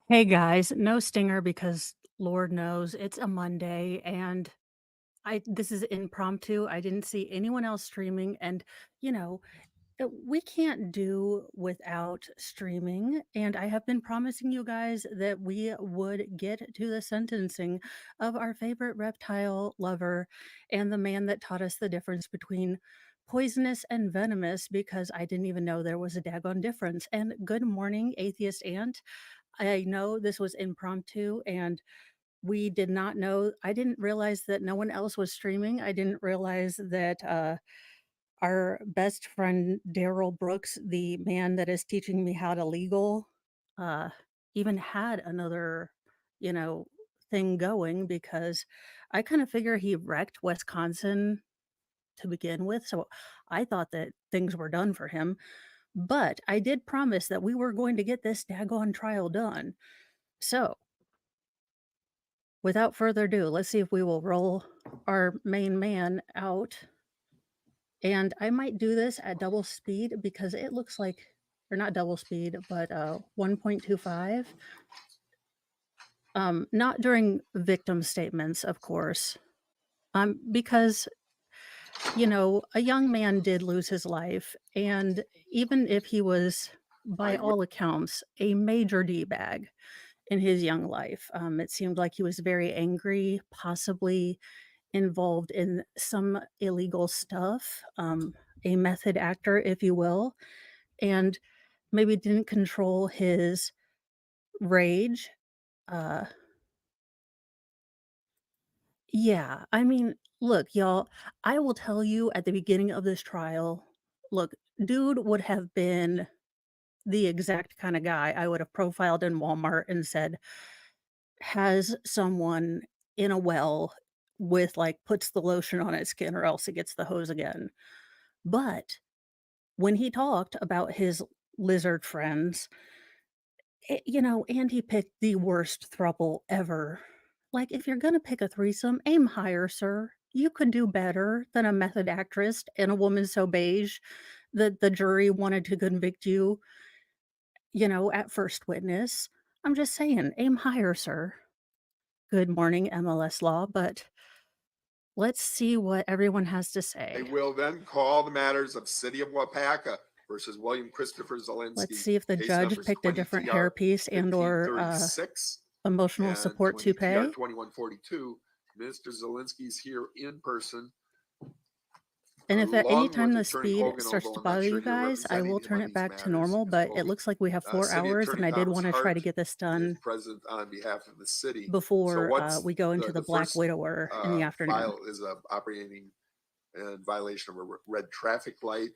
Hey guys, no stinger because Lord knows it's a Monday and I this is impromptu. I didn't see anyone else streaming and you know, we can't do without streaming and I have been promising you guys that we would get to the sentencing of our favorite reptile lover and the man that taught us the difference between poisonous and venomous because I didn't even know there was a daggone difference. And good morning, atheist aunt. I know this was impromptu and we did not know I didn't realize that no one else was streaming. I didn't realize that our best friend Daryl Brooks, the man that is teaching me how to legal, uh, even had another, you know, thing going because I kind of figure he wrecked Wisconsin to begin with. So I thought that things were done for him. But I did promise that we were going to get this daggone trial done. So without further ado, let's see if we will roll our main man out. And I might do this at double speed because it looks like, or not double speed, but 1.25. Not during victim statements, of course. Because, a young man did lose his life. And even if he was, by I would all accounts, a major D bag in his young life, it seemed like he was very angry, possibly involved in some illegal stuff, a method actor, if you will, and maybe didn't control his rage. Uh, yeah, I mean, look, y'all, I will tell you at the beginning of this trial, look, dude would have been the exact kind of guy I would have profiled in Walmart and said, has someone in a well with like puts the lotion on its skin or else it gets the hose again. But when he talked about his lizard friends, and he picked the worst throuple ever. Like, if you're gonna pick a threesome, aim higher, sir. You could do better than a method actress and a woman so beige that the jury wanted to convict you, at first witness. I'm just saying, aim higher, sir. Good morning, MLS law, but let's see what everyone has to I say. will then call the matters of City of Wapaka versus William Christopher Let's Zelensky, see if the case judge numbers picked a different 20TR hairpiece and or, 1536 emotional and support 20TR toupee. 2142. Mr. Zelensky is here in person, And if at any along time with the Attorney speed Hogan, starts although to I'm not bother sure you you're guys, I representing will him turn on it these back to matters, normal, as but it fully. looks like we have 4 City hours, Attorney and I did Thomas wanna try to Hart get this is done present on behalf of the city. So before, what's we go into the the Black first Widower in the afternoon. file is operating in violation of a red traffic light,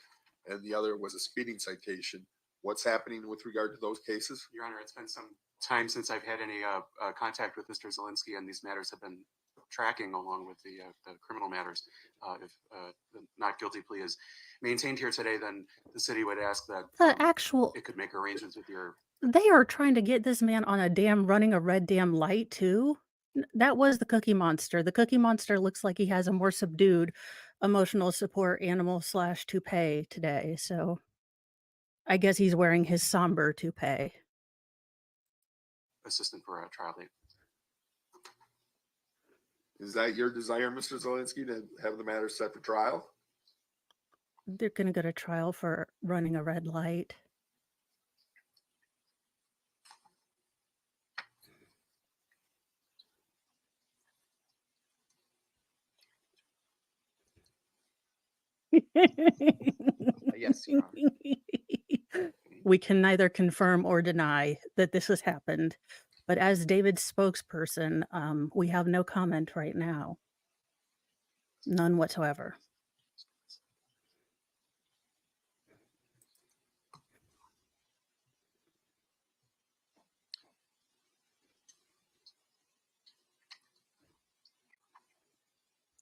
and the other was a speeding citation. What's happening with regard to those cases? Your Honor, it's been some time since I've had any contact with Mr. Zelensky, and these matters have been tracking along with the criminal matters. If the not guilty plea is maintained here today, then the city would ask that The actual it could make arrangements with your. They are trying to get this man on a damn running a red damn light too. That was the Cookie Monster. The Cookie Monster looks like he has a more subdued emotional support animal slash toupee today, so I guess he's wearing his somber toupee. Assistant for a trial date. Is that your desire, Mr. Zelensky, to have the matter set for trial? They're gonna go to trial for running a red light. Yes, Your Honor. We can neither confirm or deny that this has happened, but as David's spokesperson, we have no comment right now. None whatsoever.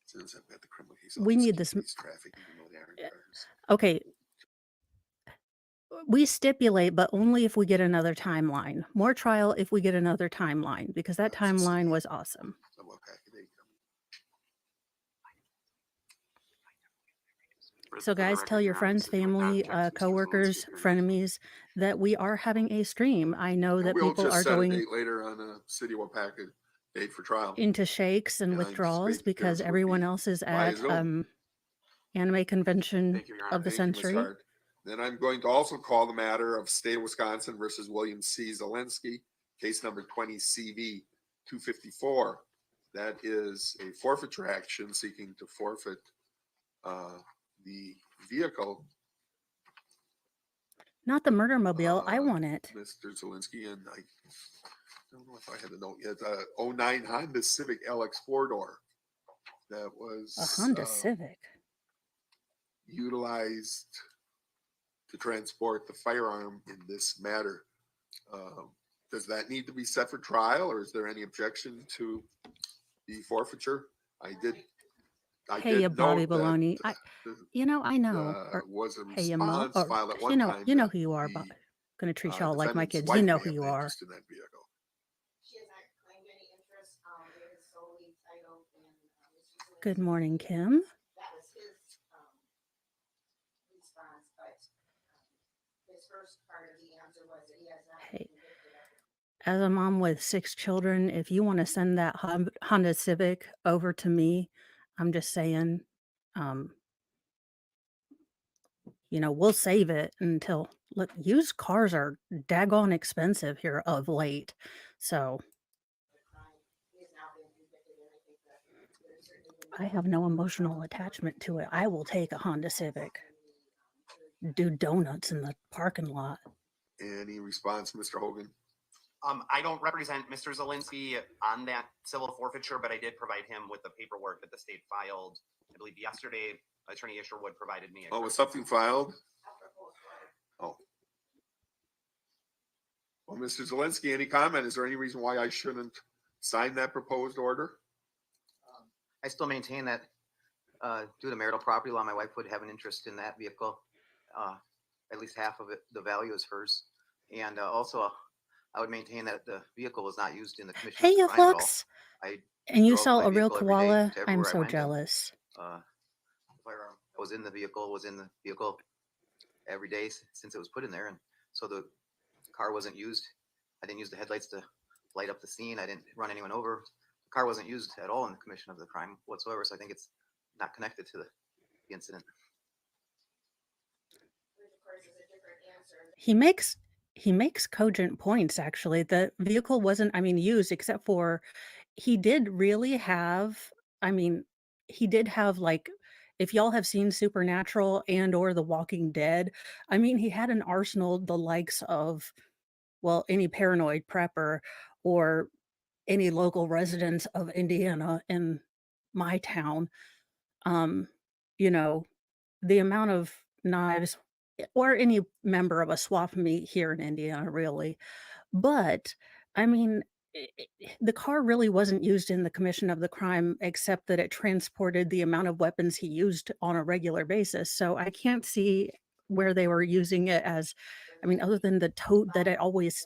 Since I've got the criminal case, I'll We just need keep this these traffic, even though they aren't eh, cars. okay, we stipulate, but only if we get another timeline. More trial if we get another timeline, because that It's the timeline city was awesome. of Wapaka. They come. So For the guys, tell record, your Your Honor, friends, the city would not family, object to Mr. Zelensky coworkers, appearing before. frenemies that we are having a stream. I know And that we'll people just are set a going date later on a City of Wapaka date for trial. into shakes and And I withdrawals anticipate the because appearance would everyone be else is via at Zoom. Anime Convention Thank you, Your of Honor. the Thank you, Ms. Century. Hart. Then I'm going to also call the matter of State of Wisconsin versus William C. Zelensky, case number 20 CV 254. That is a forfeiture action seeking to forfeit the vehicle. Not the murder mobile. I want it. Mr. Zelensky, and I don't know if I had the note yet. 09 Honda Civic LX 4-door that was A Honda Civic. utilized to transport the firearm in this matter. Does that need to be set for trial, or is there any objection to the forfeiture? I did Hey, Bobby note that Baloney. I know. there was a Hey, Ma. response filed at one time. You know that who you are. the Gonna treat y'all like my defendant's kids. wife You know may who have you an are. interest in that vehicle. She has not claimed any interest. It is solely titled in Mr. Good Zelensky's morning, name. Kim. That was his response, but his first part of the answer was that he has not been Hey. convicted of it. As a mom with 6 children, if you want to send that Honda Civic over to me, I'm just saying, we'll save it until look, used cars are daggone expensive here of late. So The crime. He has now been convicted, and I think that there's certainly been I have no emotional attachment to it. I will take a Honda Civic. Do donuts in the parking lot. Any response, Mr. Hogan? I don't represent Mr. Zelensky on that civil forfeiture, but I did provide him with the paperwork that the state filed, I believe yesterday. Attorney Isherwood provided me. Was something filed? Oh. Well, Mr. Zelensky, any comment? Is there any reason why I shouldn't sign that proposed order? I still maintain that due to marital property law, my wife would have an interest in that vehicle. At least half of it, the value is hers. And also, I would maintain that the vehicle was not used in the commission Hey, of the crime at all. Lux. I And you drove saw my a real vehicle every day koala? to I'm everywhere I so went, and, jealous. the firearm was in the vehicle every day since it was put in there, and so the car wasn't used. I didn't use the headlights to light up the scene. I didn't run anyone over. The car wasn't used at all in the commission of the crime whatsoever, so I think it's not connected to the incident. Which, of course, is a different answer. He makes cogent points, actually. The vehicle wasn't, used except for he did really have, I mean, he did have like, if y'all have seen Supernatural and or The Walking Dead, he had an arsenal the likes of, well, any paranoid prepper or any local residents of Indiana in my town. Um, you know, the amount of knives or any member of a swap meet here in Indiana, really. But I mean, the car really wasn't used in the commission of the crime, except that it transported the amount of weapons he used on a regular basis. So I can't see where they were using it as, other than the tote that it always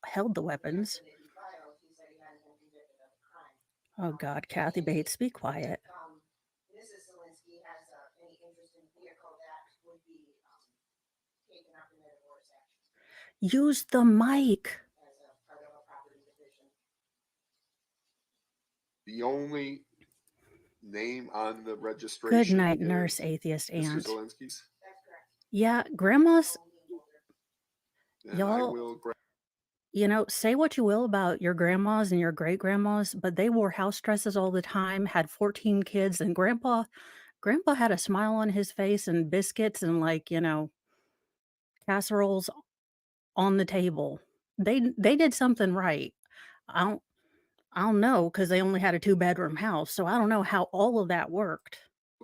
held the weapons. That he filed, he said he hadn't been convicted of the crime. Oh God, Kathy Bates, be quiet. Mrs. Zelensky has any interest in vehicle that would be taken up in a divorce action Use the mic. as a part of a property division. The only name on the Good registration night, is nurse, atheist Mr. aunt. Zelensky's. That's correct. Yeah, grandma's, Only holder. Then I y'all, will grab say what you will about your grandmas and your great grandmas, but they wore house dresses all the time, had 14 kids, and grandpa had a smile on his face and biscuits and casseroles on the table. They did something right. I don't know because they only had a 2-bedroom house, so I don't know how all of that worked.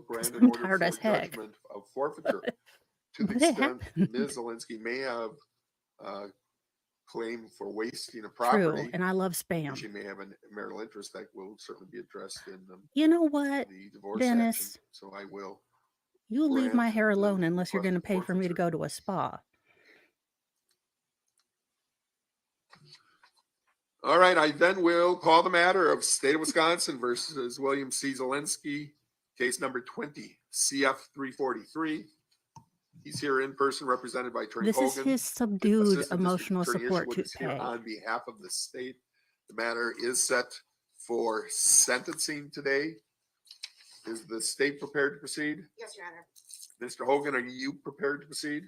grant an I'm order tired for as heck. judgment of forfeiture to the But it extent happened. Ms. Zelensky may have claim for wasting a True, property, and I love and she spam. may have a marital interest that will certainly be addressed in You know what, the divorce action. Dennis? So I will. You leave my grant hair the alone unless you're request going to for pay for me to forfeiture. go to a spa. All right, I then will call the matter of State of Wisconsin versus William C. Zelensky, case number 20, CF 343. He's here in person, represented by Attorney This is Hogan. his subdued Assistant District emotional Attorney support Isherwood is here today. on behalf of the state. The matter is set for sentencing today. Is the state prepared to proceed? Yes, Your Honor. Mr. Hogan, are you prepared to proceed?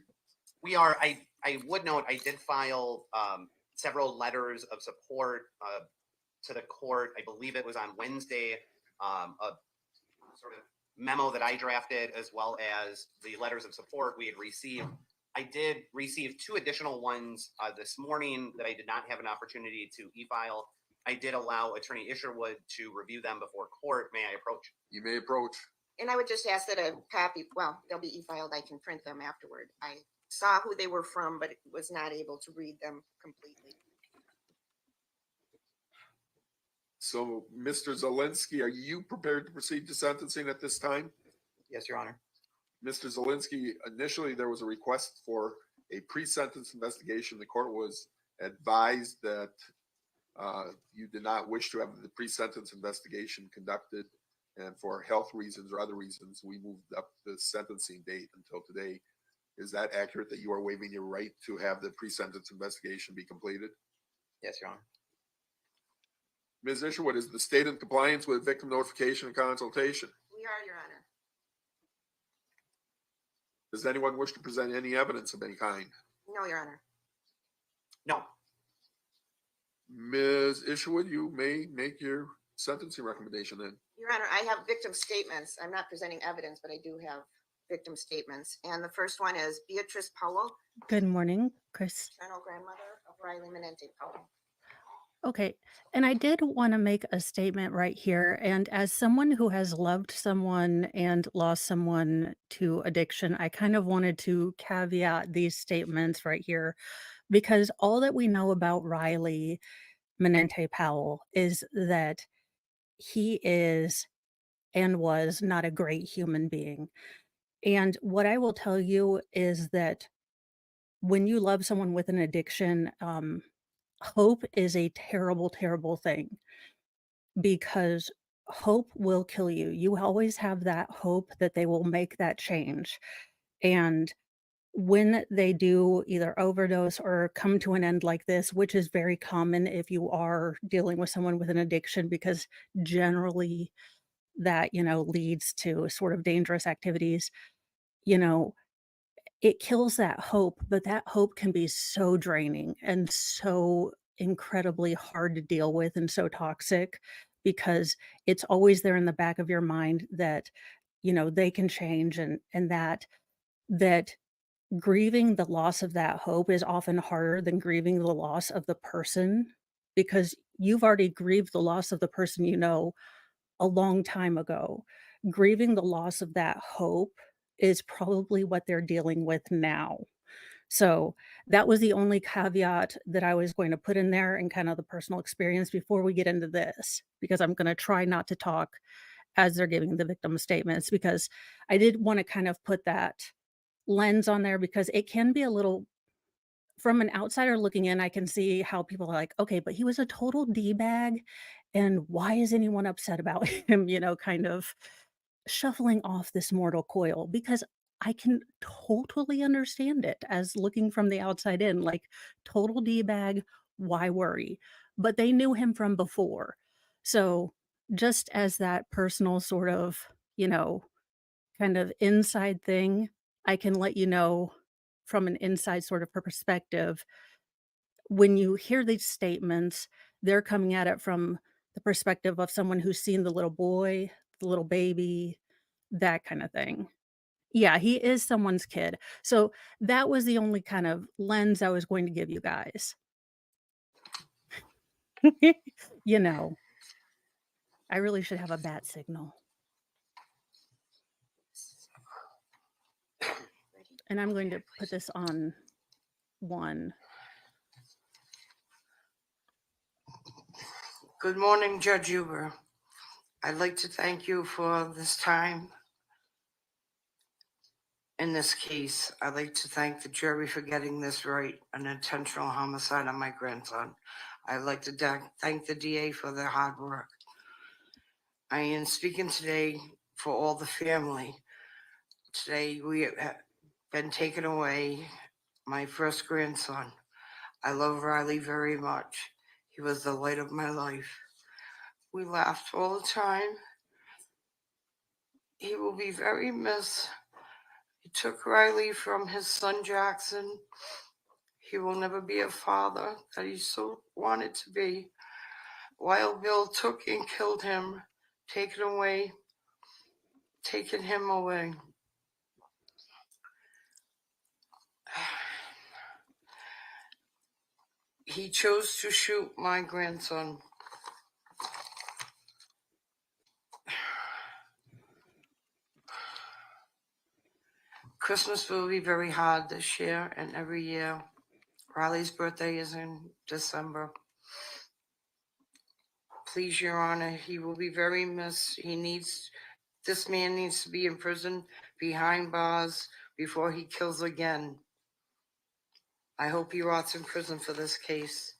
We are. I would note I did file several letters of support to the court. I believe it was on Wednesday. A sort of memo that I drafted, as well as the letters of support we had received. I did receive 2 additional ones this morning that I did not have an opportunity to e-file. I did allow Attorney Isherwood to review them before court. May I approach? You may approach. And I would just ask that a copy, well, they'll be e-filed. I can print them afterward. I saw who they were from, but was not able to read them completely. So, Mr. Zelensky, are you prepared to proceed to sentencing at this time? Yes, Your Honor. Mr. Zelensky, initially there was a request for a pre-sentence investigation. The court was advised that you did not wish to have the pre-sentence investigation conducted, and for health reasons or other reasons, we moved up the sentencing date until today. Is that accurate, that you are waiving your right to have the pre-sentence investigation be completed? Yes, Your Honor. Ms. Isherwood, is the state in compliance with victim notification and consultation? We are, Your Honor. Does anyone wish to present any evidence of any kind? No, Your Honor. No. Ms. Isherwood, you may make your sentencing recommendation then. Your Honor, I have victim statements. I'm not presenting evidence, but I do have victim statements. And the first one is Beatrice Powell, Good morning, Chris. maternal grandmother of Riley Menente Powell. Okay. And I did want to make a statement right here. And as someone who has loved someone and lost someone to addiction, I kind of wanted to caveat these statements right here, because all that we know about Riley Menente Powell is that he is and was not a great human being. And what I will tell you is that when you love someone with an addiction, hope is a terrible, terrible thing, because hope will kill you. You always have that hope that they will make that change. And when they do either overdose or come to an end like this, which is very common if you are dealing with someone with an addiction, because generally that, leads to sort of dangerous activities, you know, it kills that hope, but that hope can be so draining and so incredibly hard to deal with and so toxic, because it's always there in the back of your mind that, they can change, and that grieving the loss of that hope is often harder than grieving the loss of the person, because you've already grieved the loss of the person a long time ago. Grieving the loss of that hope is probably what they're dealing with now. So that was the only caveat that I was going to put in there, and kind of the personal experience before we get into this, because I'm going to try not to talk as they're giving the victim statements, because I did want to kind of put that lens on there, because it can be a little, from an outsider looking in, I can see how people are like, okay, but he was a total D-bag, and why is anyone upset about him, kind of shuffling off this mortal coil? Because I can totally understand it as looking from the outside in, like, total D-bag, why worry? But they knew him from before. So just as that personal sort of, kind of inside thing, I can let you know from an inside sort of perspective, when you hear these statements, they're coming at it from the perspective of someone who's seen the little boy, the little baby, that kind of thing. Yeah, he is someone's kid. So that was the only kind of lens I was going to give you guys. You know, I really should have a bat signal. And I'm going to put this on 1. Good morning, Judge Huber. I'd like to thank you for this time in this case. I'd like to thank the jury for getting this right, an intentional homicide on my grandson. I'd like to thank the DA for their hard work. I am speaking today for all the family. Today, been taken away, my first grandson. I love Riley very much. He was the light of my life. We laughed all the time. He will be very missed. He took Riley from his son Jackson. He will never be a father that he so wanted to be. Wild Bill took and killed him, taken him away. He chose to shoot my grandson. Christmas will be very hard this year and every year. Riley's birthday is in December. Please, Your Honor, he will be very missed. This man needs to be in prison behind bars before he kills again. I hope he rots in prison for this case.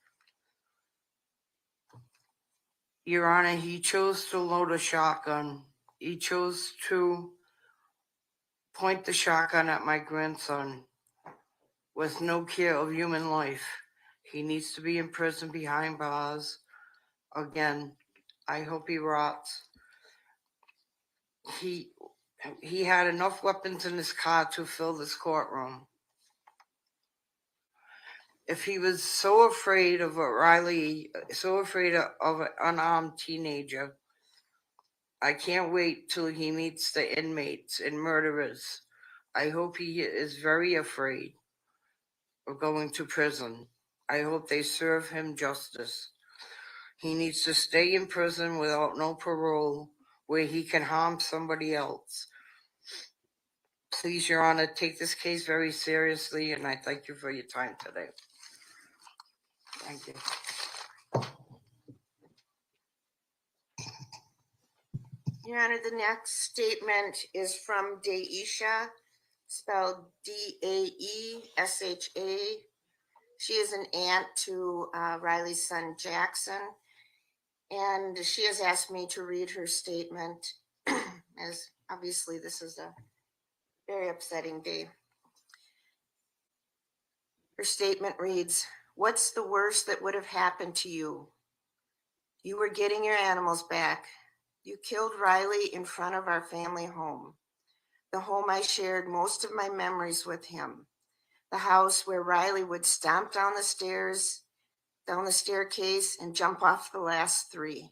Your Honor, he chose to load a shotgun. He chose to point the shotgun at my grandson with no care of human life. He needs to be in prison behind bars. Again, I hope he rots. He had enough weapons in his car to fill this courtroom. If he was so afraid of so afraid of an unarmed teenager, I can't wait till he meets the inmates and murderers. I hope he is very afraid of going to prison. I hope they serve him justice. He needs to stay in prison without no parole, where he can harm somebody else. Please, Your Honor, take this case very seriously, and I thank you for your time today. Thank you. Your Honor, the next statement is from Daisha, spelled Daesha. She is an aunt to Riley's son Jackson, and she has asked me to read her statement, as obviously this is a very upsetting day. Her statement reads, "What's the worst that would have happened to you? You were getting your animals back. You killed Riley in front of our family home, the home I shared most of my memories with him, the house where Riley would stomp down the staircase, and jump off the last 3.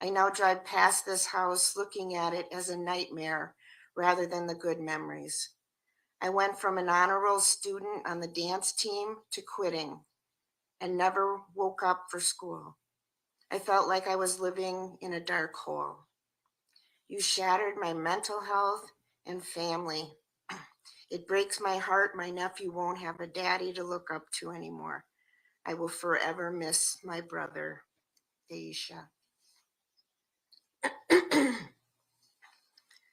I now drive past this house looking at it as a nightmare rather than the good memories. I went from an honor roll student on the dance team to quitting and never woke up for school. I felt like I was living in a dark hole. You shattered my mental health and family. It breaks my heart my nephew won't have a daddy to look up to anymore. I will forever miss my brother, Aisha."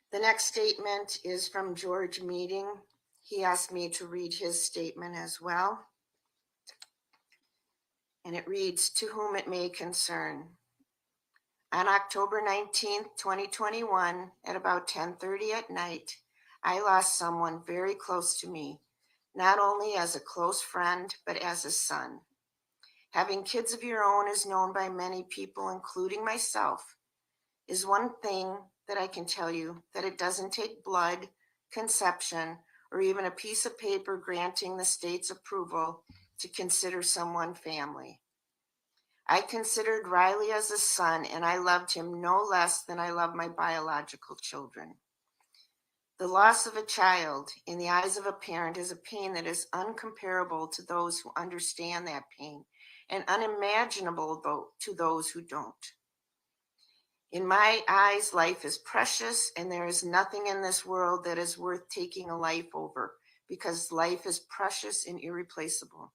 The next statement is from George Meeting. He asked me to read his statement as well. And it reads, "To whom it may concern. On October 19th, 2021, at about 10:30 at night, I lost someone very close to me, not only as a close friend, but as a son. Having kids of your own is known by many people, including myself, is one thing that I can tell you, that it doesn't take blood, conception, or even a piece of paper granting the state's approval to consider someone family. I considered Riley as a son, and I loved him no less than I love my biological children. The loss of a child in the eyes of a parent is a pain that is uncomparable to those who understand that pain, and unimaginable to those who don't. In my eyes, life is precious, and there is nothing in this world that is worth taking a life over, because life is precious and irreplaceable.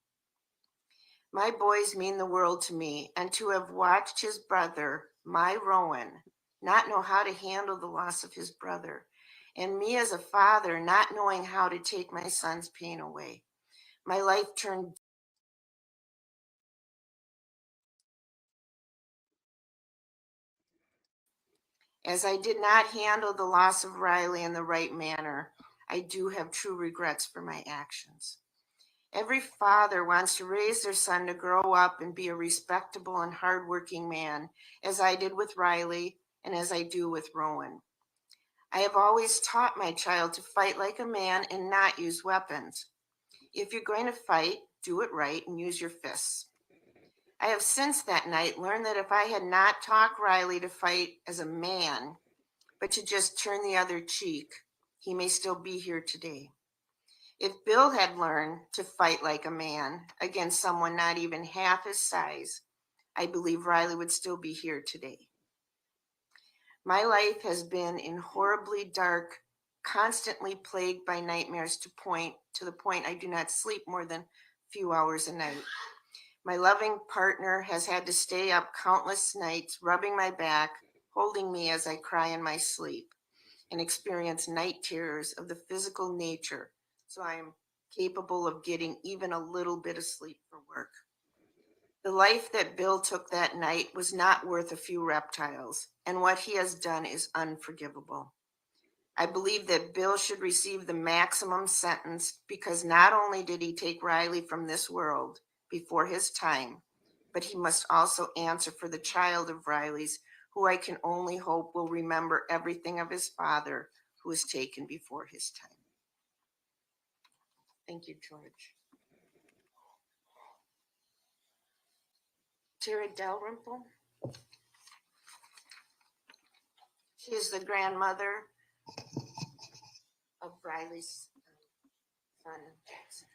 My boys mean the world to me, and to have watched his brother, my Rowan, not know how to handle the loss of his brother, and me as a father not knowing how to take my son's pain away. My life turned as I did not handle the loss of Riley in the right manner. I do have true regrets for my actions. Every father wants to raise their son to grow up and be a respectable and hardworking man, as I did with Riley and as I do with Rowan. I have always taught my child to fight like a man and not use weapons. If you're going to fight, do it right and use your fists. I have since that night learned that if I had not taught Riley to fight as a man, but to just turn the other cheek, he may still be here today. If Bill had learned to fight like a man against someone not even half his size, I believe Riley would still be here today. My life has been in horribly dark, constantly plagued by nightmares to the point I do not sleep more than a few hours a night. My loving partner has had to stay up countless nights, rubbing my back, holding me as I cry in my sleep, and experience night terrors of the physical nature, so I am capable of getting even a little bit of sleep for work. The life that Bill took that night was not worth a few reptiles, and what he has done is unforgivable. I believe that Bill should receive the maximum sentence because not only did he take Riley from this world before his time, but he must also answer for the child of Riley's, who I can only hope will remember everything of his father, who was taken before his time. Thank you, George. Tara Dalrymple. She is the grandmother of Riley's son, Jackson.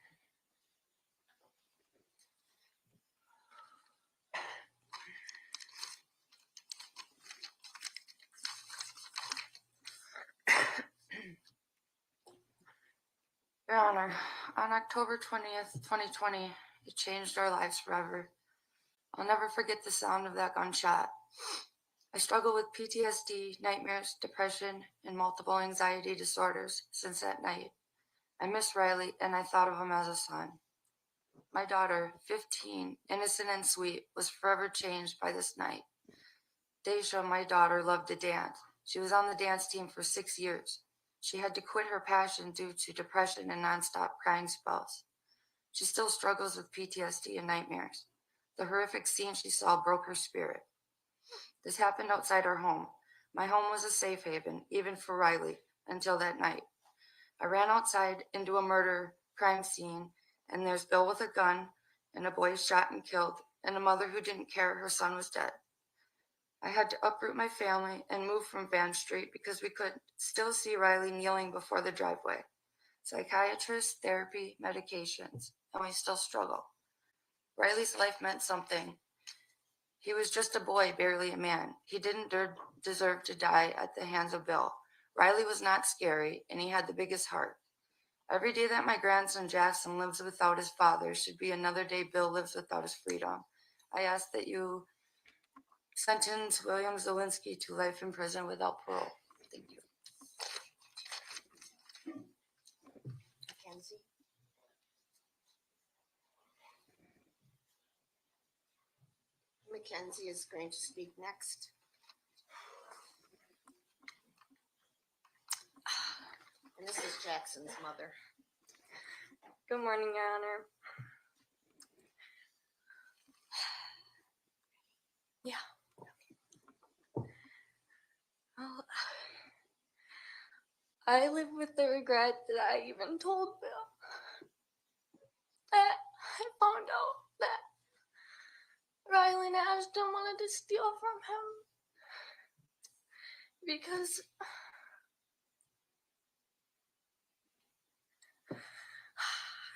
Your Honor, on October 20th, 2020, it changed our lives forever. I'll never forget the sound of that gunshot. I struggle with PTSD, nightmares, depression, and multiple anxiety disorders since that night. I miss Riley, and I thought of him as a son. My daughter, 15, innocent and sweet, was forever changed by this night. Daisha, my daughter, loved to dance. She was on the dance team for 6 years. She had to quit her passion due to depression and nonstop crying spells. She still struggles with PTSD and nightmares. The horrific scene she saw broke her spirit. This happened outside our home. My home was a safe haven, even for Riley, until that night. I ran outside into a murder crime scene, and there's Bill with a gun, and a boy shot and killed, and a mother who didn't care her son was dead. I had to uproot my family and move from Van Street because we could still see Riley kneeling before the driveway. Psychiatrists, therapy, medications, and we still struggle. Riley's life meant something. He was just a boy, barely a man. He didn't deserve to die at the hands of Bill. Riley was not scary, and he had the biggest heart. Every day that my grandson Jackson lives without his father should be another day Bill lives without his freedom. I ask that you sentence William Zelensky to life in prison without parole. Thank you. Mackenzie. Mackenzie is going to speak next. And this is Jackson's mother. Good morning, Your Honor. Yeah. Well, I live with the regret that I even told Bill that I found out that Riley and Ashton wanted to steal from him because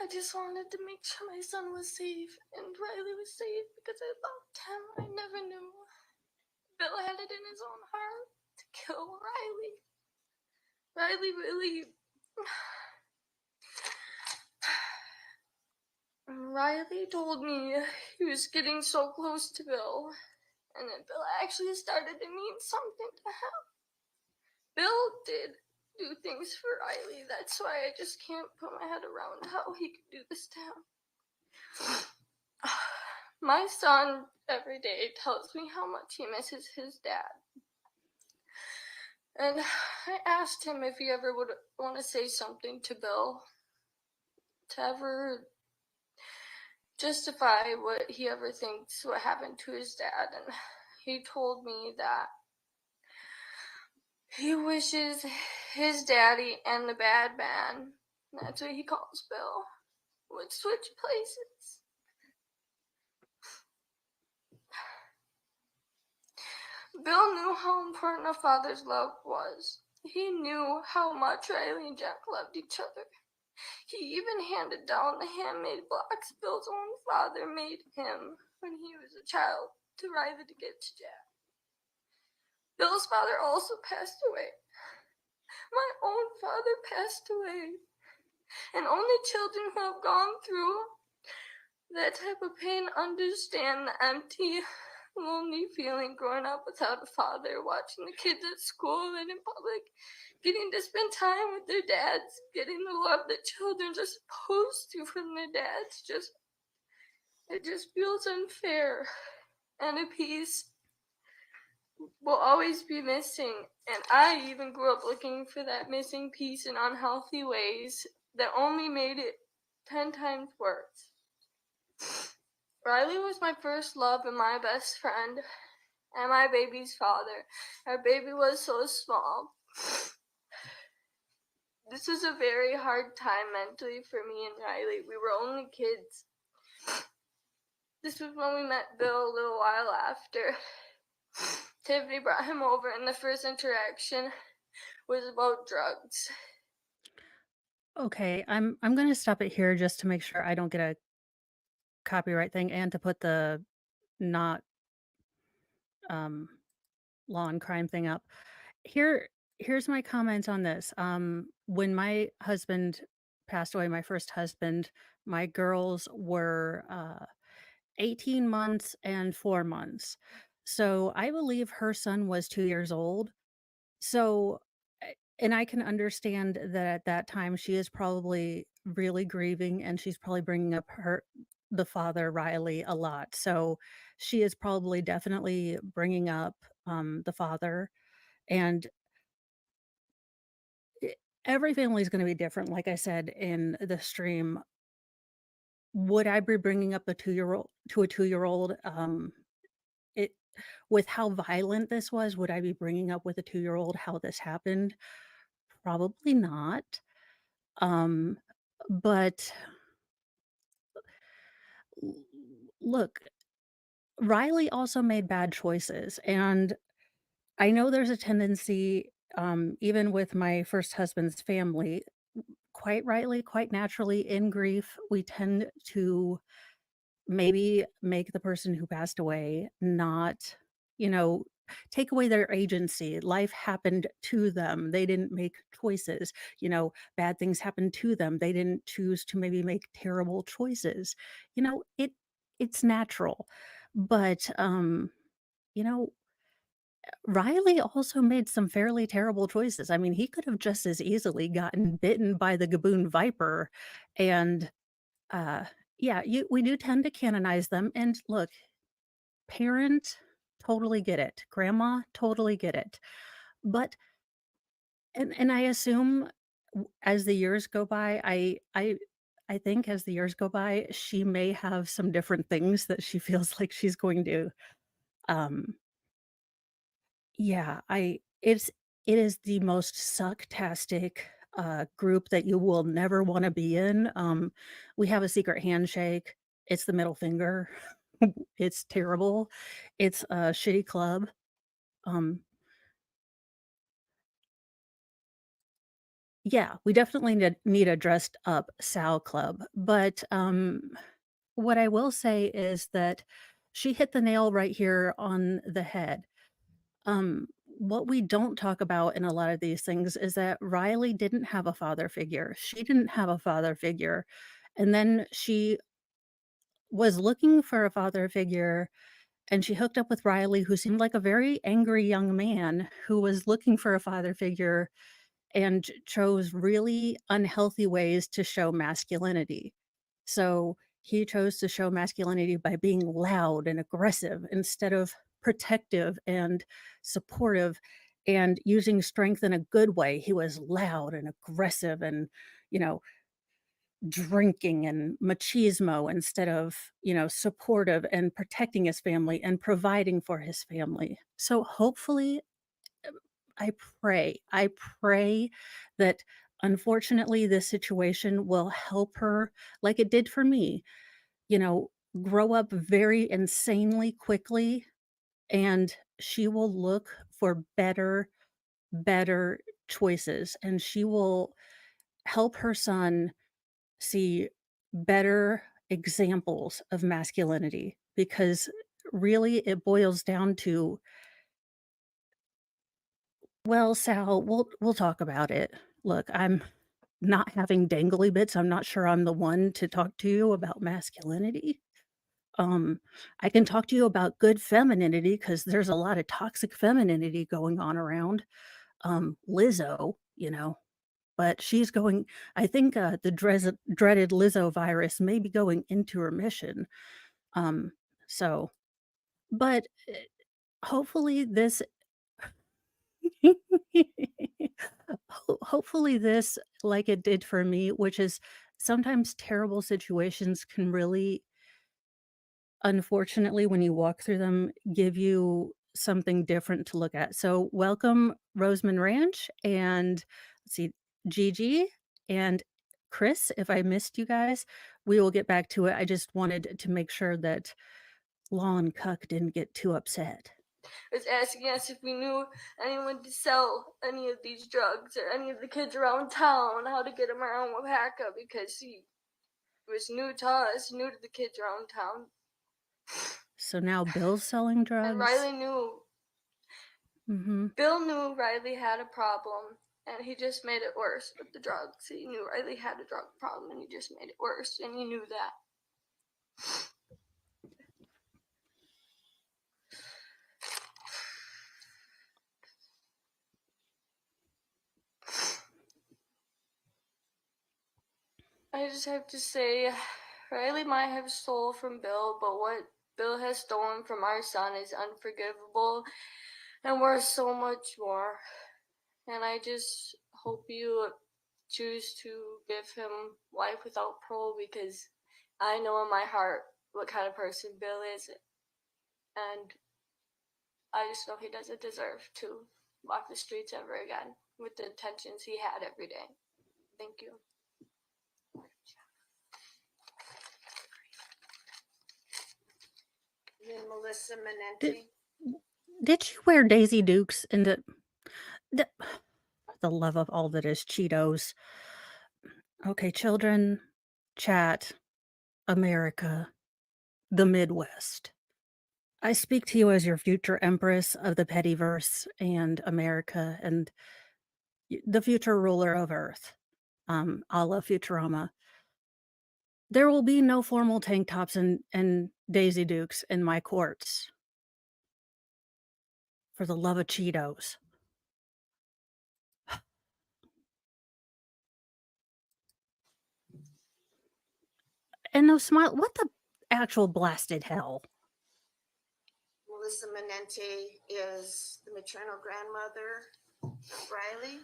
I just wanted to make sure my son was safe and Riley was safe because I loved him. I never knew Bill had it in his own heart to kill Riley. Riley really... Riley told me he was getting so close to Bill, and that Bill actually started to mean something to him. Bill did do things for Riley. That's why I just can't put my head around how he could do this to him. My son every day tells me how much he misses his dad. And I asked him if he ever would want to say something to Bill, to ever justify what he ever thinks what happened to his dad. And he told me that he wishes his daddy and the bad man, that's what he calls Bill, would switch places. Bill knew how important a father's love was. He knew how much Riley and Jack loved each other. He even handed down the handmade blocks Bill's own father made him when he was a child to Riley to get to Jack. Bill's father also passed away. My own father passed away. And only children who have gone through that type of pain understand the empty, lonely feeling growing up without a father, watching the kids at school and in public, getting to spend time with their dads, getting the love that children are supposed to from their dads. It just feels unfair, and a piece will always be missing. And I even grew up looking for that missing piece in unhealthy ways that only made it 10 times worse. Riley was my first love and my best friend, and my baby's father. Our baby was so small. This was a very hard time mentally for me and Riley. We were only kids. This was when we met Bill a little while after. Tiffany brought him over, and the first interaction was about drugs. Okay, I'm gonna stop it here just to make sure I don't get a copyright thing and to put the not um law and crime thing up. Here here's my comment on this. When my husband passed away, my first husband, my girls were 18 months and 4 months. So I believe her son was 2 years old. So, and I can understand that at that time she is probably really grieving and she's probably bringing up the father Riley a lot. So she is probably definitely bringing up the father, and e- every family is going to be different. Like I said in the stream, would I be bringing up a 2-year-old to a 2-year-old? It with how violent this was, would I be bringing up with a 2-year-old how this happened? Probably not. Um, but l look, Riley also made bad choices, and I know there's a tendency, even with my first husband's family, quite rightly, quite naturally, in grief, we tend to maybe make the person who passed away not, you know, take away their agency. Life happened to them. They didn't make choices. Bad things happened to them. They didn't choose to maybe make terrible choices. It's natural. But you know, Riley also made some fairly terrible choices. I mean, he could have just as easily gotten bitten by the Gaboon Viper. And uh yeah, we do tend to canonize them. And look, parent, totally get it. Grandma, totally get it. But and I assume as the years go by, I think as the years go by, she may have some different things that she feels like she's going to um yeah, it is the most sucktastic group that you will never want to be in. We have a secret handshake. It's the middle finger. It's terrible. It's a shitty club. Um, yeah, we definitely need a dressed up Sal club. But what I will say is that she hit the nail right here on the head. What we don't talk about in a lot of these things is that Riley didn't have a father figure. She didn't have a father figure. And then she was looking for a father figure, and she hooked up with Riley, who seemed like a very angry young man who was looking for a father figure and chose really unhealthy ways to show masculinity. So he chose to show masculinity by being loud and aggressive instead of protective and supportive. and using strength in a good way. He was loud and aggressive and, you know, drinking and machismo instead of, supportive and protecting his family and providing for his family. So hopefully, I I pray that unfortunately this situation will help her like it did for me, you know, grow up very insanely quickly, and she will look for better choices, and she will help her son see better examples of masculinity, because really it boils down to, well, Sal, we'll talk about it. Look, I'm not having dangly bits. I'm not sure I'm the one to talk to you about masculinity. Um, I can talk to you about good femininity because there's a lot of toxic femininity going on around. Lizzo, but she's going. I think the dreaded Lizzo virus may be going into remission. Um, so, but hopefully this hopefully this, like it did for me, which is sometimes terrible situations can really, unfortunately, when you walk through them, give you something different to look at. So welcome Roseman Ranch, and let's see, Gigi and Chris. If I missed you guys, we will get back to it. I just wanted to make sure that Law and Cuck didn't get too upset. Was asking us if we knew anyone to sell any of these drugs or any of the kids around town, how to get them around Wapaka, because he was new to us, new to the kids around town. So now Bill's selling drugs. And Riley knew. Mhm. Bill knew Riley had a problem, and he just made it worse with the drugs. He knew Riley had a drug problem, and he just made it worse, and he knew that. I just have to say, Riley might have stole from Bill, but what Bill has stolen from our son is unforgivable and worth so much more. And I just hope you choose to give him life without parole, because I know in my heart what kind of person Bill is, and I just know he doesn't deserve to walk the streets ever again with the intentions he had every day. Thank you. Then Melissa Menente. Did you wear Daisy Dukes into the love of all that is Cheetos? Okay, children, chat, America, the Midwest. I speak to you as your future empress of the Pettyverse and America and the future ruler of Earth, a la Futurama. There will be no formal tank tops and Daisy Dukes in my courts. For the love of Cheetos. And no smile. What the actual blasted hell? Melissa Menente is the maternal grandmother of Riley.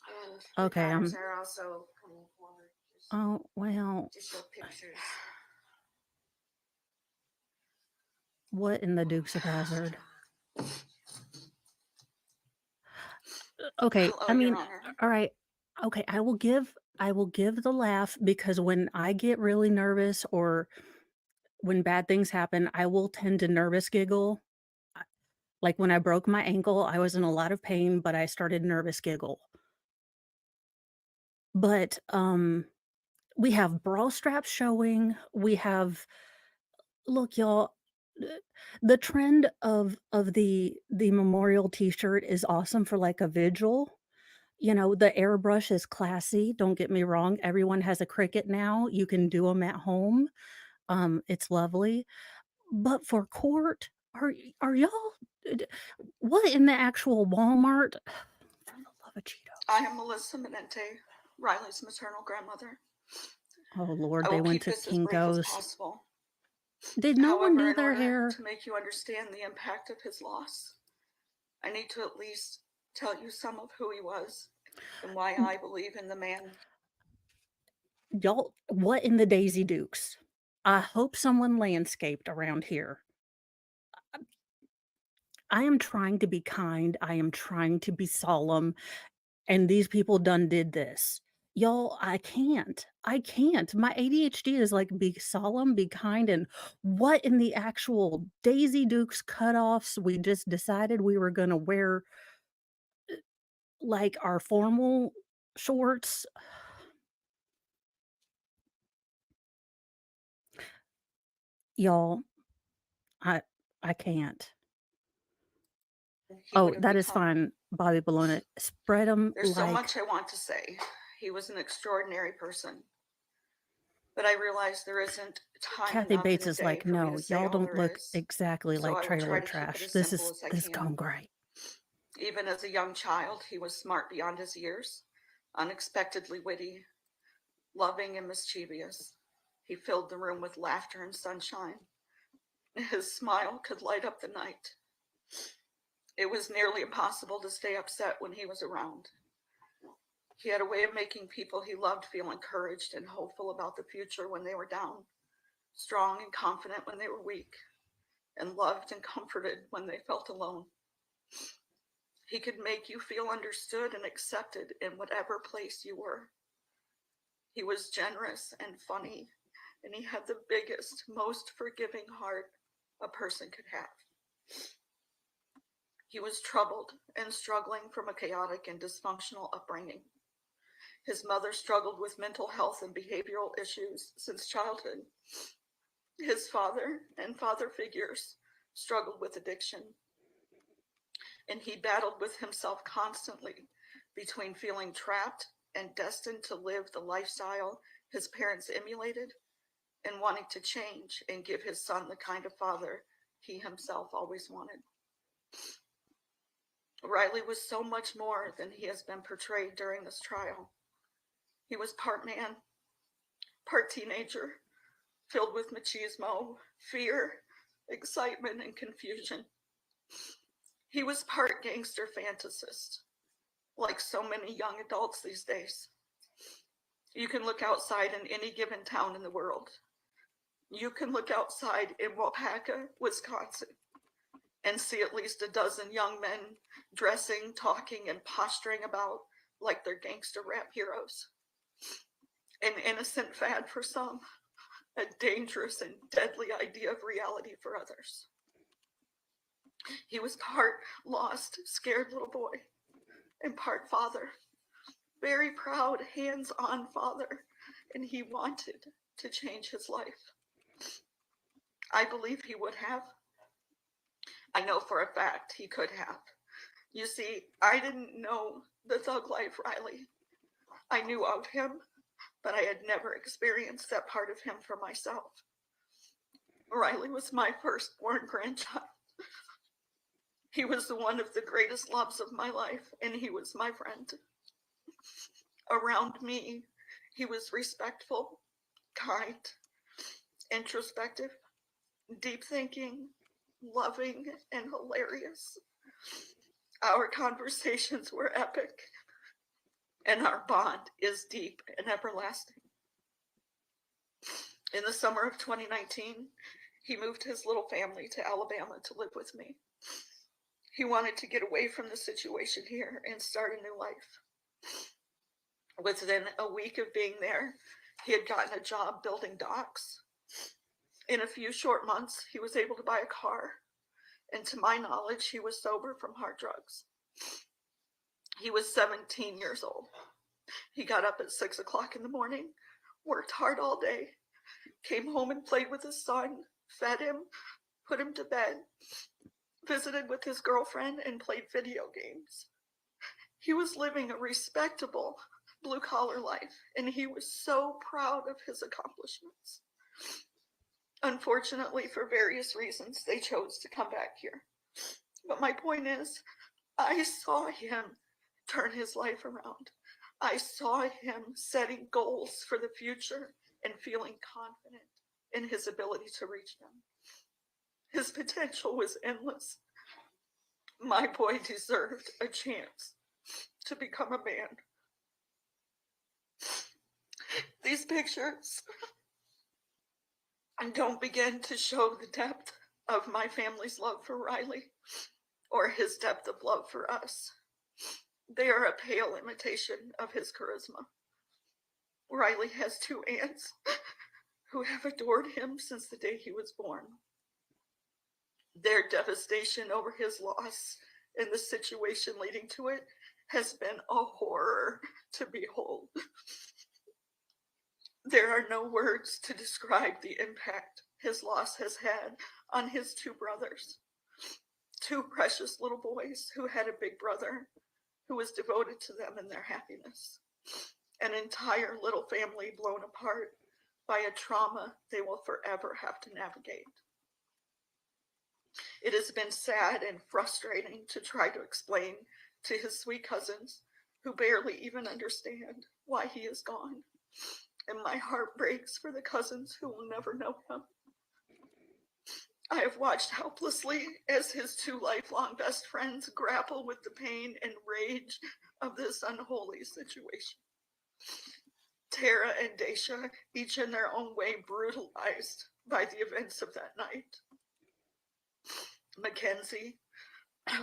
And her Okay, daughters are also coming forward oh, well, to show pictures. what in the Dukes of Hazzard? Okay, Hello, I Your mean, Honor. all right. Okay, I will give the laugh, because when I get really nervous or when bad things happen, I will tend to nervous giggle. Like when I broke my ankle, I was in a lot of pain, but I started nervous giggle. But we have bra straps showing. We have, look, y'all, the trend of the memorial t-shirt is awesome for like a vigil. The airbrush is classy, don't get me wrong. Everyone has a Cricut now. You can do them at home. It's lovely. But for court, are y'all d- what in the actual Walmart? For the love of Cheetos. I am Melissa Menente, Riley's maternal grandmother. Oh Lord, I they will went keep to this as brief as Kinko's. possible. Did no one However, do in their order hair? to make you understand the impact of his loss, I need to at least tell you some of who he was and why I believe in the man. Y'all, what in the Daisy Dukes? I hope someone landscaped around here. I am trying to be kind. I am trying to be solemn. And these people done did this. Y'all, I can't. I can't. My ADHD is like, be solemn, be kind. And what in the actual Daisy Dukes cutoffs? We just decided we were going to wear like our formal shorts. Y'all, I I can't. He Oh, would have that is become. fine, Bobby Bologna. Spread them There's so like much I want to say. He was an extraordinary person. But I realize there isn't time Kathy enough in Bates a is day like, for me no, to say y'all all don't there look is. exactly So like I will try trailer to keep it trash. as This simple as I is can. going great. Even as a young child, he was smart beyond his years, unexpectedly witty, loving and mischievous. He filled the room with laughter and sunshine. His smile could light up the night. It was nearly impossible to stay upset when he was around. He had a way of making people he loved feel encouraged and hopeful about the future when they were down, strong and confident when they were weak, and loved and comforted when they felt alone. He could make you feel understood and accepted in whatever place you were. He was generous and funny, and he had the biggest, most forgiving heart a person could have. He was troubled and struggling from a chaotic and dysfunctional upbringing. His mother struggled with mental health and behavioral issues since childhood. His father and father figures struggled with addiction, and he battled with himself constantly between feeling trapped and destined to live the lifestyle his parents emulated and wanting to change and give his son the kind of father he himself always wanted. Riley was so much more than he has been portrayed during this trial. He was part man, part teenager, filled with machismo, fear, excitement, and confusion. He was part gangster fantasist, like so many young adults these days. You can look outside in any given town in the world. You can look outside in Waupaca, Wisconsin, and see at least a dozen young men dressing, talking, and posturing about like they're gangster rap heroes. An innocent fad for some, a dangerous and deadly idea of reality for others. He was part lost, scared little boy, and part father, very proud, hands-on father, and he wanted to change his life. I believe he would have. I know for a fact he could have. You see, I didn't know the thug life Riley. I knew of him, but I had never experienced that part of him for myself. Riley was my firstborn grandchild. He was the one of the greatest loves of my life, and he was my friend. Around me, he was respectful, kind, introspective, deep thinking, loving, and hilarious. Our conversations were epic, and our bond is deep and everlasting. In the summer of 2019, he moved his little family to Alabama to live with me. He wanted to get away from the situation here and start a new life. Within a week of being there, he had gotten a job building docks. In a few short months, he was able to buy a car, and to my knowledge, he was sober from hard drugs. He was 17 years old. He got up at 6 o'clock in the morning, worked hard all day, came home and played with his son, fed him, put him to bed, visited with his girlfriend, and played video games. He was living a respectable blue-collar life, and he was so proud of his accomplishments. Unfortunately, for various reasons, they chose to come back here. But my point is, I saw him turn his life around. I saw him setting goals for the future and feeling confident in his ability to reach them. His potential was endless. My boy deserved a chance to become a man. These pictures don't begin to show the depth of my family's love for Riley or his depth of love for us. They are a pale imitation of his charisma. Riley has 2 aunts who have adored him since the day he was born. Their devastation over his loss and the situation leading to it has been a horror to behold. There are no words to describe the impact his loss has had on his 2 brothers, 2 precious little boys who had a big brother who was devoted to them in their happiness. An entire little family blown apart by a trauma they will forever have to navigate. It has been sad and frustrating to try to explain to his sweet cousins, who barely even understand why he is gone. And my heart breaks for the cousins who will never know him. I have watched helplessly as his 2 lifelong best friends grapple with the pain and rage of this unholy situation. Tara and Daisha, each in their own way brutalized by the events of that night. Mackenzie,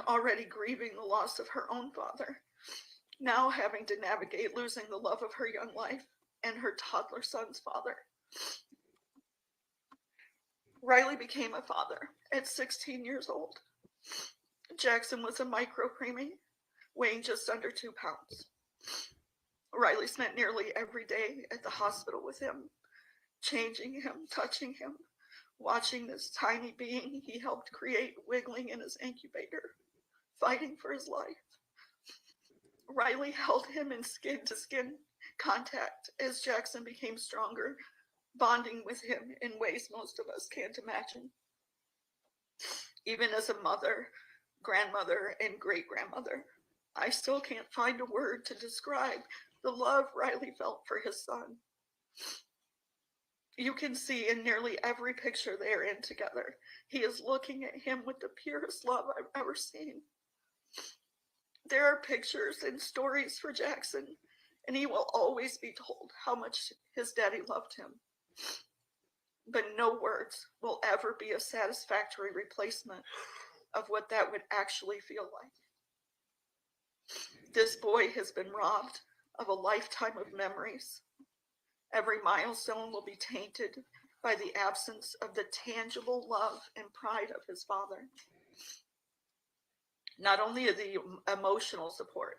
already grieving the loss of her own father, now having to navigate losing the love of her young life and her toddler son's father. Riley became a father at 16 years old. Jackson was a micro preemie, weighing just under 2 pounds. Riley spent nearly every day at the hospital with him, changing him, touching him, watching this tiny being he helped create wiggling in his incubator, fighting for his life. Riley held him in skin-to-skin contact as Jackson became stronger, bonding with him in ways most of us can't imagine. Even as a mother, grandmother, and great-grandmother, I still can't find a word to describe the love Riley felt for his son. You can see in nearly every picture they are in together, he is looking at him with the purest love I've ever seen. There are pictures and stories for Jackson, and he will always be told how much his daddy loved him. But no words will ever be a satisfactory replacement of what that would actually feel like. This boy has been robbed of a lifetime of memories. Every milestone will be tainted by the absence of the tangible love and pride of his father. Not only the emotional support,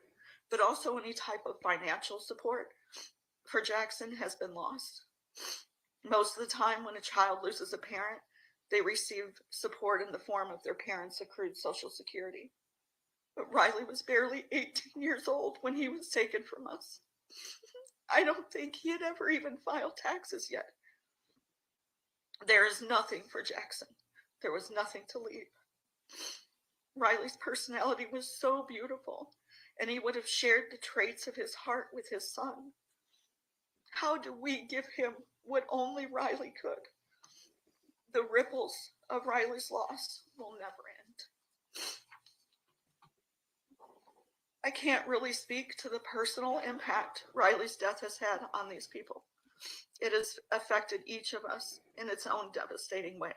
but also any type of financial support for Jackson has been lost. Most of the time when a child loses a parent, they receive support in the form of their parents' accrued Social Security. But Riley was barely 18 years old when he was taken from us. I don't think he had ever even filed taxes yet. There is nothing for Jackson. There was nothing to leave. Riley's personality was so beautiful, and he would have shared the traits of his heart with his son. How do we give him what only Riley could? The ripples of Riley's loss will never end. I can't really speak to the personal impact Riley's death has had on these people. It has affected each of us in its own devastating way.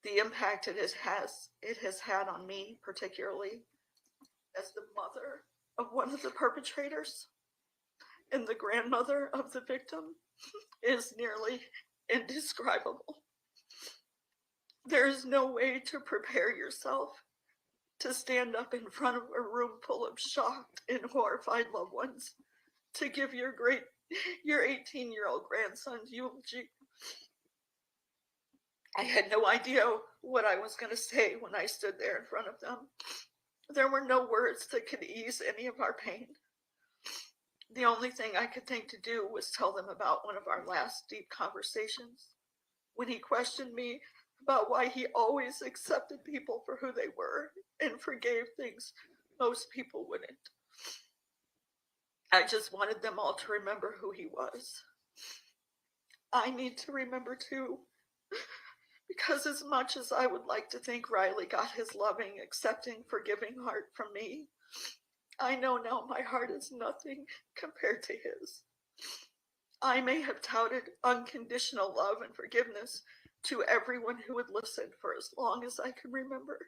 The impact it has had on me, particularly as the mother of one of the perpetrators and the grandmother of the victim, is nearly indescribable. There is no way to prepare yourself to stand up in front of a room full of shocked and horrified loved ones to give your 18-year-old grandson's eulogy. I had no idea what I was going to say when I stood there in front of them. There were no words that could ease any of our pain. The only thing I could think to do was tell them about one of our last deep conversations, when he questioned me about why he always accepted people for who they were and forgave things most people wouldn't. I just wanted them all to remember who he was. I need to remember too, Because as much as I would like to think Riley got his loving, accepting, forgiving heart from me, I know now my heart is nothing compared to his. I may have touted unconditional love and forgiveness to everyone who would listen for as long as I can remember.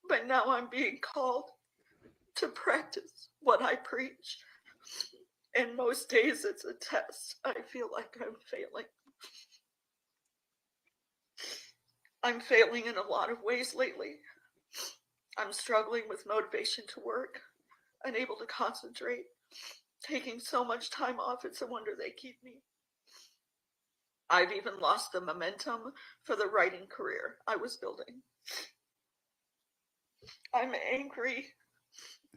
But now I'm being called to practice what I preach. And most days it's a test. I feel like I'm failing. I'm failing in a lot of ways lately. I'm struggling with motivation to work, unable to concentrate, taking so much time off, it's a wonder they keep me. I've even lost the momentum for the writing career I was building. I'm angry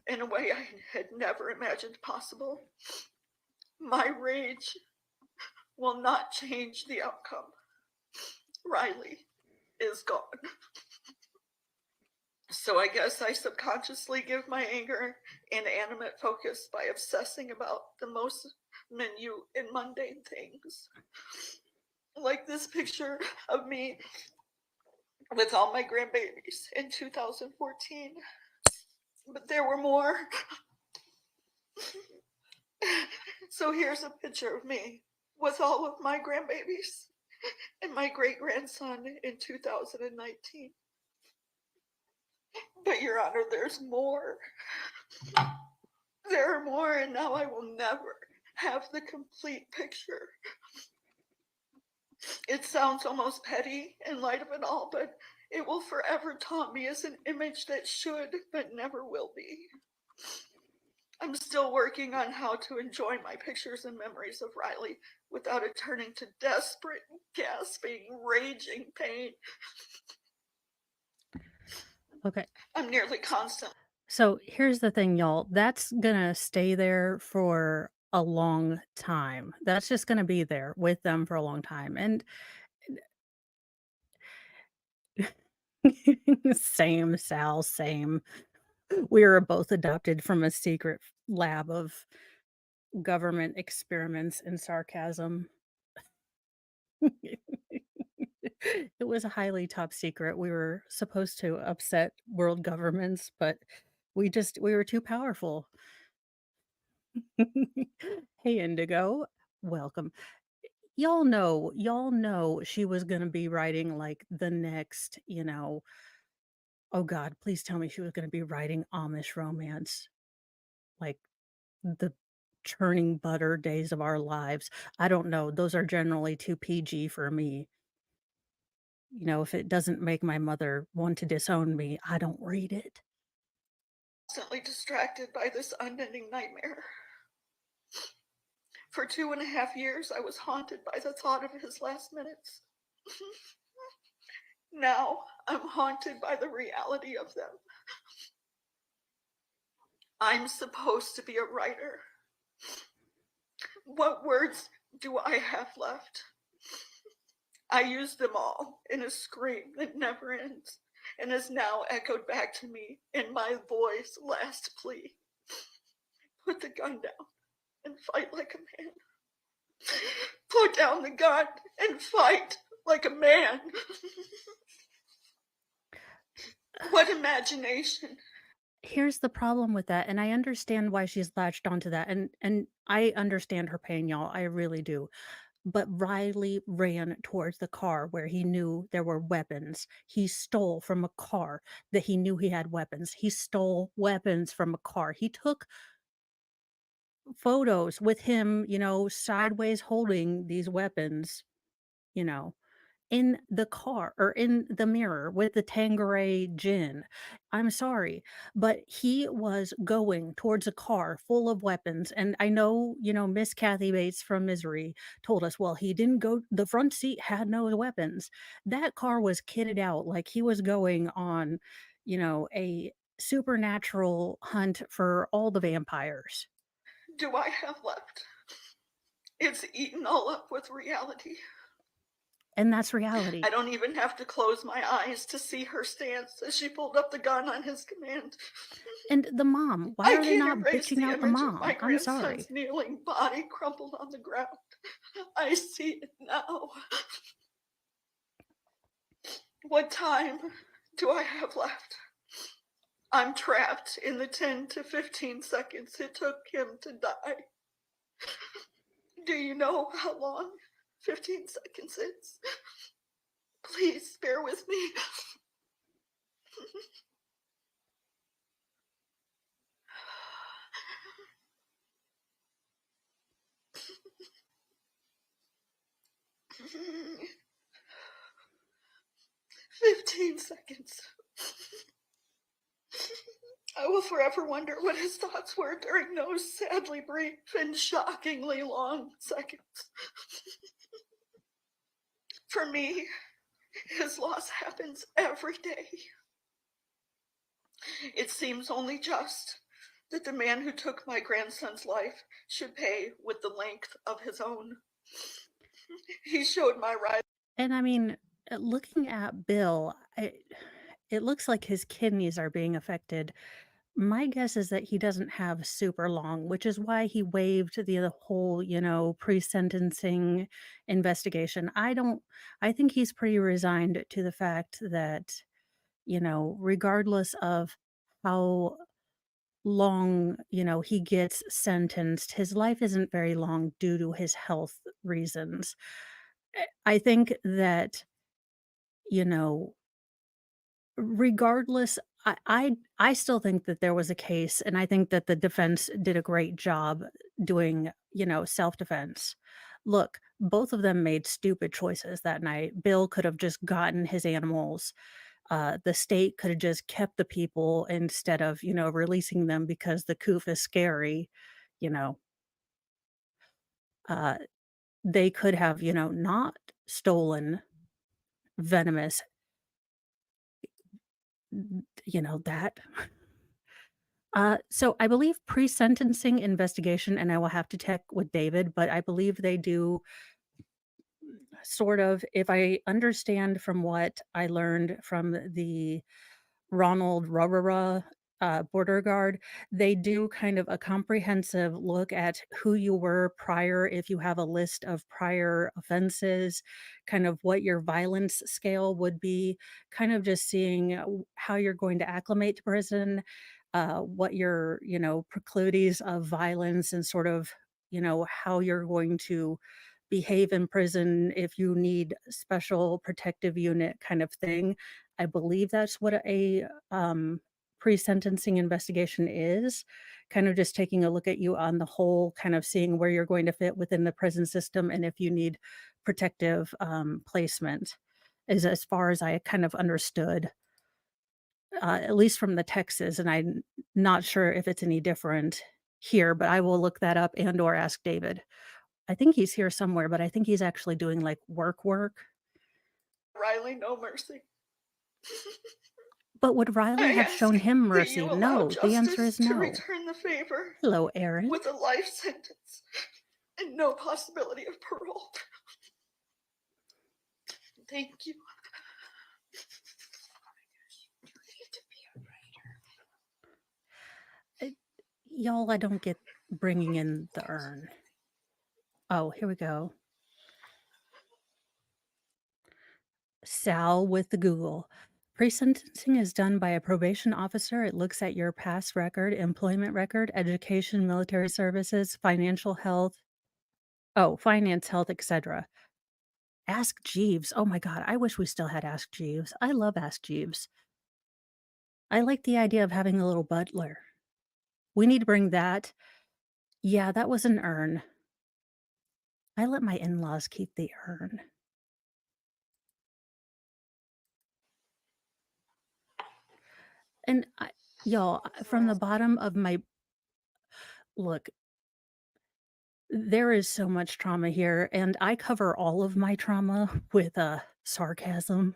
in a way I had never imagined possible. My rage will not change the outcome. Riley is gone. So I guess I subconsciously give my anger inanimate focus by obsessing about the most minute and mundane things. Like this picture of me with all my grandbabies in 2014. But there were more. So here's a picture of me with all of my grandbabies and my great grandson in 2019. But Your Honor, there's more. There are more, and now I will never have the complete picture. It sounds almost petty in light of it all, but it will forever taunt me as an image that should but never will be. I'm still working on how to enjoy my pictures and memories of Riley without it turning to desperate, gasping, raging pain. Okay. I'm nearly constant. So here's the thing, y'all. That's gonna stay there for a long time. That's just gonna be there with them for a long time. And same, Sal, same. We were both adopted from a secret lab of government experiments and sarcasm. It was a highly top secret. We were supposed to upset world governments, but we were too powerful. Hey, Indigo, welcome. Y'all know she was gonna be writing like the next, oh God, please tell me she was gonna be writing Amish romance, like the churning butter days of our lives. I don't know. Those are generally too PG for me. If it doesn't make my mother want to disown me, I don't read it. Constantly distracted by this unending nightmare. For 2.5 years, I was haunted by the thought of his last minutes. Now I'm haunted by the reality of them. I'm supposed to be a writer. What words do I have left? I used them all in a scream that never ends and is now echoed back to me in my voice last plea. Put the gun down and fight like a man. Put down the gun and fight like a man. What imagination. Here's the problem with that, and I understand why she's latched onto that, and I understand her pain, y'all. I really do. But Riley ran towards the car where he knew there were weapons. He stole from a car that he knew he had weapons. He stole weapons from a car. He took photos with him, sideways holding these weapons, you know, in the car or in the mirror with the Tanqueray gin. I'm sorry, but he was going towards a car full of weapons. And I know, Miss Kathy Bates from Misery told us, well, he didn't go, the front seat had no weapons. That car was kitted out like he was going on, a supernatural hunt for all the vampires. Do I have left? It's eaten all up with reality. And that's reality. I don't even have to close my eyes to see her stance as she pulled up the gun on his command. And the mom, why are they can't not erase bitching the out the image of mom? my I'm sorry. grandson's kneeling body crumpled on the ground. I see it now. What time do I have left? I'm trapped in the 10 to 15 seconds it took him to die. Do you know how long 15 seconds is? Please bear with me. Mm, 15 seconds. I will forever wonder what his thoughts were during those sadly brief and shockingly long seconds. For me, his loss happens every day. It seems only just that the man who took my grandson's life should pay with the length of his own. He showed my right. And I mean, looking at Bill, it looks like his kidneys are being affected. My guess is that he doesn't have super long, which is why he waived the whole, pre-sentencing investigation. I think he's pretty resigned to the fact that, regardless of how long, he gets sentenced, his life isn't very long due to his health reasons. I think that, you know, regardless, I still think that there was a case, and I think that the defense did a great job doing, self-defense. Look, both of them made stupid choices that night. Bill could have just gotten his animals. The state could have just kept the people instead of, releasing them because the coof is scary. You know, uh, they could have, not stolen venomous, that. So I believe pre-sentencing investigation, and I will have to check with David, but I believe they do sort of, if I understand from what I learned from the Ronald Rorara, border guard, they do kind of a comprehensive look at who you were prior, if you have a list of prior offenses, kind of what your violence scale would be, kind of just seeing how you're going to acclimate to prison, what your, proclivities of violence and sort of, how you're going to behave in prison if you need special protective unit kind of thing. I believe that's what a pre-sentencing investigation is, kind of just taking a look at you on the whole, kind of seeing where you're going to fit within the prison system and if you need protective placement, is as far as I kind of understood, at least from the Texas, and I'm not sure if it's any different here, but I will look that up and or ask David. I think he's here somewhere, but I think he's actually doing like work. Riley no mercy. But would Riley I have ask shown him that you mercy? allow No, the answer justice is to no. return the favor Hello, Aaron. with a life sentence and no possibility of parole. Thank you. Y'all, I don't get bringing in the urn. Oh, here we go. Sal with the Google. Pre-sentencing is done by a probation officer. It looks at your past record, employment record, education, military services, financial health. Oh, finance, health, etc. Ask Jeeves. Oh my God, I wish we still had Ask Jeeves. I love Ask Jeeves. I like the idea of having a little butler. We need to bring that. Yeah, that was an urn. I let my in-laws keep the urn. And y'all, from the bottom of my look, there is so much trauma here, and I cover all of my trauma with sarcasm,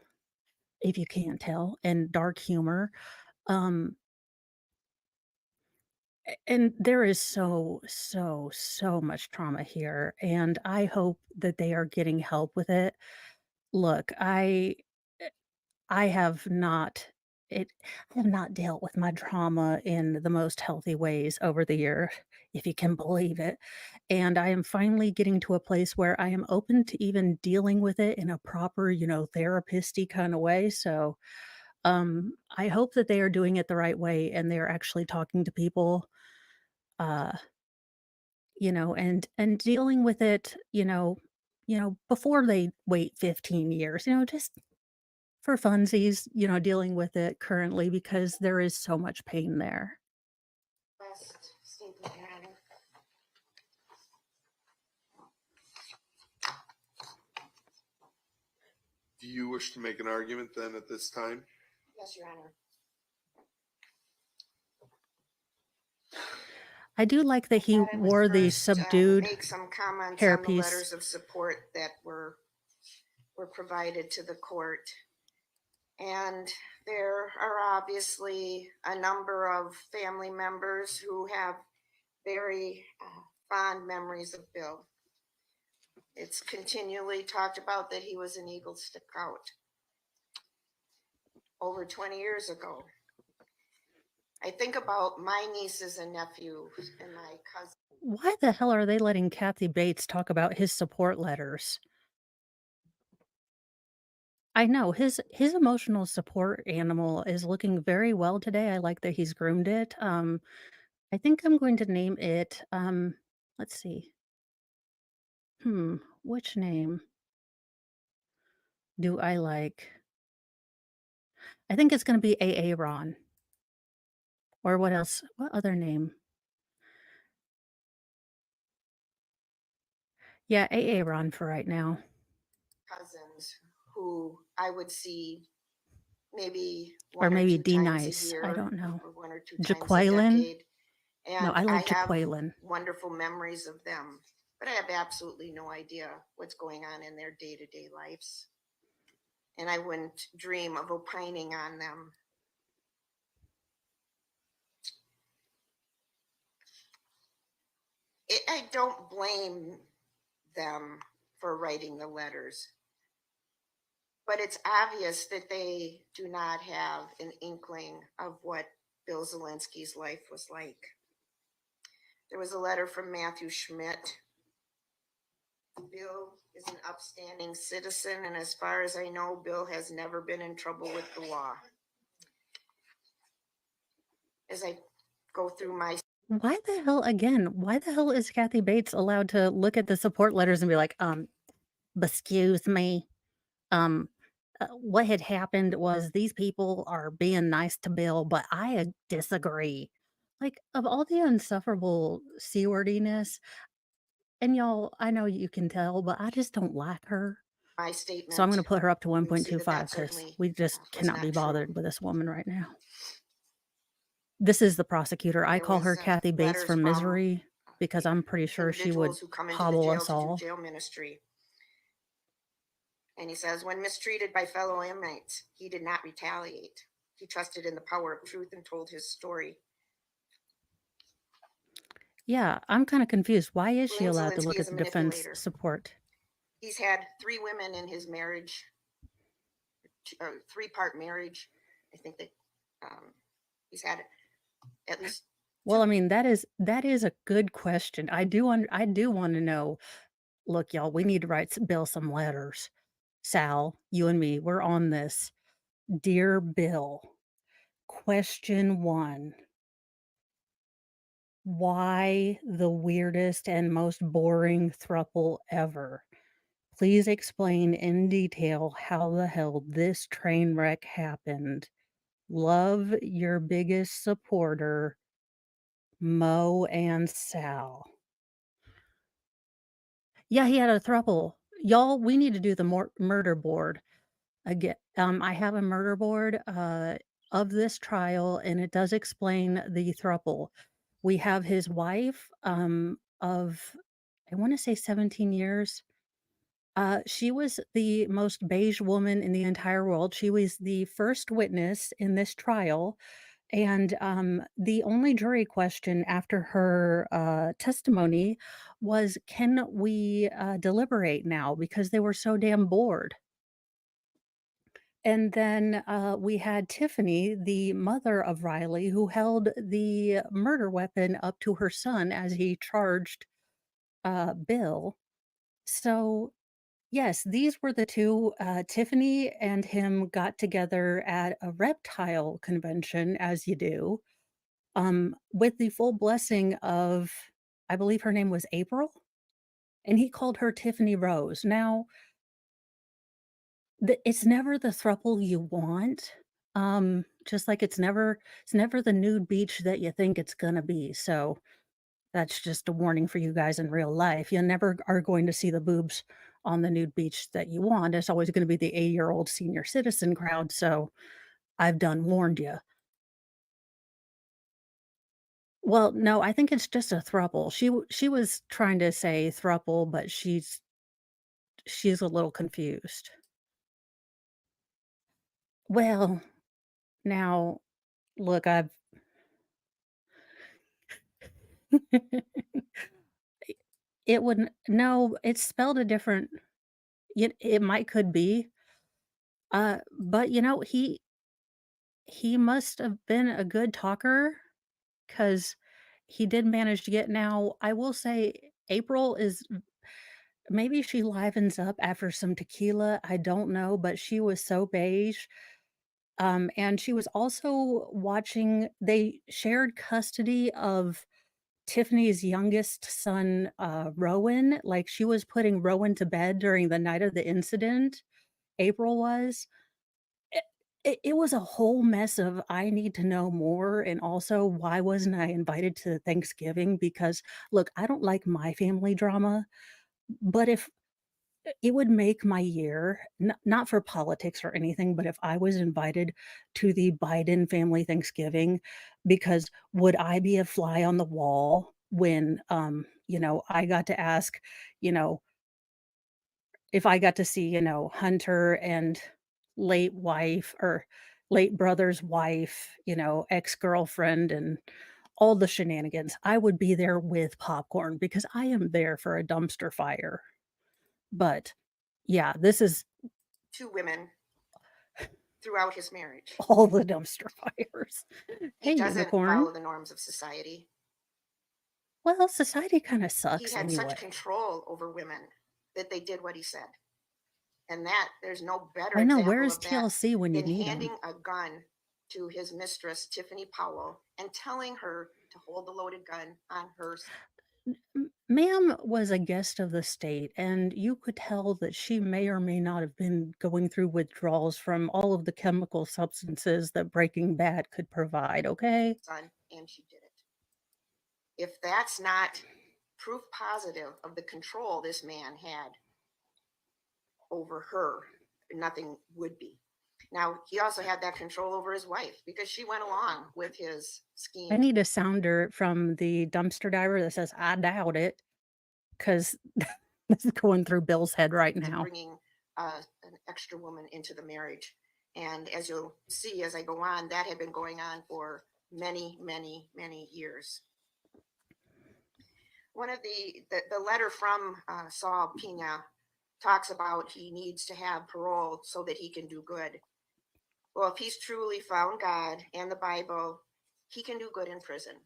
if you can't tell, and dark humor. Um, and there is so much trauma here, and I hope that they are getting help with it. Look, I have not I have not dealt with my trauma in the most healthy ways over the year, if you can believe it. And I am finally getting to a place where I am open to even dealing with it in a proper, therapist-y kind of way. So, I hope that they are doing it the right way and they're actually talking to people, uh, and dealing with it, before they wait 15 years, just for funsies, dealing with it currently because there is so much pain there. Last statement, Your Honor. Do you wish to make an argument then at this time? Yes, Your Honor. I do like that he Thought I would wore the first subdued make some comments on the hairpiece. letters of support that were provided to the court. And there are obviously a number of family members who have very fond memories of Bill. It's continually talked about that he was an Eagle Scout over 20 years ago. I think about my nieces and nephews and my cousin. Why the hell are they letting Kathy Bates talk about his support letters? I know his emotional support animal is looking very well today. I like that he's groomed it. I think I'm going to name it. Let's see. Which name do I like? I think it's going to be AA Ron. Or what else? What other name? Yeah, AA Ron for right now. Cousins who I would see maybe Or one or maybe two D times a Nice. I year don't know. or one or two times a Jaqueline? decade. No, And I I like have Jaqueline. wonderful memories of them, but I have absolutely no idea what's going on in their day-to-day lives. And I wouldn't dream of opining on them. I don't blame them for writing the letters, but it's obvious that they do not have an inkling of what Bill Zelensky's life was like. There was a letter from Matthew Schmidt. Bill is an upstanding citizen, and as far as I know, Bill has never been in trouble with the law. As I go through my Why the hell is Kathy Bates allowed to look at the support letters and be like, excuse me, what had happened was these people are being nice to Bill, but I disagree. Like, of all the insufferable C wordiness, and y'all, I know you can tell, but I just don't like her. So I'm statement, going to put her up to you'll see that 1.25 that because certainly we just was cannot not be true. bothered with this woman right now. This is the prosecutor. I There call was, her Kathy Bates letters from from, Misery because I'm pretty sure she would individuals who come into the hobble jail us to do all. jail ministry. And he says, when mistreated by fellow inmates, he did not retaliate. He trusted in the power of truth and told his story. Yeah, I'm kind of confused. Why is she William allowed to Zelensky look is at a the defense manipulator. support? He's had 3 women in his marriage, 3-part marriage. I think that he's had at least. Well, I mean, that is a good question. I do want to know. Look, y'all, we need to write Bill some letters. Sal, you and me, we're on this. Dear Bill, question 1. Why the weirdest and most boring throuple ever? Please explain in detail how the hell this train wreck happened. Love, your biggest supporter, Mo and Sal. Yeah, he had a throuple. Y'all, we need to do the murder board again. I have a murder board of this trial, and it does explain the throuple. We have his wife of, I want to say 17 years. She was the most beige woman in the entire world. She was the first witness in this trial. And the only jury question after her testimony was, can we deliberate now? Because they were so damn bored. And then we had Tiffany, the mother of Riley, who held the murder weapon up to her son as he charged Bill. So, yes, these were the two. Tiffany and him got together at a reptile convention, as you do, with the full blessing of, I believe her name was April, and he called her Tiffany Rose. Now, it's never the throuple you want, just like it's never the nude beach that you think it's gonna be, so that's just a warning for you guys in real life. You never are going to see the boobs on the nude beach that you want. It's always gonna be the 80-year-old senior citizen crowd, so I've done warned you. Well, no, I think it's just a throuple. She was trying to say throuple, but she's a little confused. Well, now, look, I've it wouldn't no, it's spelled a different it might could be, but, he must have been a good talker, because he did manage to get now, I will say April is maybe she livens up after some tequila, I don't know, but she was so beige, and she was also watching they shared custody of Tiffany's youngest son, Rowan, like, she was putting Rowan to bed during the night of the incident, April was. It it was a whole mess of, "I need to know more," and also, "Why wasn't I invited to Thanksgiving?" Because, look, I don't like my family drama, but if it would make my year, not for politics or anything, but if I was invited to the Biden family Thanksgiving, because would I be a fly on the wall when, I got to ask, you know, if I got to see, Hunter and late wife or late brother's wife, ex-girlfriend and all the shenanigans, I would be there with popcorn because I am there for a dumpster fire. But yeah, this is Two women throughout his marriage. all the dumpster fires. He Hey, doesn't unicorn. follow the norms of society. Well, society kinda He sucks had such anyway. control over women that they did what he said. And that there's no better I know, where example is of that TLC when you than need them? handing a gun to his mistress, Tiffany Powell, and telling her to hold the loaded gun on her. Ma'am was a guest of the state, and you could tell that she may or may not have been going through withdrawals from all of the chemical substances that Breaking Bad could provide, okay? Son, and she did it. If that's not proof positive of the control this man had over her, nothing would be. Now, he also had that control over his wife because she went along with his I schemes need a sounder from the dumpster diver that says, "I doubt it," 'cause this is going through Bill's head right of now. bringing an extra woman into the marriage. And as you'll see as I go on, that had been going on for many, many, many years. One of the letter from Saul Pina talks about he needs to have parole so that he can do good. Well, if he's truly found God and the Bible, he can do good in prison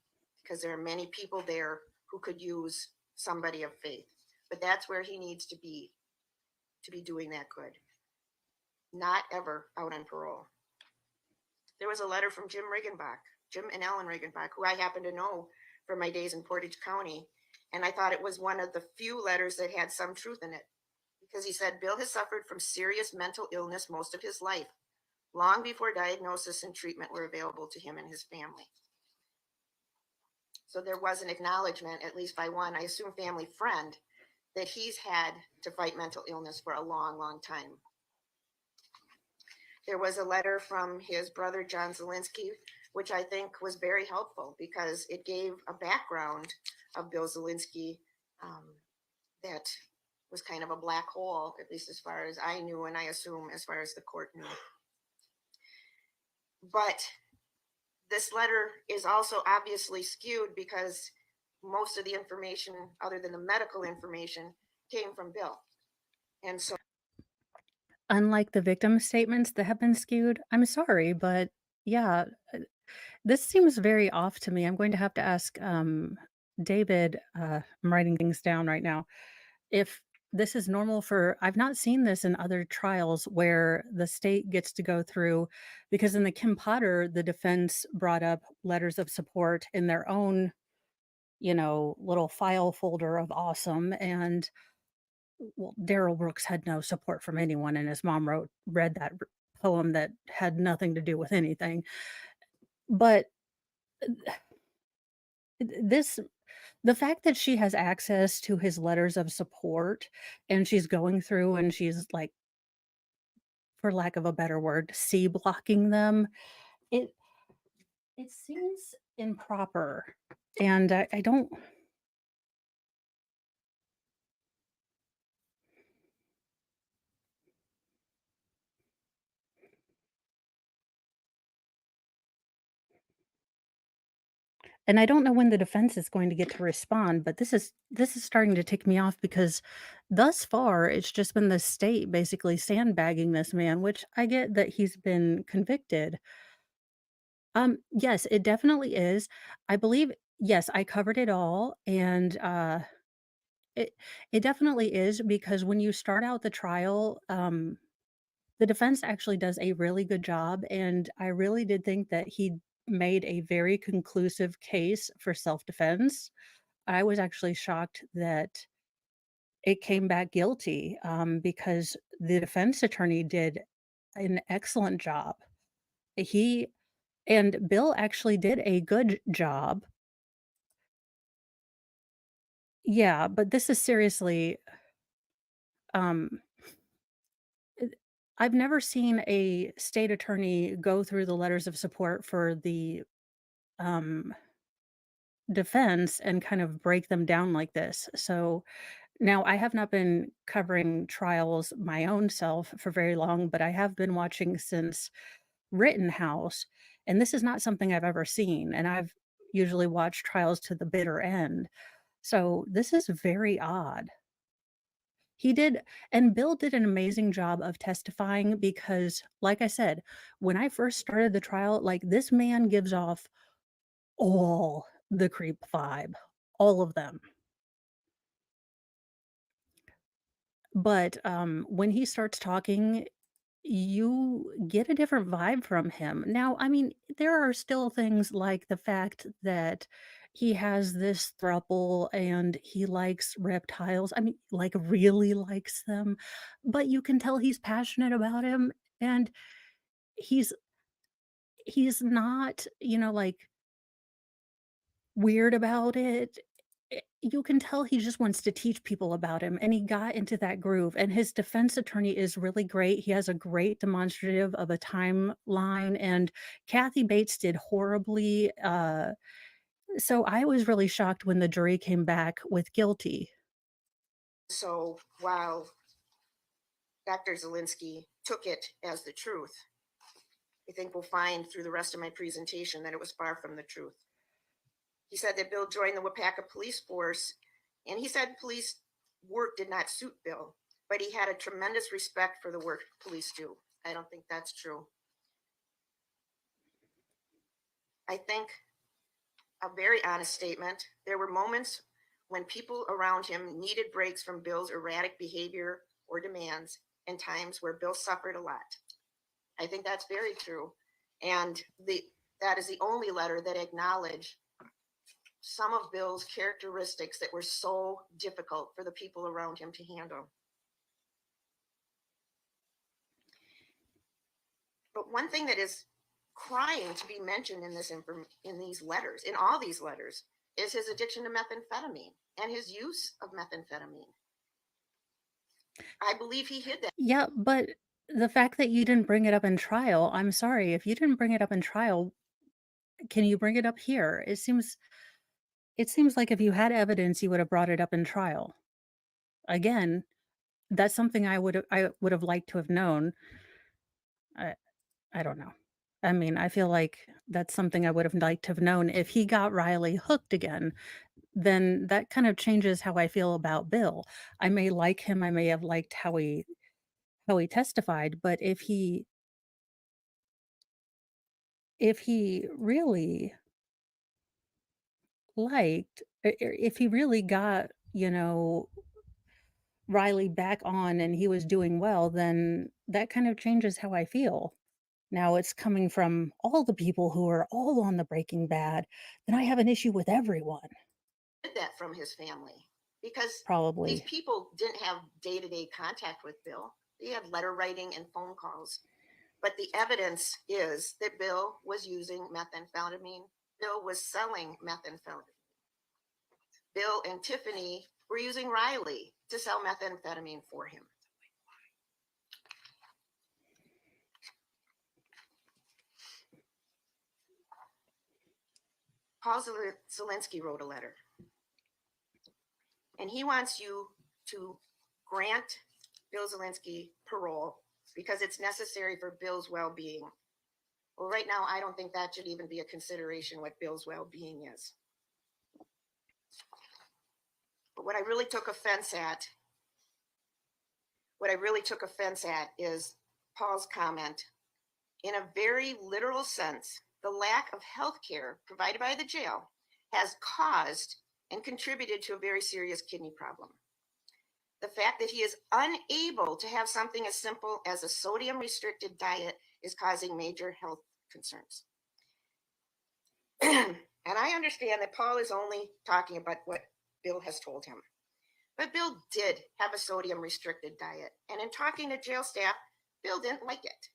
because there are many people there who could use somebody of faith. But that's where he needs to be doing that good. Not ever out on parole. There was a letter from Jim and Ellen Regenbach, who I happen to know from my days in Portage County. And I thought it was one of the few letters that had some truth in it because he said, Bill has suffered from serious mental illness most of his life, long before diagnosis and treatment were available to him and his family. So there was an acknowledgement, at least by one, I assume family friend, that he's had to fight mental illness for a long, long time. There was a letter from his brother, John Zelensky, which I think was very helpful because it gave a background of Bill Zelensky that was kind of a black hole, at least as far as I knew, and I assume as far as the court knew. But this letter is also obviously skewed because most of the information, other than the medical information, came from Bill. And so unlike the victim statements that have been skewed. I'm sorry, but yeah, this seems very off to me. I'm going to have to ask David, I'm writing things down right now, if this is normal for I've not seen this in other trials where the state gets to go through because in the Kim Potter, the defense brought up letters of support in their own, little file folder of awesome. And well, Daryl Brooks had no support from anyone, and his mom read that poem that had nothing to do with anything. But this the fact that she has access to his letters of support and she's going through and she's like, for lack of a better word, C blocking them, it it seems improper. And I don't and I don't know when the defense is going to get to respond, but this is starting to tick me off because thus far it's just been the state basically sandbagging this man, which I get that he's been convicted. Yes, it definitely is. I believe yes, I covered it all and it it definitely is because when you start out the trial, the defense actually does a really good job, and I really did think that he made a very conclusive case for self-defense. I was actually shocked that it came back guilty, because the defense attorney did an excellent job. He and Bill actually did a good job. Yeah, but this is seriously, um, it I've never seen a state attorney go through the letters of support for the, um defense and kind of break them down like this. So now I have not been covering trials my own self for very long, but I have been watching since Rittenhouse, and this is not something I've ever seen. And I've usually watched trials to the bitter end. So this is very odd. He did, and Bill did an amazing job of testifying because, like I said, when I first started the trial, like this man gives off all the creep vibe, all of them. But, when he starts talking, you get a different vibe from him. Now, I mean, there are still things like the fact that he has this throuple and he likes reptiles. I mean, like, really likes them, but you can tell he's passionate about him, and he's he's not, like, weird about it. You can tell he just wants to teach people about him, and he got into that groove, and his defense attorney is really great. He has a great demonstrative of a timeline, and Kathy Bates did horribly, so I was really shocked when the jury came back with guilty. So while Dr. Zelensky took it as the truth, I think we'll find through the rest of my presentation that it was far from the truth. He said that Bill joined the Wapaka police force, and he said police work did not suit Bill, but he had a tremendous respect for the work police do. I don't think that's true. I think a very honest statement. There were moments when people around him needed breaks from Bill's erratic behavior or demands, and times where Bill suffered a lot. I think that's very true. And that is the only letter that acknowledged some of Bill's characteristics that were so difficult for the people around him to handle. But one thing that is crying to be mentioned in these letters, in all these letters, is his addiction to methamphetamine and his use of methamphetamine. I believe he hid that. Yeah, but the fact that you didn't bring it up in trial, I'm sorry, if you didn't bring it up in trial, can you bring it up here? It seems like if you had evidence, you would have brought it up in trial. Again, that's something I would have liked to have known. I I don't know. I mean, I feel like that's something I would have liked to have known. If he got Riley hooked again, then that kind of changes how I feel about Bill. I may like him, I may have liked how he testified, but if he really liked, if he really got, Riley back on and he was doing well, then that kind of changes how I feel. Now it's coming from all the people who are all on the Breaking Bad, then I have an issue with everyone, Did that from his family because these probably. people didn't have day-to-day contact with Bill. They had letter writing and phone calls. But the evidence is that Bill was using methamphetamine. Bill was selling methamphetamine. Bill and Tiffany were using Riley to sell methamphetamine for him. Paul Zelensky wrote a letter, and he wants you to grant Bill Zelensky parole because it's necessary for Bill's well-being. Well, right now, I don't think that should even be a consideration what Bill's well-being is. But what I really took offense at is Paul's comment. In a very literal sense, the lack of health care provided by the jail has caused and contributed to a very serious kidney problem. The fact that he is unable to have something as simple as a sodium restricted diet is causing major health concerns. And I understand that Paul is only talking about what Bill has told him. But Bill did have a sodium restricted diet. And in talking to jail staff, Bill didn't like it.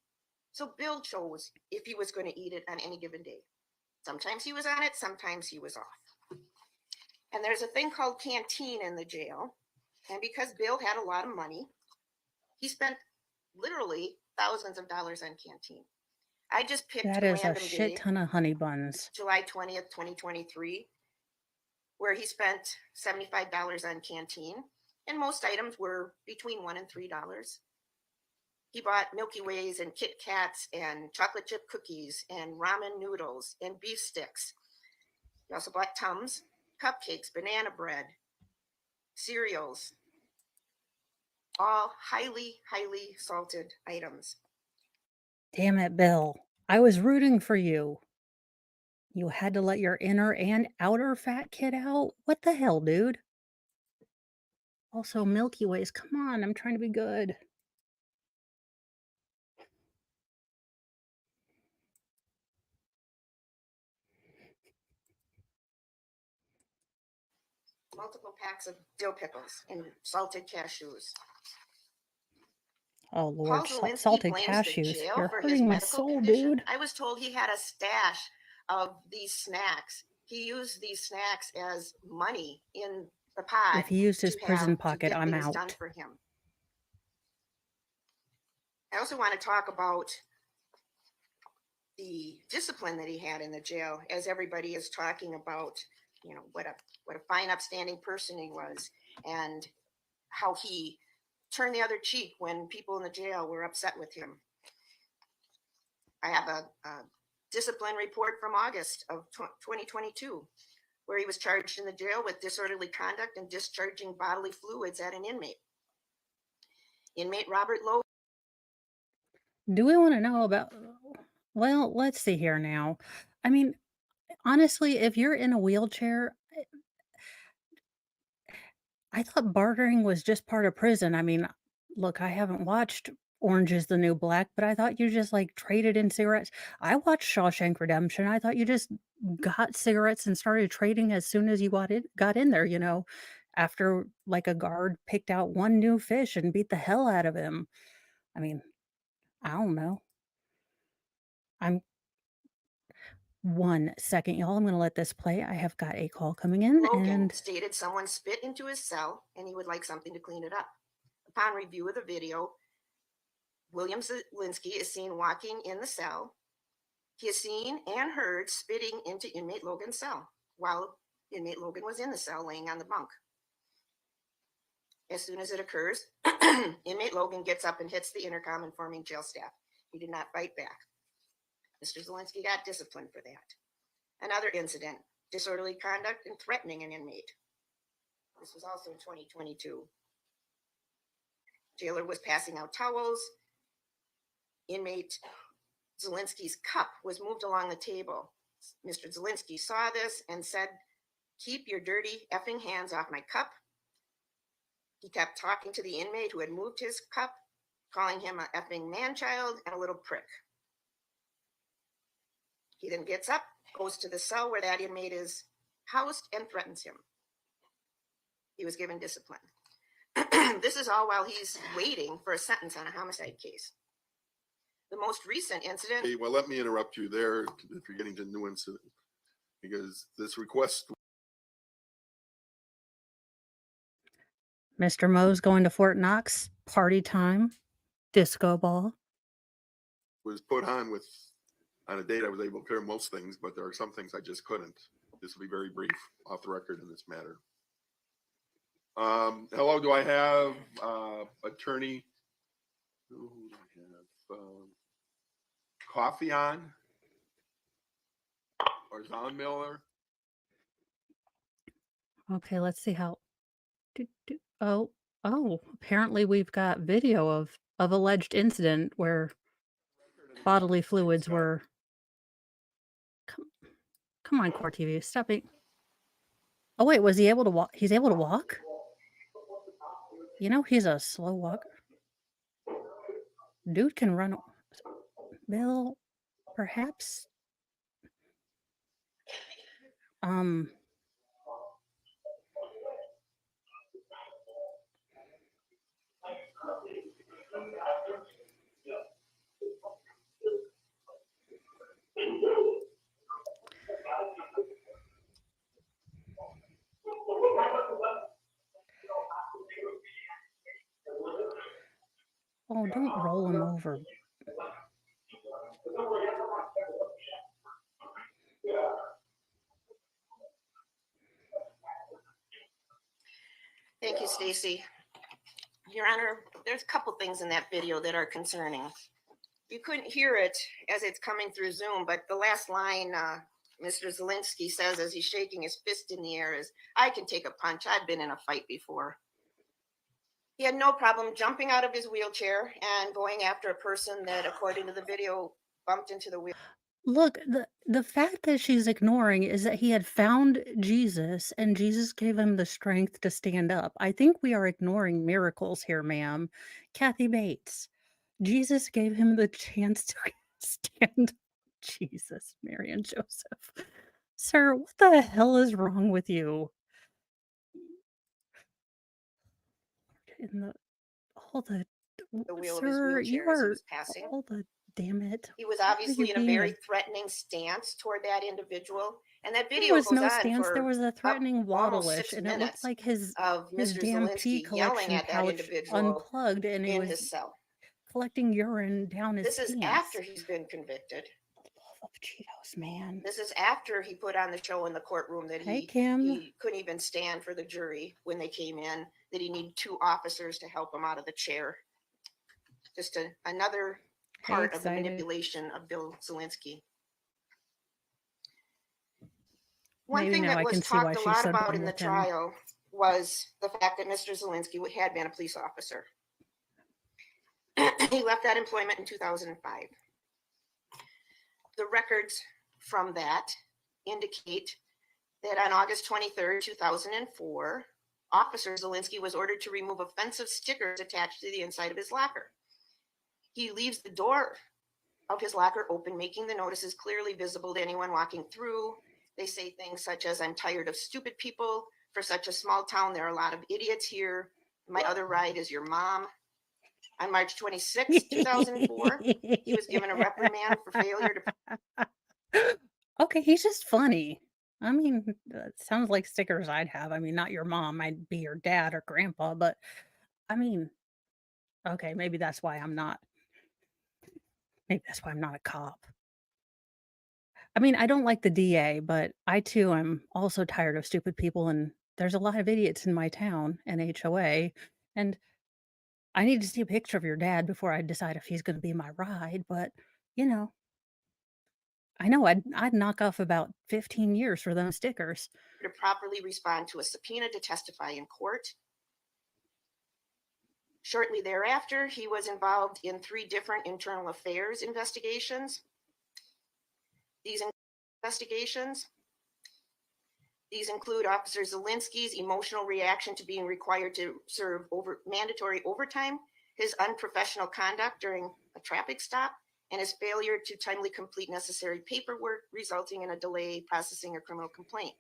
So Bill chose if he was going to eat it on any given day. Sometimes he was on it, sometimes he was off. And there's a thing called canteen in the jail. And because Bill had a lot of money, he spent literally thousands of dollars on canteen. I just picked That a is a random shit day, ton of honey buns. July 20th, 2023, where he spent $75 on canteen. And most items were between $1 and $3. He bought Milky Ways and Kit Kats and chocolate chip cookies and ramen noodles and beef sticks. He also bought Tums, cupcakes, banana bread, cereals, all highly, highly salted items. Damn it, Bill. I was rooting for you. You had to let your inner and outer fat kid out? What the hell, dude? Also, Milky Ways, come on, I'm trying to be good. Multiple packs of dill pickles and salted cashews. Oh, Paul Lord, Zelensky salted blames the cashews. jail You're for his hurting my medical soul, condition. dude. I was told he had a stash of these snacks. He used these snacks as money in the pod If he used his to prison have to pocket, get I'm things done out. for him. I also want to talk about the discipline that he had in the jail, as everybody is talking about, what a fine, upstanding person he was, and how he turned the other cheek when people in the jail were upset with him. I have a discipline report from August of 2022, where he was charged in the jail with disorderly conduct and discharging bodily fluids at an inmate. Inmate Robert Lowe. Do we want to know about? Well, let's see here now. I mean, honestly, if you're in a wheelchair, I thought bartering was just part of prison. I mean, look, I haven't watched Orange is the New Black, but I thought you just like traded in cigarettes. I watched Shawshank Redemption. I thought you just got cigarettes and started trading as soon as you got in there, after like a guard picked out one new fish and beat the hell out of him. I mean, I don't know. I'm 1 second, y'all. I'm gonna let this play. I have got a call coming in Logan and stated someone spit into his cell and he would like something to clean it up. Upon review of the video, William Zelensky is seen walking in the cell. He is seen and heard spitting into inmate Logan's cell while inmate Logan was in the cell laying on the bunk. As soon as it occurs, inmate Logan gets up and hits the intercom, informing jail staff. He did not fight back. Mr. Zelensky got disciplined for that. Another incident, disorderly conduct and threatening an inmate. This was also in 2022. Jailer was passing out towels. Inmate Zelensky's cup was moved along the table. Mr. Zelensky saw this and said, "Keep your dirty effing hands off my cup." He kept talking to the inmate who had moved his cup, calling him a effing man-child and a little prick. He then gets up, goes to the cell where that inmate is housed, and threatens him. He was given discipline. This is all while he's waiting for a sentence on a homicide case. The most recent incident. Hey, well, let me interrupt you there if you're getting to new incident, because this request Mr. Moe's going to Fort Knox, party time, disco ball. was put on a date I was able to clear most things, but there are some things I just couldn't. This will be very brief, off the record in this matter. Hello, do I have attorney? Who do I have? Coffee on? Or Zahn Miller? Okay, let's see how. Oh, apparently we've got video of alleged incident where bodily fluids were. Come on, Core TV, stop it. Oh wait, was he able to walk? He's able to walk? You know, he's a slow walker. Dude can run. Bill, perhaps. Oh, don't roll him over. Thank you, Stacy. Your Honor, there's a couple things in that video that are concerning. You couldn't hear it as it's coming through Zoom, but the last line Mr. Zelensky says as he's shaking his fist in the air is, "I can take a punch. I've been in a fight before." He had no problem jumping out of his wheelchair and going after a person that, according to the video, bumped into the wheel. Look, the fact that she's ignoring is that he had found Jesus and Jesus gave him the strength to stand up. I think we are ignoring miracles here, ma'am. Kathy Bates. Jesus gave him the chance to stand up. Jesus, Mary and Joseph. Sir, what the hell is wrong with you? In the all the wheel of his sir, you wheelchair as he are was passing. all the damn it. He was Why are obviously you in a being very threatening stance toward that individual. And that There video was goes no on stance. There for was a threatening almost waddle-ish, 6 and it looked minutes like his of Mr. damn pee Zelensky yelling collection at that pouch individual unplugged, and he in was his cell. collecting urine down his This is pants. after he's been convicted. Love of Cheetos, man. This is after he put on the show in the courtroom that Hey, Kim. he couldn't even stand for the jury when they came in, that he needed 2 officers to help him out of the chair. Just another part of the excited. manipulation of Bill Zelensky. One Maybe thing now that I was can see why talked a she's lot so about done in the with him. trial was the fact that Mr. Zelensky had been a police officer. He left that employment in 2005. The records from that indicate that on August 23rd, 2004, Officer Zelensky was ordered to remove offensive stickers attached to the inside of his locker. He leaves the door of his locker open, making the notices clearly visible to anyone walking through. They say things such as, "I'm tired of stupid people. For such a small town, there are a lot of idiots here. My other ride is your mom." On March 26, 2004, he was given a reprimand for failure to. Okay, he's just funny. I mean, it sounds like stickers I'd have. I mean, not your mom. I'd be your dad or grandpa, but I mean, okay, maybe that's why I'm not. Maybe that's why I'm not a cop. I mean, I don't like the DA, but I too am also tired of stupid people, and there's a lot of idiots in my town and HOA, and I need to see a picture of your dad before I decide if he's going to be my ride, but you know, I know I'd knock off about 15 years for those stickers. properly respond to a subpoena to testify in court. Shortly thereafter, he was involved in 3 different internal affairs investigations. These investigations include Officer Zelensky's emotional reaction to being required to serve mandatory overtime, his unprofessional conduct during a traffic stop, and his failure to timely complete necessary paperwork, resulting in a delay processing a criminal complaint.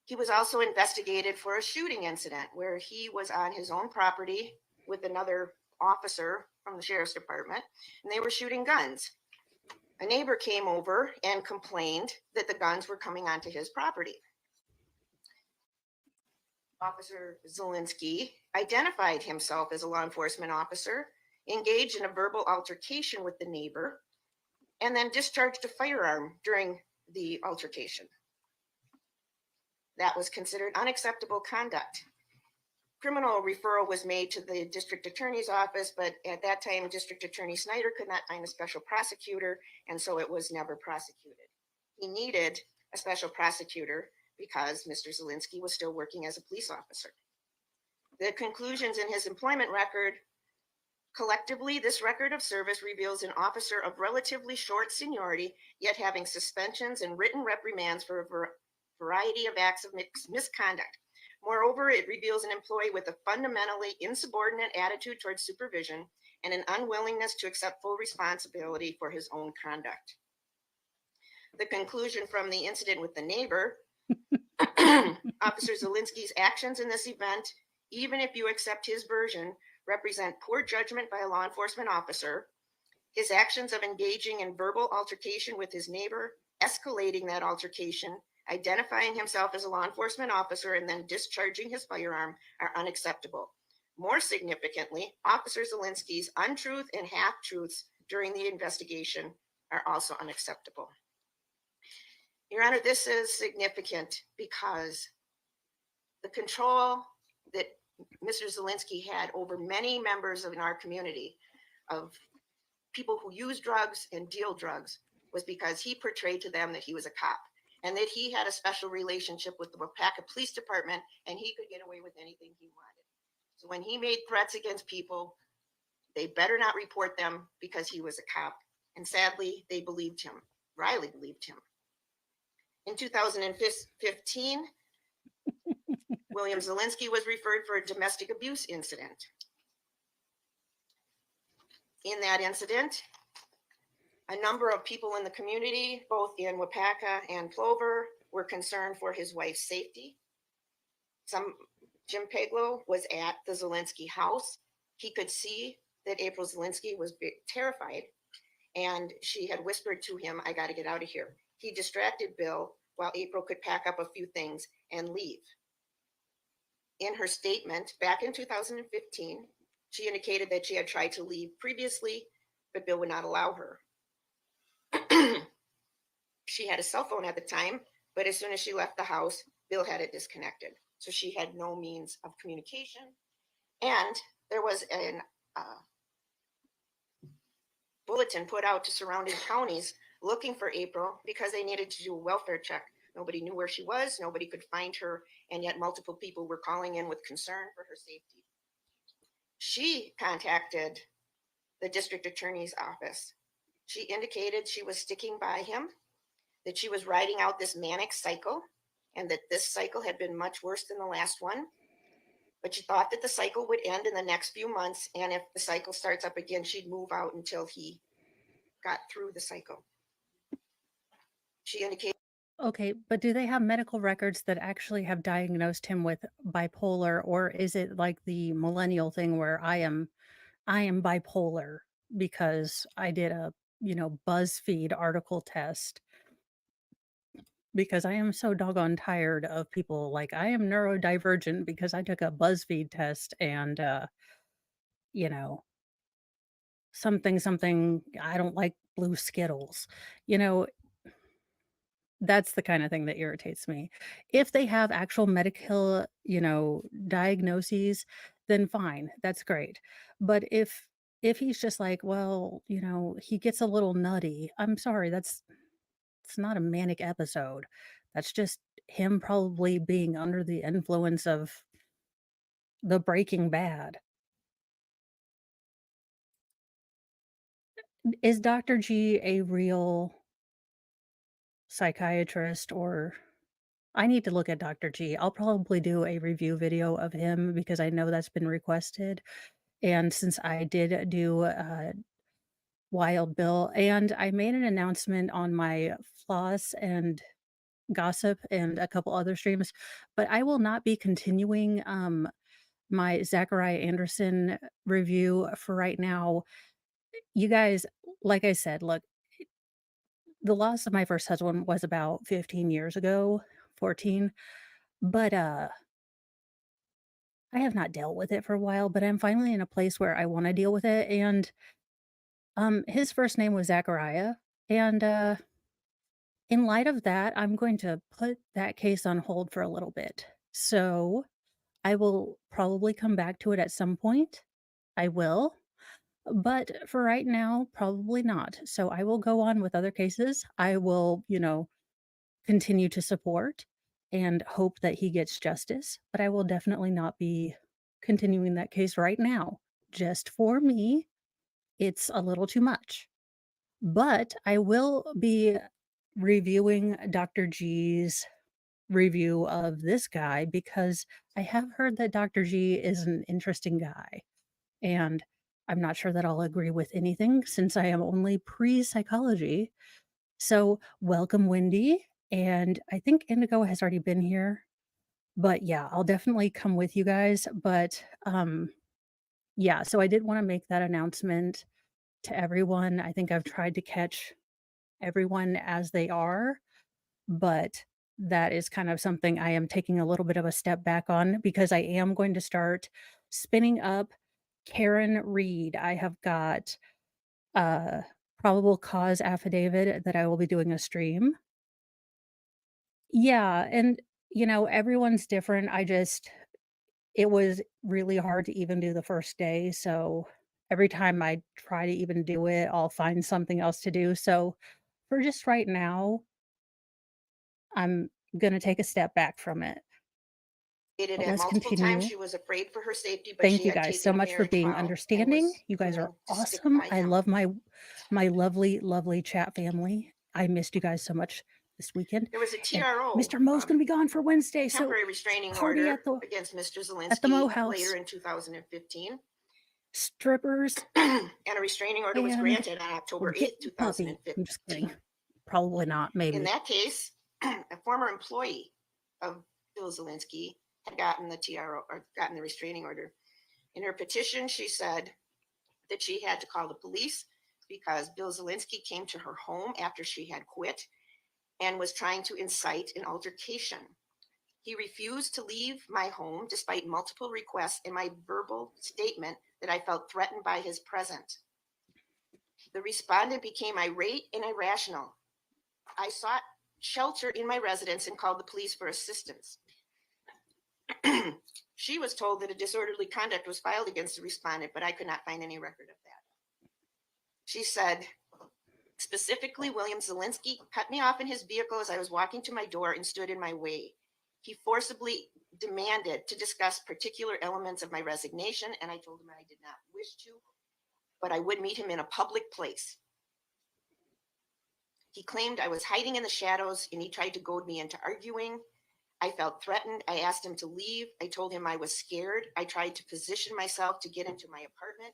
He was also investigated for a shooting incident where he was on his own property with another officer from the sheriff's department, and they were shooting guns. A neighbor came over and complained that the guns were coming onto his property. Officer Zelensky identified himself as a law enforcement officer, engaged in a verbal altercation with the neighbor, and then discharged a firearm during the altercation. That was considered unacceptable conduct. Criminal referral was made to the district attorney's office, but at that time, District Attorney Snyder could not find a special prosecutor, and so it was never prosecuted. He needed a special prosecutor because Mr. Zelensky was still working as a police officer. The conclusions in his employment record: collectively, this record of service reveals an officer of relatively short seniority, yet having suspensions and written reprimands for a variety of acts of misconduct. Moreover, it reveals an employee with a fundamentally insubordinate attitude towards supervision and an unwillingness to accept full responsibility for his own conduct. The conclusion from the incident with the neighbor: Officer Zelensky's actions in this event, even if you accept his version, represent poor judgment by a law enforcement officer. His actions of engaging in verbal altercation with his neighbor, escalating that altercation, identifying himself as a law enforcement officer, and then discharging his firearm are unacceptable. More significantly, Officer Zelensky's untruth and half-truths during the investigation are also unacceptable. Your Honor, this is significant because the control that Mr. Zelensky had over many members of our community, of people who use drugs and deal drugs, was because he portrayed to them that he was a cop and that he had a special relationship with the Waupaca Police Department and he could get away with anything he wanted. So when he made threats against people, they better not report them because he was a cop. And sadly, they believed him. Riley believed him. In 2015, William Zelensky was referred for a domestic abuse incident. In that incident, a number of people in the community, both in Waupaca and Plover, were concerned for his wife's safety. Jim Peglow was at the Zelensky house. He could see that April Zelensky was terrified, and she had whispered to him, "I got to get out of here." He distracted Bill while April could pack up a few things and leave. In her statement back in 2015, she indicated that she had tried to leave previously, but Bill would not allow her. She had a cell phone at the time, but as soon as she left the house, Bill had it disconnected. So she had no means of communication. And there was a bulletin put out to surrounding counties looking for April because they needed to do a welfare check. Nobody knew where she was, nobody could find her, and yet multiple people were calling in with concern for her safety. She contacted the district attorney's office. She indicated she was sticking by him, that she was riding out this manic cycle, and that this cycle had been much worse than the last one. But she thought that the cycle would end in the next few months, and if the cycle starts up again, she'd move out until he got through the cycle. She indicated. Okay, but do they have medical records that actually have diagnosed him with bipolar, or is it like the millennial thing where I am bipolar because I did a, BuzzFeed article test? Because I am so doggone tired of people like, I am neurodivergent because I took a BuzzFeed test and you know, something, I don't like blue Skittles. You know, that's the kind of thing that irritates me. If they have actual medical, diagnoses, then fine, that's great. But if he's just like, well, he gets a little nutty, I'm sorry, it's not a manic episode. That's just him probably being under the influence of the Breaking Bad. Is Dr. G a real psychiatrist, or I need to look at Dr. G. I'll probably do a review video of him because I know that's been requested. And since I did do Wild Bill, and I made an announcement on my Floss and Gossip and a couple other streams, but I will not be continuing my Zachariah Anderson review for right now. You guys, like I said, look, the loss of my first husband was about 15 years ago, 14, but I have not dealt with it for a while, but I'm finally in a place where I want to deal with it. And his first name was Zachariah, and in light of that, I'm going to put that case on hold for a little bit. So I will probably come back to it at some point. I will, but for right now, probably not. So I will go on with other cases. I will, continue to support and hope that he gets justice, but I will definitely not be continuing that case right now. Just for me, it's a little too much. But I will be reviewing Dr. G's review of this guy because I have heard that Dr. G is an interesting guy. And I'm not sure that I'll agree with anything since I am only pre psychology. So, welcome, Wendy. And I think Indigo has already been here. But yeah, I'll definitely come with you guys. But yeah, so I did want to make that announcement to everyone. I think I've tried to catch everyone as they are, but that is kind of something I am taking a little bit of a step back on because I am going to start spinning up Karen Reed. I have got a probable cause affidavit that I will be doing a stream. Yeah, and everyone's different. It was really hard to even do the first day, so every time I try to even do it, I'll find something else to do. So for just right now, I'm gonna take a step back from it. Stated But at let's multiple times continue. she was afraid for her safety, but Thank she you had guys so taken a much for marriage being vow and understanding. was You guys are willing to stick awesome. by I him. love my lovely, lovely chat family. I missed you guys so much this weekend. There was a And TRO, Mr. Mo's gonna be gone for Wednesday, so temporary restraining party order against Mr. at the Mo Zelensky house. later in 2015. Strippers And a restraining order was and granted on October get 8th, the puppy. I'm just 2015. kidding. Probably not, In maybe. that case, a former employee of Bill Zelensky had gotten the TRO or gotten the restraining order. In her petition, she said that she had to call the police because Bill Zelensky came to her home after she had quit and was trying to incite an altercation. He refused to leave my home despite multiple requests and my verbal statement that I felt threatened by his presence. The respondent became irate and irrational. I sought shelter in my residence and called the police for assistance. She was told that a disorderly conduct was filed against the respondent, but I could not find any record of that. She said, specifically, William Zelensky cut me off in his vehicle as I was walking to my door and stood in my way. He forcibly demanded to discuss particular elements of my resignation, and I told him I did not wish to, but I would meet him in a public place. He claimed I was hiding in the shadows, and he tried to goad me into arguing. I felt threatened. I asked him to leave. I told him I was scared. I tried to position myself to get into my apartment.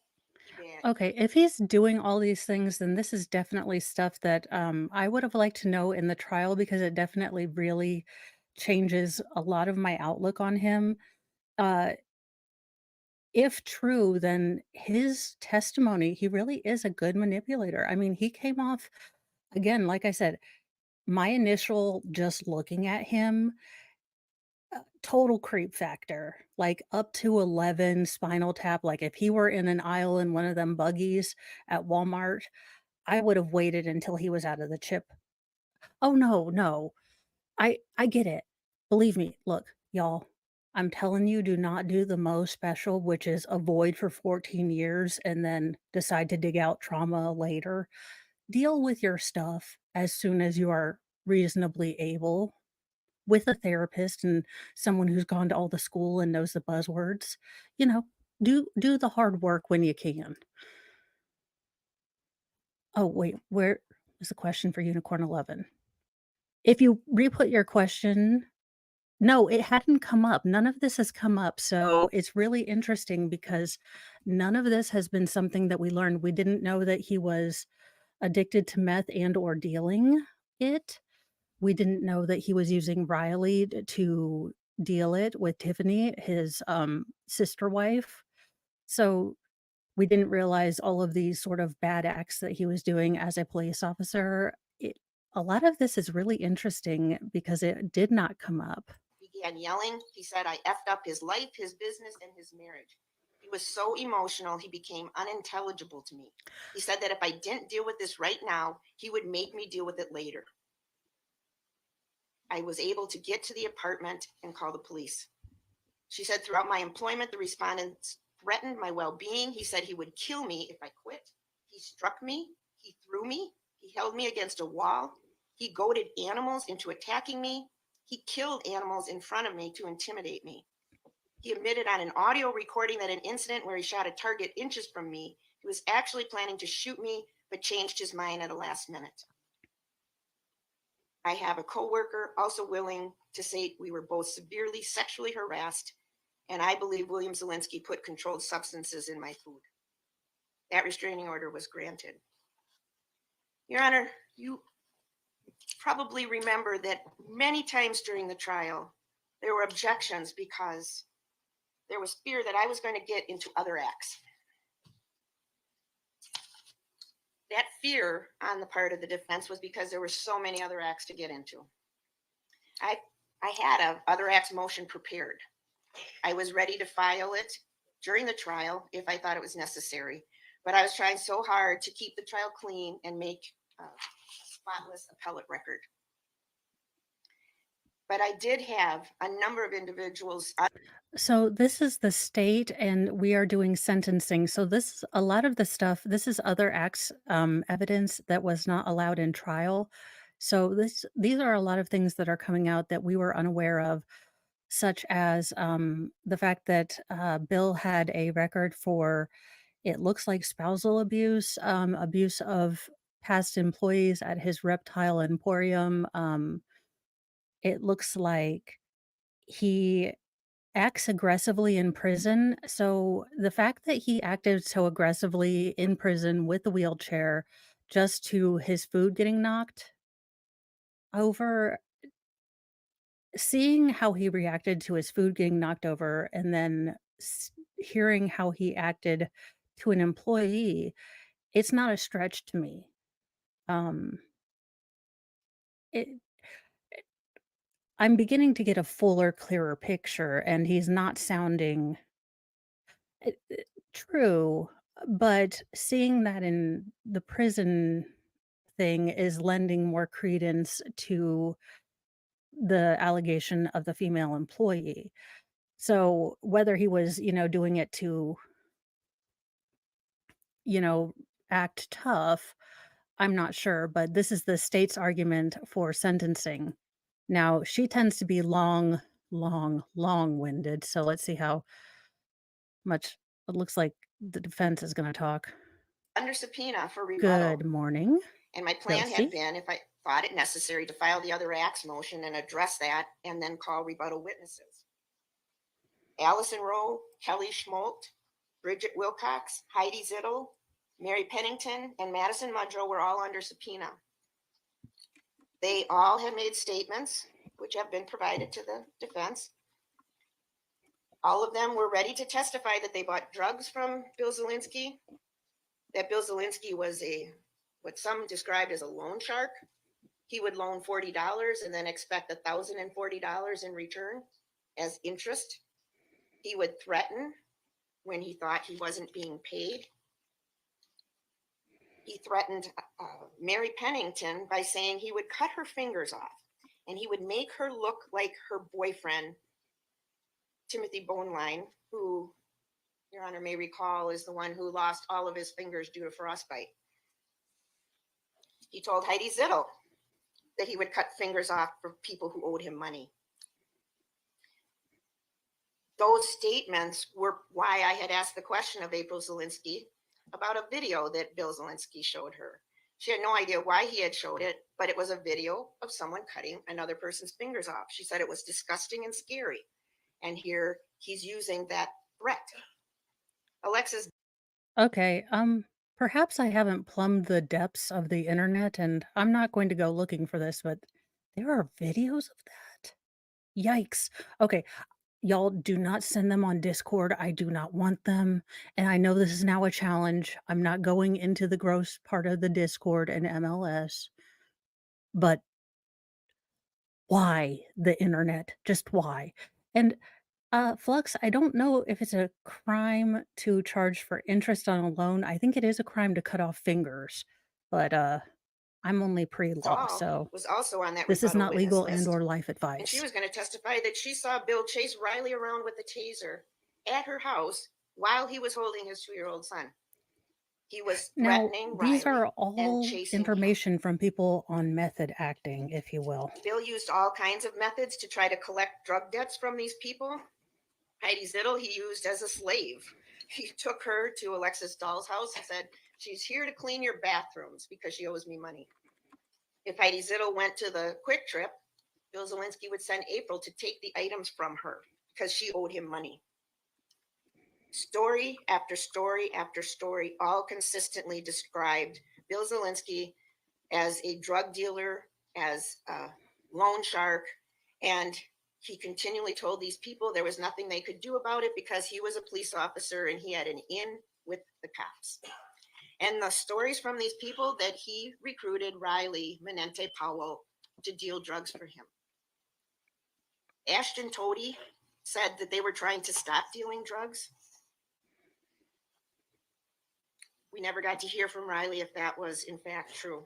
Okay, if he's doing all these things, then this is definitely stuff that I would have liked to know in the trial because it definitely really changes a lot of my outlook on him. Uh, if true, then his testimony, he really is a good manipulator. I mean, he came off, again, like I said, my initial just looking at him, total creep factor, like up to 11 spinal tap. Like if he were in an aisle in one of them buggies at Walmart, I would have waited until he was out of the chip. Oh, no, no. I get it. Believe me, look, y'all, I'm telling you, do not do the most special, which is avoid for 14 years and then decide to dig out trauma later. Deal with your stuff as soon as you are reasonably able. with a therapist and someone who's gone to all the school and knows the buzzwords. You know, do the hard work when you can. Oh, wait, where was the question for Unicorn 11? If you re-put your question. No, it hadn't come up. None of this has come up, so it's really interesting because none of this has been something that we learned. We didn't know that he was addicted to meth and or dealing it. We didn't know that he was using Riley to deal it with Tiffany, his, sister wife. So, we didn't realize all of these sort of bad acts that he was doing as a police officer. A lot of this is really interesting because it did not come up. Began yelling. He said I effed up his life, his business, and his marriage. He was so emotional, he became unintelligible to me. He said that if I didn't deal with this right now, he would make me deal with it later. I was able to get to the apartment and call the police. She said throughout my employment, the respondents threatened my well-being. He said he would kill me if I quit. He struck me. He threw me. He held me against a wall. He goaded animals into attacking me. He killed animals in front of me to intimidate me. He admitted on an audio recording that an incident where he shot a target inches from me, he was actually planning to shoot me, but changed his mind at the last minute. I have a coworker also willing to say we were both severely sexually harassed, and I believe William Zelensky put controlled substances in my food. That restraining order was granted. Your Honor, you probably remember that many times during the trial, there were objections because there was fear that I was going to get into other acts. That fear on the part of the defense was because there were so many other acts to get into. I had a other acts motion prepared. I was ready to file it during the trial if I thought it was necessary, but I was trying so hard to keep the trial clean and make a spotless appellate record. But I did have a number of individuals. So this is the state, and we are doing sentencing. So this a lot of the stuff. This is other acts evidence that was not allowed in trial. So these are a lot of things that are coming out that we were unaware of, such as the fact that Bill had a record for it looks like spousal abuse, abuse of past employees at his reptile emporium. It looks like he acts aggressively in prison. So the fact that he acted so aggressively in prison with the wheelchair just to his food getting knocked over, seeing how he reacted to his food getting knocked over and then hearing how he acted to an employee, it's not a stretch to me. Um, it, I'm beginning to get a fuller, clearer picture, and he's not sounding true, but seeing that in the prison thing is lending more credence to the allegation of the female employee. So whether he was, doing it to, you know, act tough, I'm not sure, but this is the state's argument for sentencing. Now, she tends to be long-winded, so let's see how much it looks like the defense is gonna talk. Under subpoena for rebuttal. Good morning, And my plan had Kelsey. been, if I thought it necessary, to file the other acts motion and address that and then call rebuttal witnesses. Allison Rowe, Kelly Schmolt, Bridget Wilcox, Heidi Zittel, Mary Pennington, and Madison Mudrow were all under subpoena. They all had made statements, which have been provided to the defense. All of them were ready to testify that they bought drugs from Bill Zelensky, that Bill Zelensky was what some described as a loan shark. He would loan $40 and then expect $1,040 in return as interest. He would threaten when he thought he wasn't being paid. He threatened Mary Pennington by saying he would cut her fingers off and he would make her look like her boyfriend, Timothy Boneline, who Your Honor may recall is the one who lost all of his fingers due to frostbite. He told Heidi Zittel that he would cut fingers off for people who owed him money. Those statements were why I had asked the question of April Zelensky about a video that Bill Zelensky showed her. She had no idea why he had showed it, but it was a video of someone cutting another person's fingers off. She said it was disgusting and scary. And here he's using that threat. Alexis, Okay, perhaps I haven't plumbed the depths of the internet, and I'm not going to go looking for this, but there are videos of that? Yikes. Okay, y'all do not send them on Discord. I do not want them. And I know this is now a challenge. I'm not going into the gross part of the Discord and MLS, but why the internet? Just why? And Flux, I don't know if it's a crime to charge for interest on a loan. I think it is a crime to cut off fingers, but I'm only pre-law, Dahl so was also on that this is rebuttal not witness legal and list. or life And she advice. was going to testify that she saw Bill chase Riley around with a taser at her house while he was holding his 2-year-old son. He was Now, threatening these Riley are and all chasing him. information from people on method acting, if you will. Bill used all kinds of methods to try to collect drug debts from these people. Heidi Zittel, he used as a slave. He took her to Alexis Dahl's house and said, "She's here to clean your bathrooms because she owes me money." If Heidi Zittel went to the Quick Trip, Bill Zelensky would send April to take the items from her because she owed him money. Story after story after story, all consistently described Bill Zelensky as a drug dealer, as a loan shark, and he continually told these people there was nothing they could do about it because he was a police officer and he had an in with the cops. And the stories from these people that he recruited Riley Menente Powell to deal drugs for him. Ashton Toady said that they were trying to stop dealing drugs. We never got to hear from Riley if that was in fact true.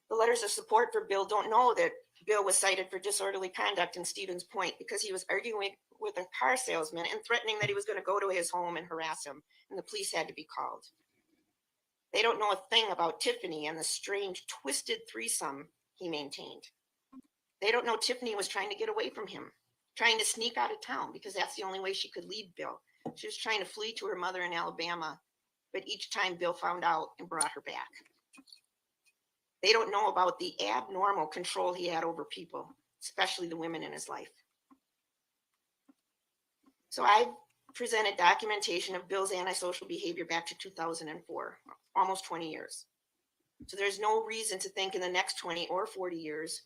The letters of support for Bill don't know that Bill was cited for disorderly conduct in Stevens Point because he was arguing with a car salesman and threatening that he was going to go to his home and harass him, and the police had to be called. They don't know a thing about Tiffany and the strange, twisted threesome he maintained. They don't know Tiffany was trying to get away from him, trying to sneak out of town because that's the only way she could leave Bill. She was trying to flee to her mother in Alabama, but each time Bill found out and brought her back. They don't know about the abnormal control he had over people, especially the women in his life. So I presented documentation of Bill's antisocial behavior back to 2004, almost 20 years. So there's no reason to think in the next 20 or 40 years,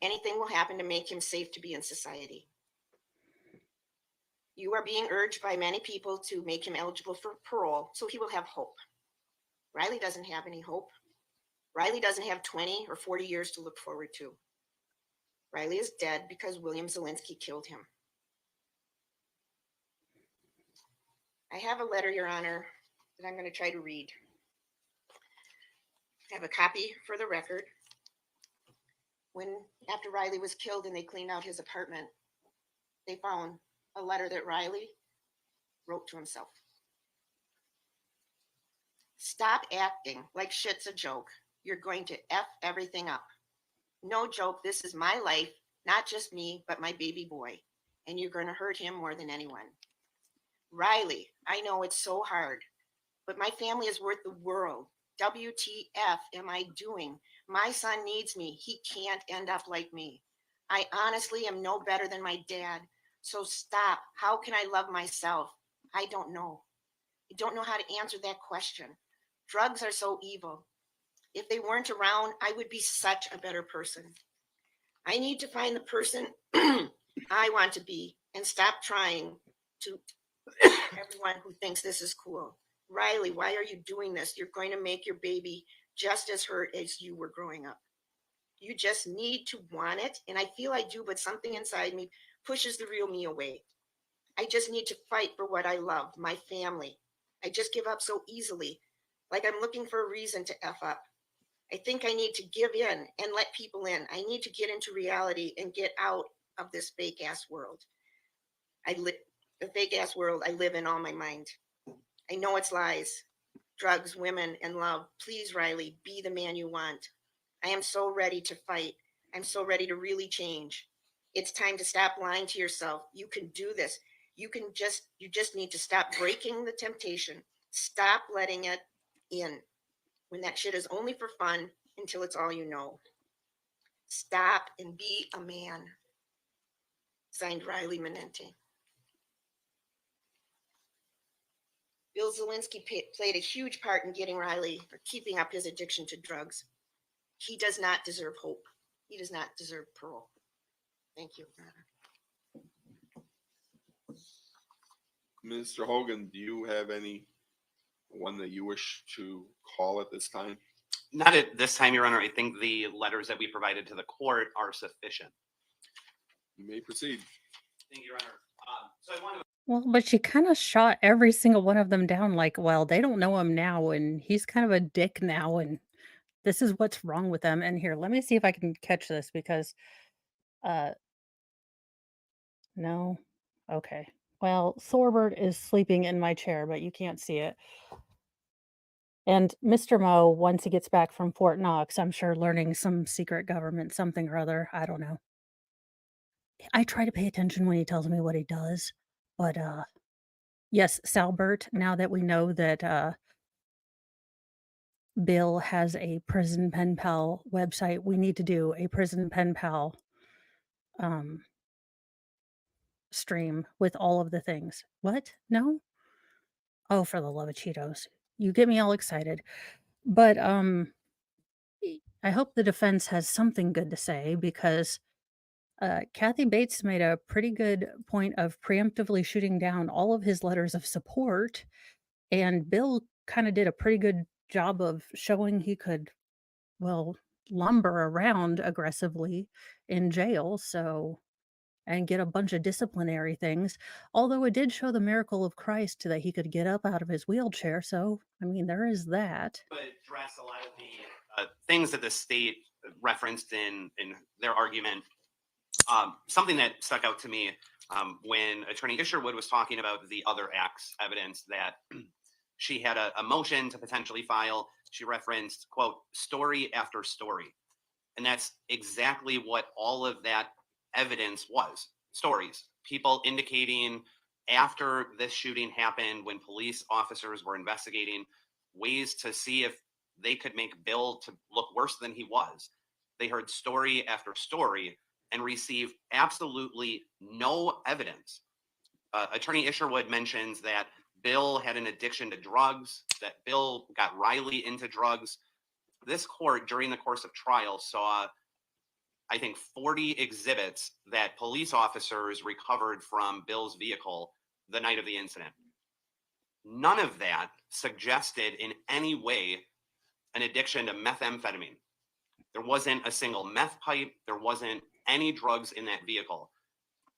anything will happen to make him safe to be in society. You are being urged by many people to make him eligible for parole, so he will have hope. Riley doesn't have any hope. Riley doesn't have 20 or 40 years to look forward to. Riley is dead because William Zelensky killed him. I have a letter, Your Honor, that I'm going to try to read. I have a copy for the record. After Riley was killed and they cleaned out his apartment, they found a letter that Riley wrote to himself. "Stop acting like shit's a joke. You're going to F everything up. No joke, this is my life, not just me, but my baby boy. And you're going to hurt him more than anyone. Riley, I know it's so hard, but my family is worth the world. WTF am I doing? My son needs me. He can't end up like me. I honestly am no better than my dad. So stop. How can I love myself? I don't know. I don't know how to answer that question. Drugs are so evil. If they weren't around, I would be such a better person. I need to find the person I want to be and stop trying to everyone who thinks this is cool. Riley, why are you doing this? You're going to make your baby just as hurt as you were growing up. You just need to want it. And I feel I do, but something inside me pushes the real me away. I just need to fight for what I love, my family. I just give up so easily, like I'm looking for a reason to F up. I think I need to give in and let people in. I need to get into reality and get out of this fake ass world. The fake ass world I live in all my mind. I know it's lies, drugs, women, and love. Please, Riley, be the man you want. I am so ready to fight. I'm so ready to really change. It's time to stop lying to yourself. You can do this. You just need to stop breaking the temptation. Stop letting it in when that shit is only for fun until it's all you know. Stop and be a man. Signed, Riley Menente. Bill Zelensky played a huge part in getting Riley or keeping up his addiction to drugs. He does not deserve hope. He does not deserve parole. Thank you, Your Honor. Mr. Hogan, do you have any one that you wish to call at this time? Not at this time, Your Honor. I think the letters that we provided to the court are sufficient. You may proceed. Thank you, Your Honor. So I want to. Well, but she kind of shot every single one of them down like, well, they don't know him now, and he's kind of a dick now, and this is what's wrong with them. And here, let me see if I can catch this because, uh, no, okay. Well, Thorbert is sleeping in my chair, but you can't see it. And Mr. Moe, once he gets back from Fort Knox, I'm sure learning some secret government something or other. I don't know. I try to pay attention when he tells me what he does, but yes, Salbert. Now that we know that Bill has a prison pen pal website, we need to do a prison pen pal um, stream with all of the things. What? No? Oh, for the love of Cheetos. You get me all excited. But I hope the defense has something good to say because Kathy Bates made a pretty good point of preemptively shooting down all of his letters of support, and Bill kind of did a pretty good job of showing he could, well, lumber around aggressively in jail. So, and get a bunch of disciplinary things. Although it did show the miracle of Christ that he could get up out of his wheelchair. So, I mean, there is that. But address a lot of the things that the state referenced in their argument. Something that stuck out to me when Attorney Isherwood was talking about the other acts evidence that she had a motion to potentially file. She referenced, quote, story after story. And that's exactly what all of that evidence was. Stories. People indicating after this shooting happened, when police officers were investigating ways to see if they could make Bill to look worse than he was. They heard story after story and received absolutely no evidence. Attorney Isherwood mentions that Bill had an addiction to drugs, that Bill got Riley into drugs. This court, during the course of trial, saw, I think, 40 exhibits that police officers recovered from Bill's vehicle the night of the incident. None of that suggested in any way an addiction to methamphetamine. There wasn't a single meth pipe. There wasn't any drugs in that vehicle.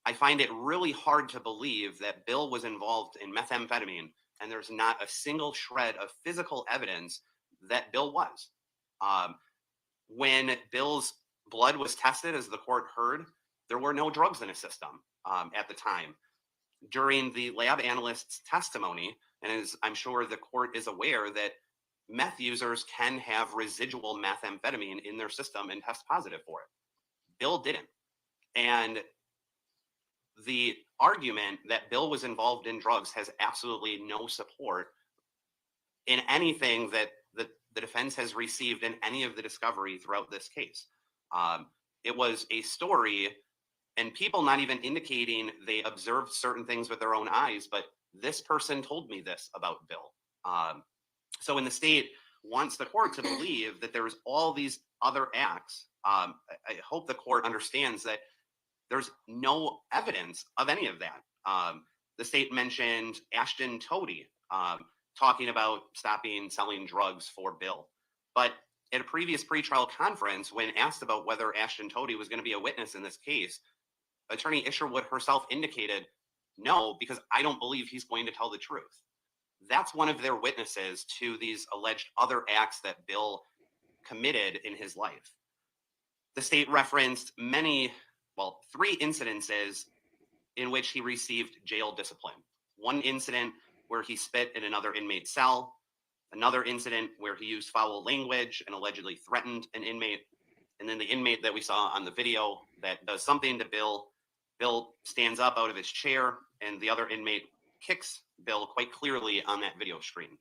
I find it really hard to believe that Bill was involved in methamphetamine, and there's not a single shred of physical evidence that Bill was. When Bill's blood was tested, as the court heard, there were no drugs in his system at the time. During the lab analyst's testimony, and as I'm sure the court is aware, that meth users can have residual methamphetamine in their system and test positive for it. Bill didn't. And the argument that Bill was involved in drugs has absolutely no support in anything that the defense has received in any of the discovery throughout this case. It was a story, and people not even indicating they observed certain things with their own eyes, but this person told me this about Bill. So when the state wants the court to believe that there's all these other acts, I hope the court understands that there's no evidence of any of that. The state mentioned Ashton Toady talking about stopping selling drugs for Bill. But at a previous pretrial conference, when asked about whether Ashton Toady was going to be a witness in this case, Attorney Isherwood herself indicated, no, because I don't believe he's going to tell the truth. That's one of their witnesses to these alleged other acts that Bill committed in his life. The state referenced three incidences in which he received jail discipline. One incident where he spit in another inmate's cell, another incident where he used foul language and allegedly threatened an inmate, And then the inmate that we saw on the video that does something to Bill, Bill stands up out of his chair, and the other inmate kicks Bill quite clearly on that video screen.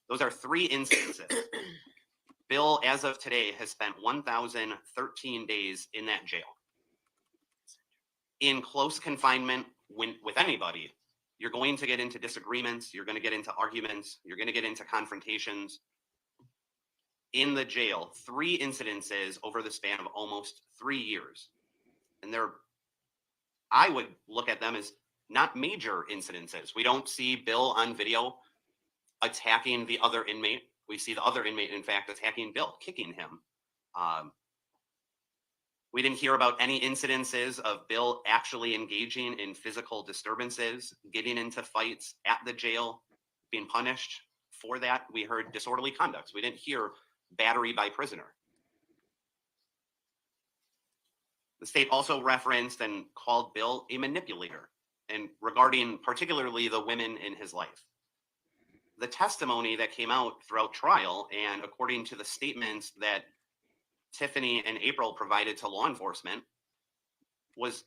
Those are 3 incidences. Bill, as of today, has spent 1,013 days in that jail. In close confinement with anybody, you're going to get into disagreements, you're going to get into arguments, you're going to get into confrontations. In the jail, 3 incidences over the span of almost 3 years. And I would look at them as not major incidences. We don't see Bill on video attacking the other inmate. We see the other inmate, in fact, attacking Bill, kicking him. We didn't hear about any incidences of Bill actually engaging in physical disturbances, getting into fights at the jail, being punished for that. We heard disorderly conduct. We didn't hear battery by prisoner. The state also referenced and called Bill a manipulator, and regarding particularly the women in his life. The testimony that came out throughout trial, and according to the statements that Tiffany and April provided to law enforcement, was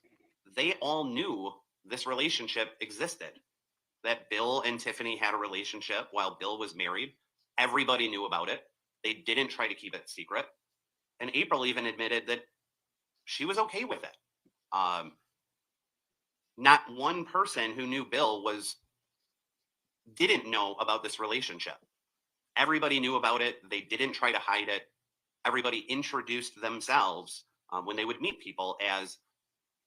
they all knew this relationship existed, that Bill and Tiffany had a relationship while Bill was married. Everybody knew about it. They didn't try to keep it secret. And April even admitted that she was okay with it. Not one person who knew Bill didn't know about this relationship. Everybody knew about it. They didn't try to hide it. Everybody introduced themselves when they would meet people as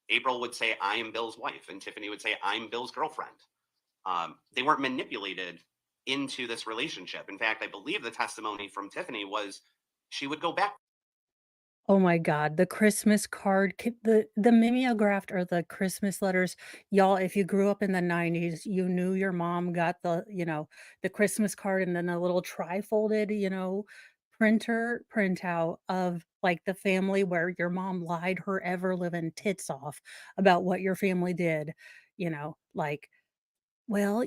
April would say, "I am Bill's wife," and Tiffany would say, "I'm Bill's girlfriend." They weren't manipulated into this relationship. In fact, I believe the testimony from Tiffany was she would go back. Oh my god, the Christmas card, the mimeographed or the Christmas letters, y'all, if you grew up in the '90s, you knew your mom got the Christmas card and then a little tri-folded, printout of, like, the family where your mom lied her ever living tits off about what your family did, like, well,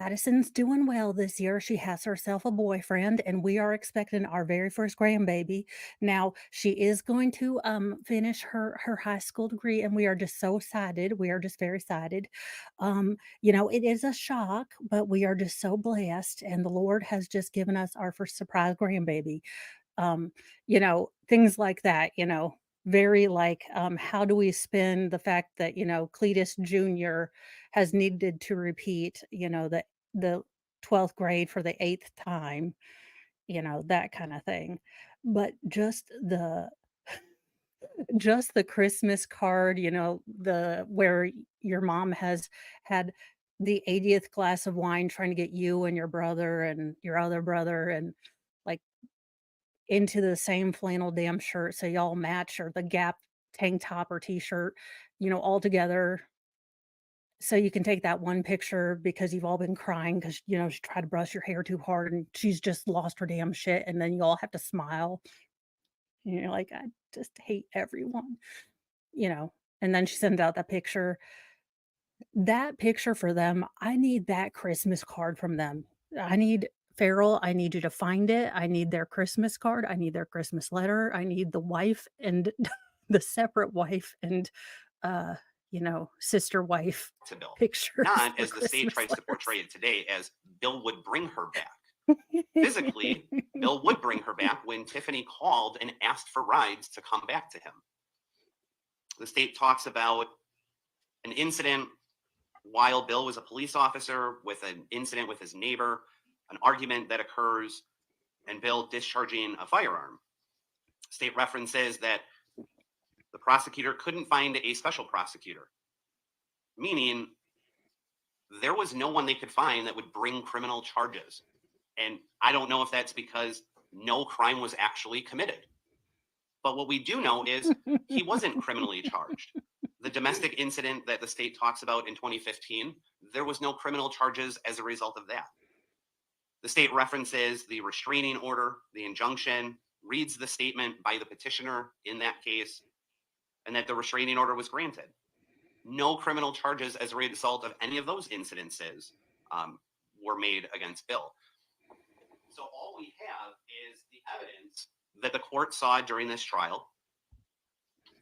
Addison's doing well this year. She has herself a boyfriend, and we are expecting our very first grandbaby. Now, she is going to finish her high school degree, and we are just so excited. We are just very excited. It is a shock, but we are just so blessed, and the Lord has just given us our first surprise grandbaby. Things like that, very like, how do we spin the fact that, Cletus Jr. has needed to repeat, the 12th grade for the 8th time, that kind of thing. But just the Christmas card, the where your mom has had the 80th glass of wine trying to get you and your brother and your other brother and like into the same flannel damn shirt so y'all match or the Gap tank top or t-shirt, all together so you can take that one picture because you've all been crying because, she tried to brush your hair too hard and she's just lost her damn shit, and then you all have to smile. And you're like, "I just hate everyone," you know? And then she sends out that picture. That picture for them, I need that Christmas card from them. I need Farrell, I need you to find it. I need their Christmas card. I need their Christmas letter. I need the wife and the separate wife and, uh, sister wife To Bill, pictures not for as the state Christmas tries to portray letters. it today as Bill would bring her back. Physically, Bill would bring her back when Tiffany called and asked for rides to come back to him. The state talks about an incident while Bill was a police officer with an incident with his neighbor, an argument that occurs, and Bill discharging a firearm. State references that the prosecutor couldn't find a special prosecutor, meaning there was no one they could find that would bring criminal charges. And I don't know if that's because no crime was actually committed. But what we do know is he wasn't criminally charged. The domestic incident that the state talks about in 2015, there was no criminal charges as a result of that. The state references the restraining order, the injunction, reads the statement by the petitioner in that case, and that the restraining order was granted. No criminal charges as a result of any of those incidences were made against Bill. So all we have is the evidence that the court saw during this trial,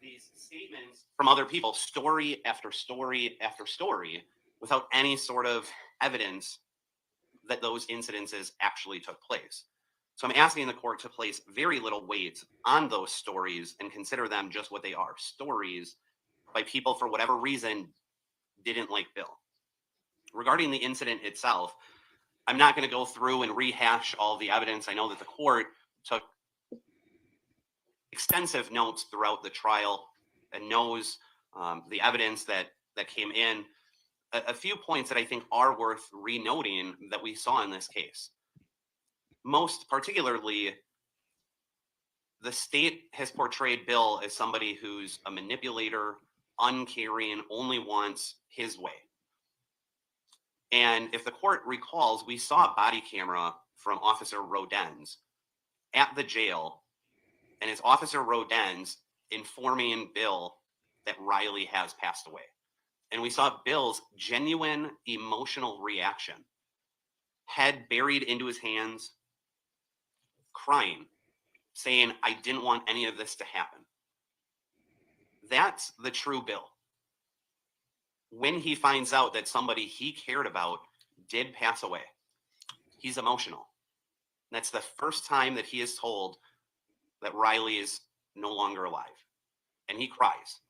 these statements from other people, story after story after story, without any sort of evidence that those incidences actually took place. So I'm asking the court to place very little weight on those stories and consider them just what they are, stories by people for whatever reason didn't like Bill. Regarding the incident itself, I'm not going to go through and rehash all the evidence. I know that the court took extensive notes throughout the trial and knows the evidence that came in. A few points that I think are worth re-noting that we saw in this case. Most particularly, the state has portrayed Bill as somebody who's a manipulator, uncaring, only wants his way. And if the court recalls, we saw a body camera from Officer Rodens at the jail, and it's Officer Rodens informing Bill that Riley has passed away. And we saw Bill's genuine emotional reaction, head buried into his hands, crying, saying, I didn't want any of this to happen. That's the true Bill. When he finds out that somebody he cared about did pass away, he's emotional. That's the first time that he is told that Riley is no longer alive. And he cries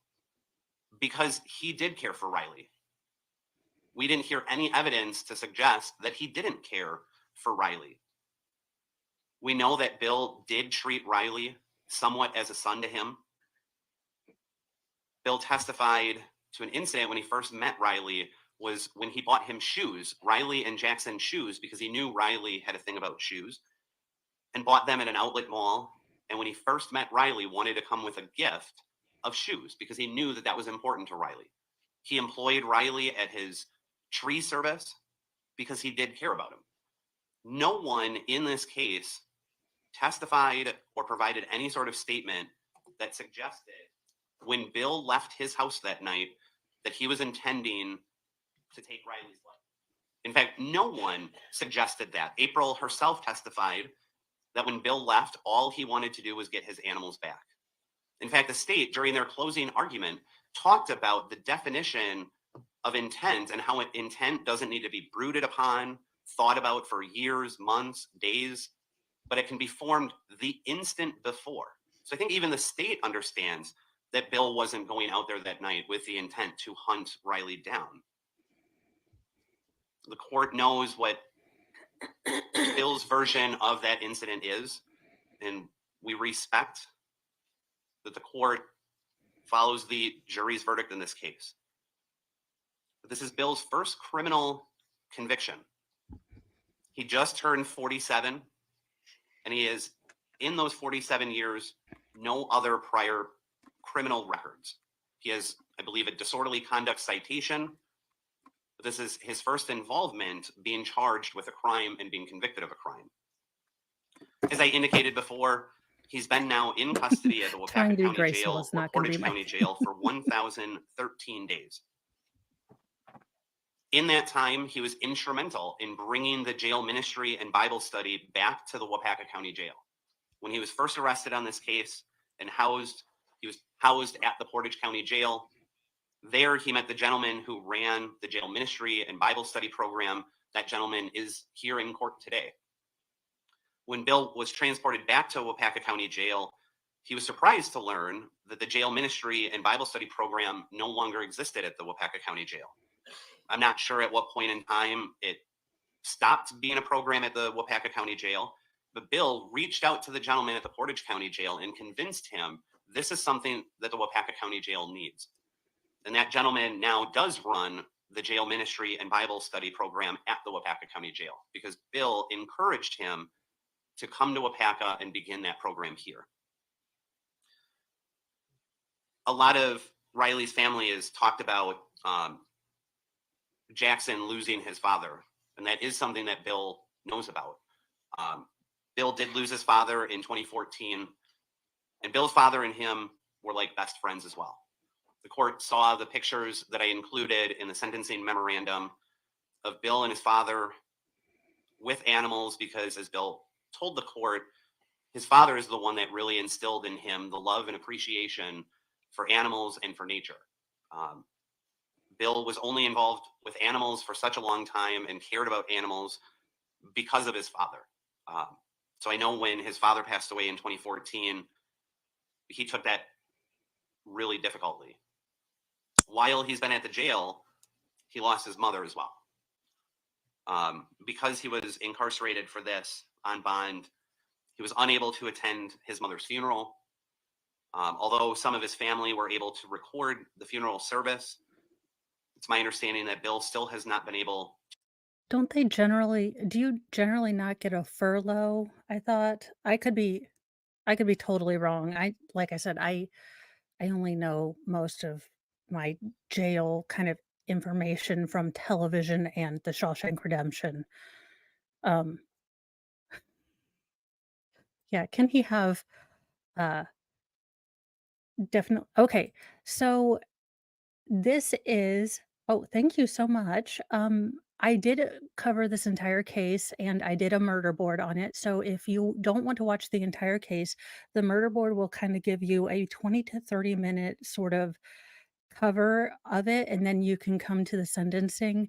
because he did care for Riley. We didn't hear any evidence to suggest that he didn't care for Riley. We know that Bill did treat Riley somewhat as a son to him. Bill testified to an incident when he first met Riley was when he bought him shoes, Riley and Jackson shoes, because he knew Riley had a thing about shoes, and bought them at an outlet mall. And when he first met Riley, wanted to come with a gift of shoes because he knew that that was important to Riley. He employed Riley at his tree service because he did care about him. No one in this case testified or provided any sort of statement that suggested when Bill left his house that night that he was intending to take Riley's life. In fact, no one suggested that. April herself testified that when Bill left, all he wanted to do was get his animals back. In fact, the state, during their closing argument, talked about the definition of intent and how intent doesn't need to be brooded upon, thought about for years, months, days, but it can be formed the instant before. So I think even the state understands that Bill wasn't going out there that night with the intent to hunt Riley down. The court knows what Bill's version of that incident is, and we respect that the court follows the jury's verdict in this case. But this is Bill's first criminal conviction. He just turned 47, and he is, in those 47 years, no other prior criminal records. He has, I believe, a disorderly conduct citation. But this is his first involvement being charged with a crime and being convicted of a crime. As I indicated before, he's been now in custody at the Trying Waupaca to be County graceful Jail is or not going to Portage be my County Jail for 1,013 days. In that time, he was instrumental in bringing the jail ministry and Bible study back to the Waupaca County Jail. When he was first arrested on this case and he was housed at the Portage County Jail. There, he met the gentleman who ran the jail ministry and Bible study program. That gentleman is here in court today. When Bill was transported back to Waupaca County Jail, he was surprised to learn that the jail ministry and Bible study program no longer existed at the Waupaca County Jail. I'm not sure at what point in time it stopped being a program at the Waupaca County Jail, but Bill reached out to the gentleman at the Portage County Jail and convinced him this is something that the Waupaca County Jail needs. And that gentleman now does run the jail ministry and Bible study program at the Waupaca County Jail because Bill encouraged him to come to Waupaca and begin that program here. A lot of Riley's family has talked about Jackson losing his father, and that is something that Bill knows about. Bill did lose his father in 2014, and Bill's father and him were like best friends as well. The court saw the pictures that I included in the sentencing memorandum of Bill and his father with animals because, as Bill told the court, his father is the one that really instilled in him the love and appreciation for animals and for nature. Bill was only involved with animals for such a long time and cared about animals because of his father. So I know when his father passed away in 2014, he took that really difficultly. While he's been at the jail, he lost his mother as well. Because he was incarcerated for this on bond, he was unable to attend his mother's funeral. Although some of his family were able to record the funeral service, it's my understanding that Bill still has not been able. Do you generally not get a furlough? I thought I could be totally wrong. Like I said, I only know most of my jail kind of information from television and The Shawshank Redemption. Um, yeah, can he have uh definitely okay. So this is oh, thank you so much. I did cover this entire case and I did a murder board on it. So if you don't want to watch the entire case, the murder board will kind of give you a 20 to 30-minute sort of cover of it and then you can come to the sentencing.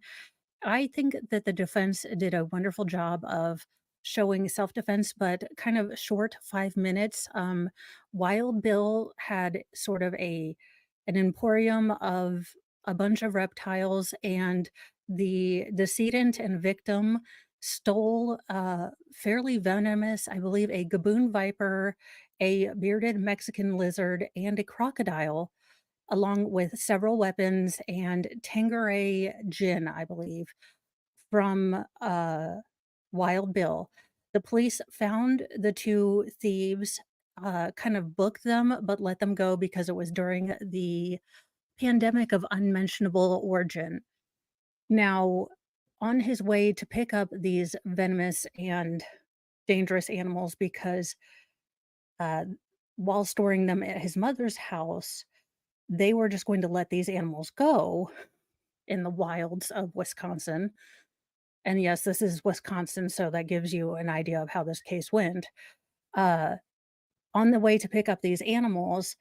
I think that the defense did a wonderful job of showing self-defense, but kind of short 5 minutes. Wild Bill had sort of an emporium of a bunch of reptiles, and the decedent and victim stole fairly venomous, I believe, a gaboon viper, a bearded Mexican lizard, and a crocodile along with several weapons and Tanqueray gin, I believe, from Wild Bill. The police found the two thieves, kind of booked them, but let them go because it was during the pandemic of unmentionable origin. Now, on his way to pick up these venomous and dangerous animals, because uh, while storing them at his mother's house, they were just going to let these animals go in the wilds of Wisconsin. And yes, this is Wisconsin, so that gives you an idea of how this case went. Uh, on the way to pick up these animals,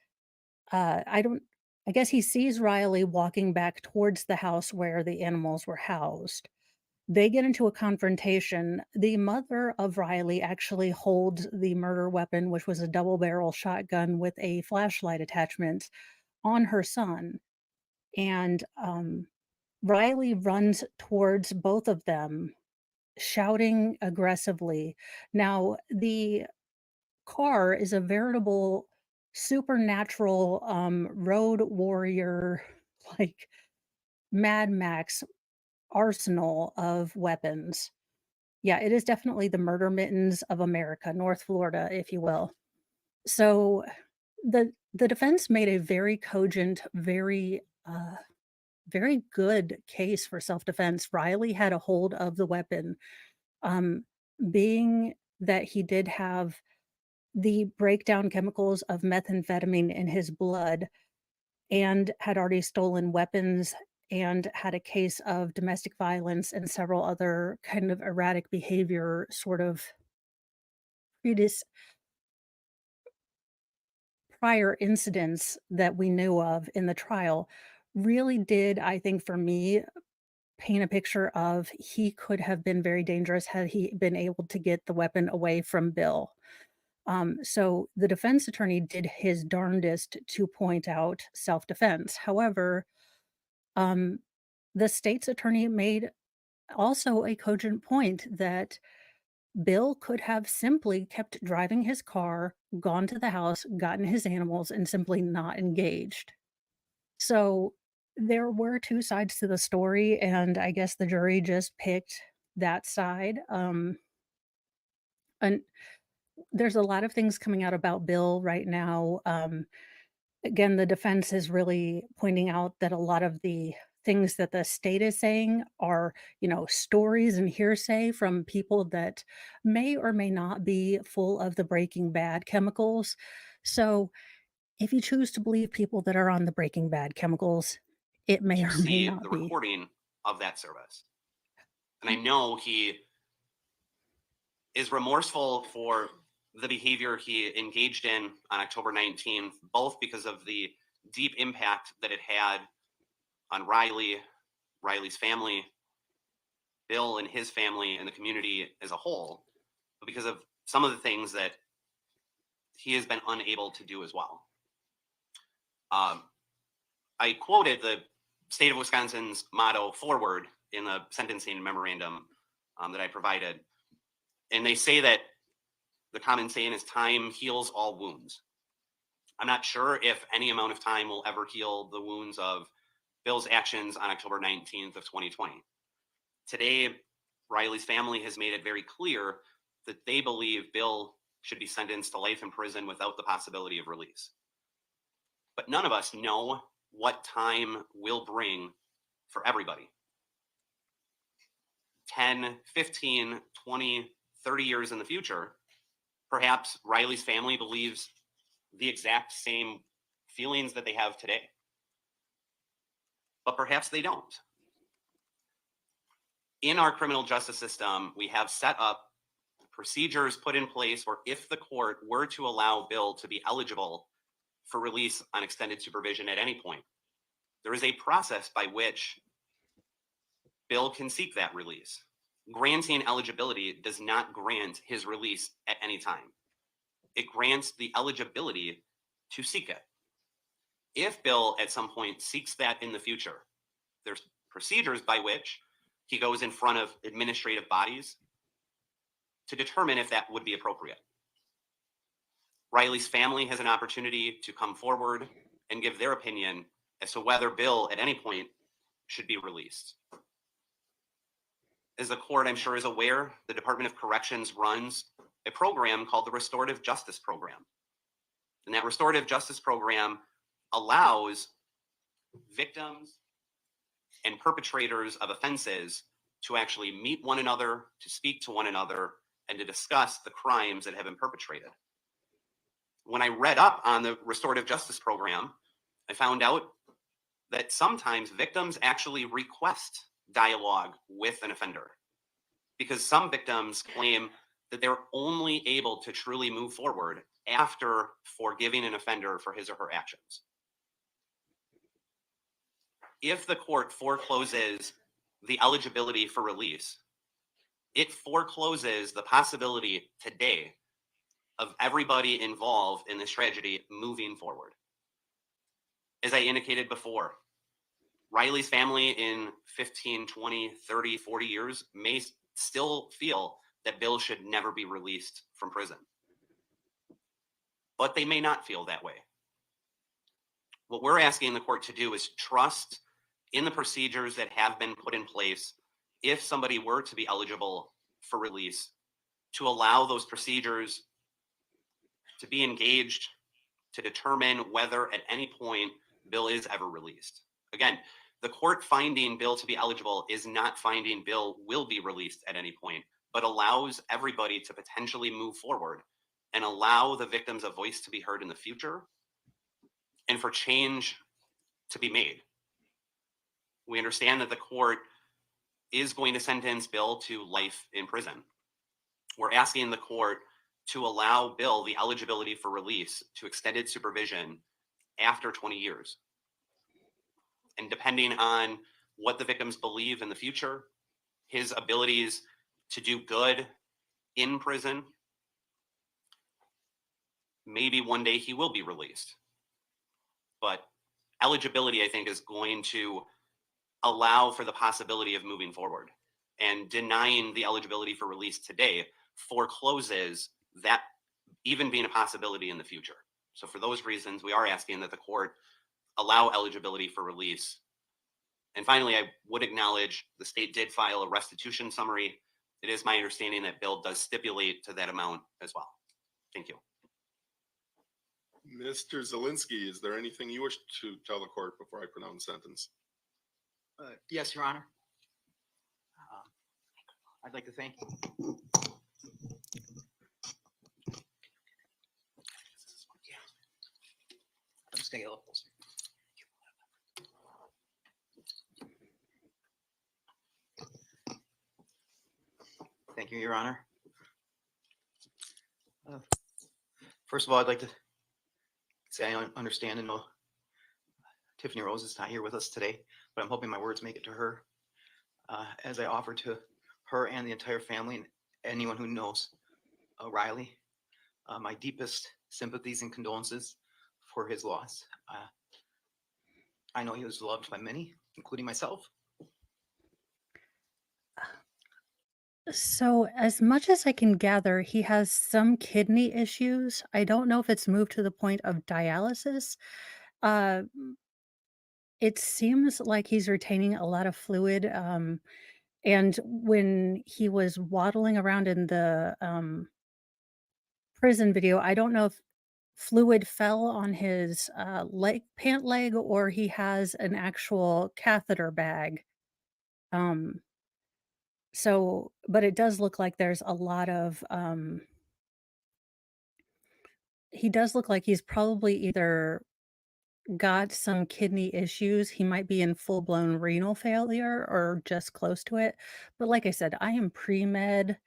I don't, I guess he sees Riley walking back towards the house where the animals were housed. They get into a confrontation. The mother of Riley actually holds the murder weapon, which was a double barrel shotgun with a flashlight attachment, on her son. And Riley runs towards both of them, shouting aggressively. Now, the car is a veritable supernatural road warrior, like Mad Max arsenal of weapons. Yeah, it is definitely the murder mittens of America, North Florida, if you will. So the defense made a very cogent, very good case for self-defense. Riley had a hold of the weapon, um, being that he did have the breakdown chemicals of methamphetamine in his blood and had already stolen weapons and had a case of domestic violence and several other kind of erratic behavior sort of predis- prior incidents that we knew of in the trial really did, I think, for me, paint a picture of he could have been very dangerous had he been able to get the weapon away from Bill. So the defense attorney did his darndest to point out self-defense. However, um, the state's attorney made also a cogent point that Bill could have simply kept driving his car, gone to the house, gotten his animals, and simply not engaged. So there were two sides to the story, and I guess the jury just picked that side. And there's a lot of things coming out about Bill right now. Again, the defense is really pointing out that a lot of the things that the state is saying are, stories and hearsay from people that may or may not be full of the Breaking Bad chemicals. So if you choose to believe people that are on the Breaking Bad chemicals, it may To or may see not the be. recording of that service. And I know he is remorseful for the behavior he engaged in on October 19th, both because of the deep impact that it had on Riley's family, Bill and his family, and the community as a whole, but because of some of the things that he has been unable to do as well. I quoted the state of Wisconsin's motto forward in the sentencing memorandum that I provided. And they say that the common saying is time heals all wounds. I'm not sure if any amount of time will ever heal the wounds of Bill's actions on October 19th of 2020. Today, Riley's family has made it very clear that they believe Bill should be sentenced to life in prison without the possibility of release. But none of us know what time will bring for everybody. 10, 15, 20, 30 years in the future, perhaps Riley's family believes the exact same feelings that they have today. But perhaps they don't. In our criminal justice system, we have set up procedures put in place where if the court were to allow Bill to be eligible for release on extended supervision at any point, there is a process by which Bill can seek that release. Granting eligibility does not grant his release at any time. It grants the eligibility to seek it. If Bill at some point seeks that in the future, there's procedures by which he goes in front of administrative bodies to determine if that would be appropriate. Riley's family has an opportunity to come forward and give their opinion as to whether Bill at any point should be released. As the court, I'm sure, is aware, the Department of Corrections runs a program called the Restorative Justice Program. And that Restorative Justice Program allows victims and perpetrators of offenses to actually meet one another, to speak to one another, and to discuss the crimes that have been perpetrated. When I read up on the Restorative Justice Program, I found out that sometimes victims actually request dialogue with an offender, because some victims claim that they're only able to truly move forward after forgiving an offender for his or her actions. If the court forecloses the eligibility for release, it forecloses the possibility today of everybody involved in this tragedy moving forward. As I indicated before, Riley's family in 15, 20, 30, 40 years may still feel that Bill should never be released from prison. But they may not feel that way. What we're asking the court to do is trust in the procedures that have been put in place if somebody were to be eligible for release, to allow those procedures to be engaged to determine whether at any point Bill is ever released. Again, the court finding Bill to be eligible is not finding Bill will be released at any point, but allows everybody to potentially move forward and allow the victims a voice to be heard in the future and for change to be made. We understand that the court is going to sentence Bill to life in prison. We're asking the court to allow Bill the eligibility for release to extended supervision after 20 years. And depending on what the victims believe in the future, his abilities to do good in prison, maybe one day he will be released. But eligibility, I think, is going to allow for the possibility of moving forward. And denying the eligibility for release today forecloses that even being a possibility in the future. So for those reasons, we are asking that the court allow eligibility for release. And finally, I would acknowledge the state did file a restitution summary. It is my understanding that Bill does stipulate to that amount as well. Thank you. Mr. Zelensky, is there anything you wish to tell the court before I pronounce sentence? Yes, Your Honor. I'd like to thank you. I'm staying a little closer. Thank you, Your Honor. First of all, I'd like to say I understand and know Tiffany Rose is not here with us today, but I'm hoping my words make it to her as I offer to her and the entire family and anyone who knows Riley my deepest sympathies and condolences for his loss. I know he was loved by many, including myself. So, as much as I can gather, he has some kidney issues. I don't know if it's moved to the point of dialysis. Uh, it seems like he's retaining a lot of fluid. And when he was waddling around in the prison video, I don't know if fluid fell on his pant leg, or he has an actual catheter bag. Um, but it does look like there's a lot of he does look like he's probably either got some kidney issues. He might be in full blown renal failure or just close to it. But like I said, I am pre med,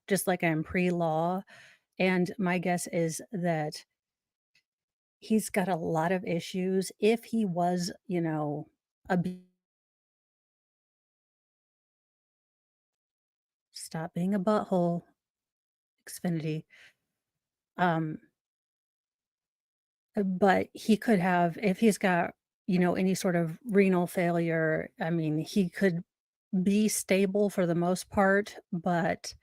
just like I'm pre law. And my guess is that he's got a lot of issues. If he was, abu- stop being a butthole, Xfinity. Um, but he could have, if he's got, any sort of renal failure, I mean, he could be stable for the most part, but,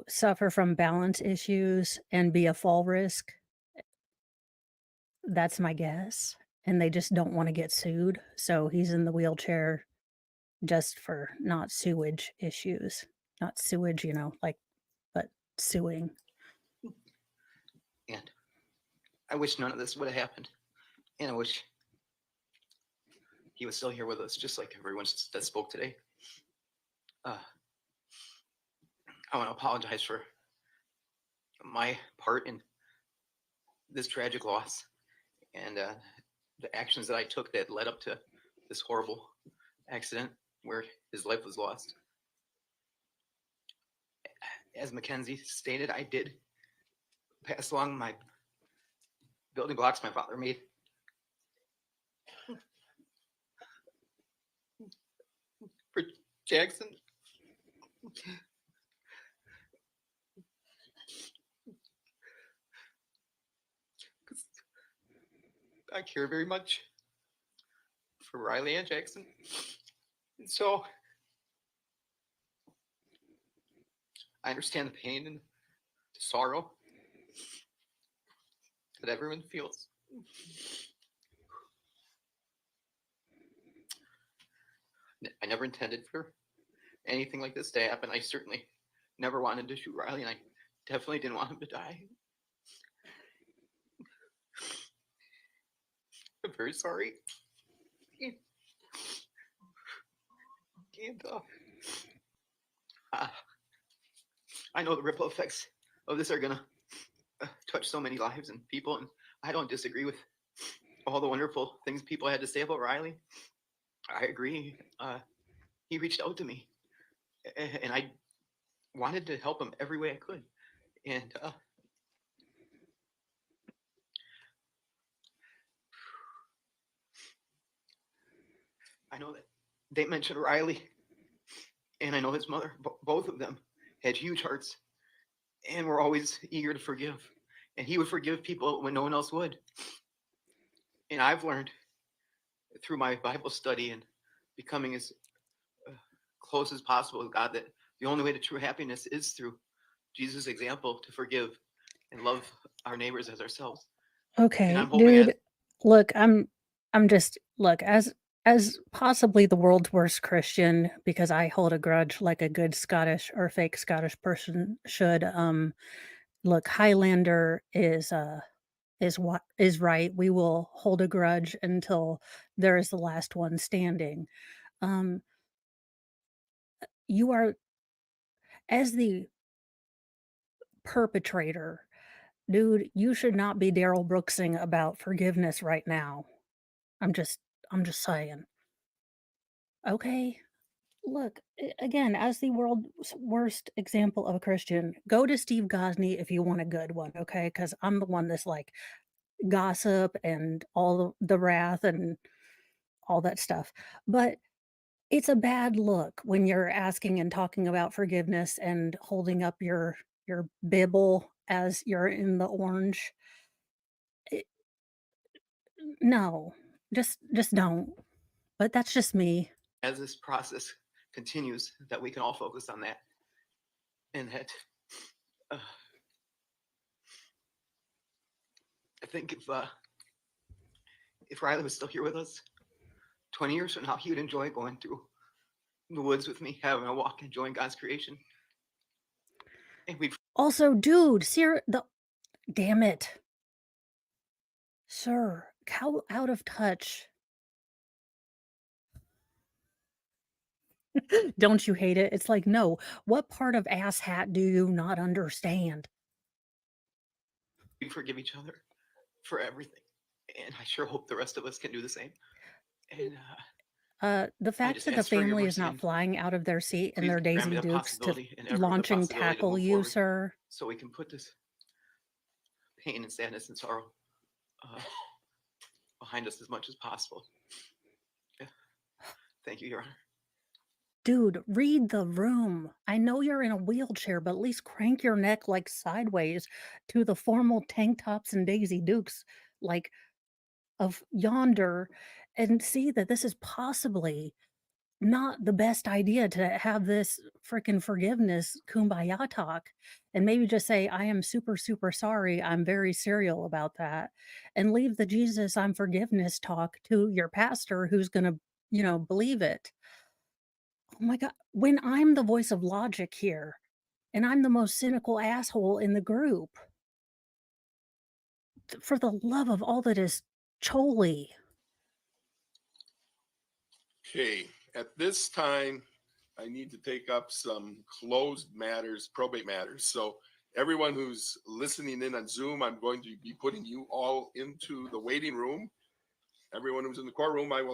suffer from balance issues and be a fall risk. That's my guess. And they just don't want to get sued. So he's in the wheelchair just for not sewage issues. Not sewage, but suing. And I wish none of this would have happened. And I wish he was still here with us, just like everyone that spoke today. I want to apologize for my part in this tragic loss and the actions that I took that led up to this horrible accident where his life was lost. As Mackenzie stated, I did pass along my building blocks my father made. For Jackson. I care very much for Riley and Jackson. And so I understand the pain and the sorrow that everyone feels. I never intended for anything like this to happen. I certainly never wanted to shoot Riley, and I definitely didn't want him to die. I'm very sorry. And I know the ripple effects of this are gonna touch so many lives and people, and I don't disagree with all the wonderful things people had to say about Riley. I agree. He reached out to me, and I wanted to help him every way I could. And I know that they mentioned Riley, and I know his mother. Both of them had huge hearts, and were always eager to forgive. And he would forgive people when no one else would. And I've learned through my Bible study and becoming as close as possible with God that the only way to true happiness is through Jesus' example to forgive and love our neighbors as ourselves. And Okay, I'm hoping dude. Look, I'm just look, as possibly the world's worst Christian, because I hold a grudge like a good Scottish or fake Scottish person should. Look, Highlander is what is right. We will hold a grudge until there is the last one standing. Um, you are, as the perpetrator, dude, you should not be Daryl Brooksing about forgiveness right now. I'm just I'm just saying. Okay. Look, again, as the world's worst example of a Christian, go to Steve Gosney if you want a good one, okay? Because I'm the one that's like gossip and all the wrath and all that stuff. But it's a bad look when you're asking and talking about forgiveness and holding up your Bible as you're in the orange. It, no, just don't. But that's just me. As this process continues, that we can all focus on that, and that uh, I think if Riley was still here with us 20 years from now, he would enjoy going through the woods with me, having a walk, enjoying God's creation. And we'd Also, dude, damn it, sir, how out of touch. Don't you hate it? It's like, no, what part of asshat do you not understand? forgive each other for everything. And I sure hope the rest of us can do the same. And The fact just that the ask for your family is mercy not and flying out of their seat in please their grant me Daisy the Dukes to possibility and ever the launching possibility to tackle move you, forward, sir. so we can put this pain and sadness and sorrow uh, behind us as much as possible. Yeah. Thank you, Your Honor. Dude, read the room. I know you're in a wheelchair, but at least crank your neck like sideways to the formal tank tops and Daisy Dukes like of yonder and see that this is possibly not the best idea to have this freaking forgiveness kumbaya talk and maybe just say, I am super, super sorry. I'm very serial about that. And leave the Jesus, I'm forgiveness talk to your pastor who's going to, believe it. Oh my God. When I'm the voice of logic here and I'm the most cynical asshole in the group, for the love of all that is choli. Okay, at this time, I need to take up some closed matters, probate matters. So everyone who's listening in on Zoom, I'm going to be putting you all into the waiting room. Everyone who's in the courtroom, I will.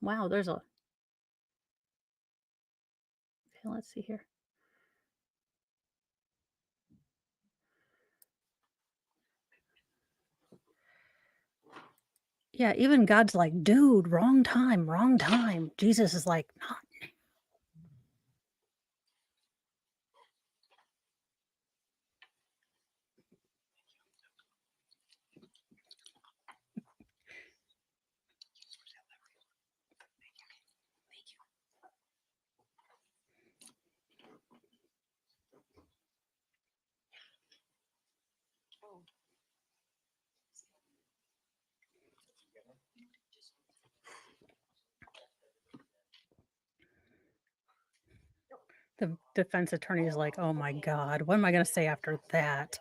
Wow, there's a. Okay, let's see here. Yeah, even God's like, dude, wrong time, wrong time. Jesus is like, not. The defense attorney is like, oh my God, what am I going to say after that?